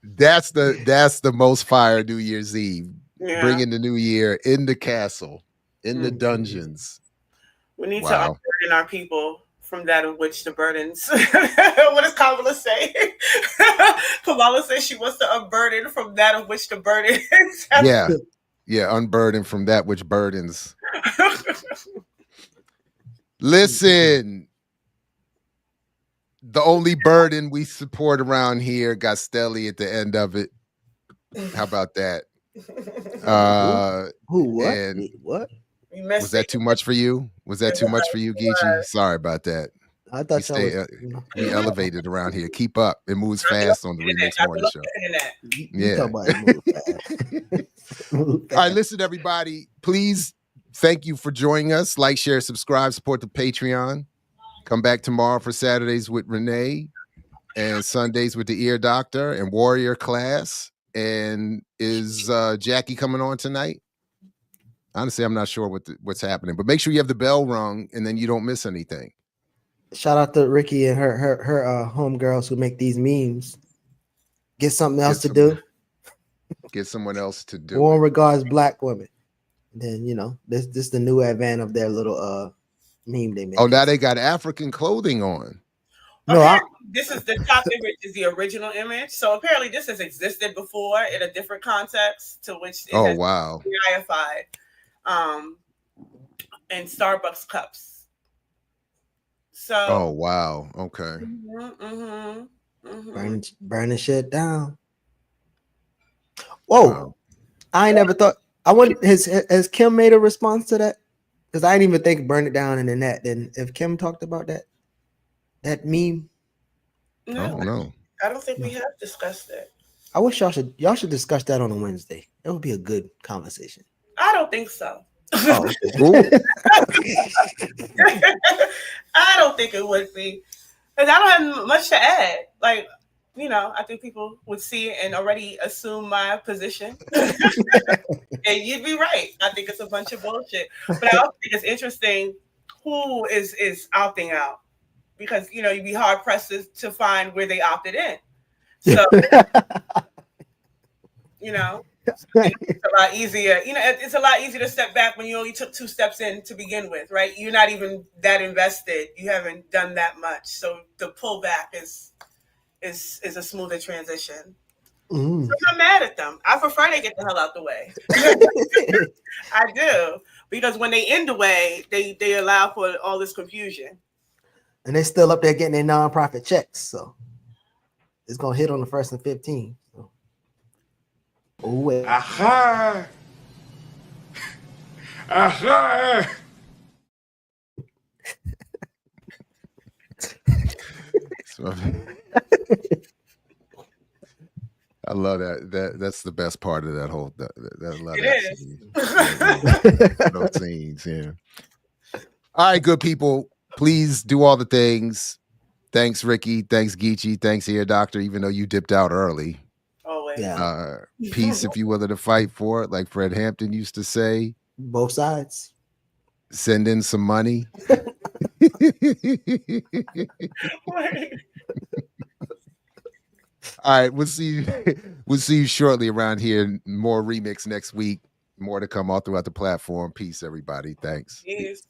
[SPEAKER 2] that's the most fire New Year's Eve.
[SPEAKER 6] Yeah.
[SPEAKER 2] Bringing the new year in the castle, in the dungeons.
[SPEAKER 6] We need to unburden our people from that of which the burdens. What does Kamala say? Kamala says she wants to unburden from that of which the burden is.
[SPEAKER 2] Yeah, unburden from that which burdens. Listen, the only burden we support around here got Stelly at the end of it. How about that?
[SPEAKER 3] Who? What?
[SPEAKER 2] And
[SPEAKER 3] what?
[SPEAKER 2] Was that too much for you? Was that too much for you, Geechee? Sorry about that.
[SPEAKER 3] I thought
[SPEAKER 2] we elevated around here. Keep up. It moves fast on the Remix Morning Show. Yeah. All right, listen, everybody. Please, thank you for joining us. Like, share, subscribe, support the Patreon. Come back tomorrow for Saturdays with Renee and Sundays with the Ear Doctor and Warrior Class. And is Jackie coming on tonight? Honestly, I'm not sure what's happening, but make sure you have the bell rung and then you don't miss anything.
[SPEAKER 3] Shout out to Ricky and her homegirls who make these memes. Get something else to do.
[SPEAKER 2] Get someone else to do.
[SPEAKER 3] Warm regards, Black women. Then this is the new advent of their little meme they made.
[SPEAKER 2] Oh, now they got African clothing on.
[SPEAKER 3] No,
[SPEAKER 6] this is the top image is the original image. So apparently this has existed before in a different context to which it has
[SPEAKER 2] wow.
[SPEAKER 6] been reified in Starbucks cups. So
[SPEAKER 2] oh wow. Okay.
[SPEAKER 3] Burning shit down. Whoa. Wow. I ain't never thought has Kim made a response to that? Because I didn't even think burn it down in the net. Then if Kim talked about that meme.
[SPEAKER 2] No.
[SPEAKER 6] I don't think we have discussed it.
[SPEAKER 3] I wish y'all should discuss that on a Wednesday. It would be a good conversation.
[SPEAKER 6] I don't think so.
[SPEAKER 3] Oh,
[SPEAKER 6] I don't think it would be. Because I don't have much to add. Like, you know, I think people would see it and already assume my position. And you'd be right. I think it's a bunch of bullshit. But I also think it's interesting who is opting out. Because, you know, you'd be hard pressed to find where they opted in. So, you know, it's a lot easier. You know, it's a lot easier to step back when you only took 2 steps in to begin with, right? You're not even that invested. You haven't done that much. So the pullback is a smoother transition. So I'm not mad at them. I prefer they get the hell out the way. I do. Because when they in the way, they allow for all this confusion.
[SPEAKER 3] and they still up there getting their nonprofit checks, so it's gonna hit on the 1st and 15th. So. Oh wait.
[SPEAKER 5] Aha! Aha!
[SPEAKER 2] I love that. That's the best part of that whole. That love
[SPEAKER 6] It is.
[SPEAKER 2] those scenes. Yeah. All right, good people. Please do all the things. Thanks, Ricky. Thanks, Geechee. Thanks, Ear Doctor. Even though you dipped out early.
[SPEAKER 6] Always.
[SPEAKER 3] Yeah.
[SPEAKER 2] Peace if you're willing to fight for it, like Fred Hampton used to say.
[SPEAKER 3] Both sides.
[SPEAKER 2] Send in some money. All right, we'll see you shortly around here. More remix next week. More to come all throughout the platform. Peace, everybody. Thanks.
[SPEAKER 6] Yes.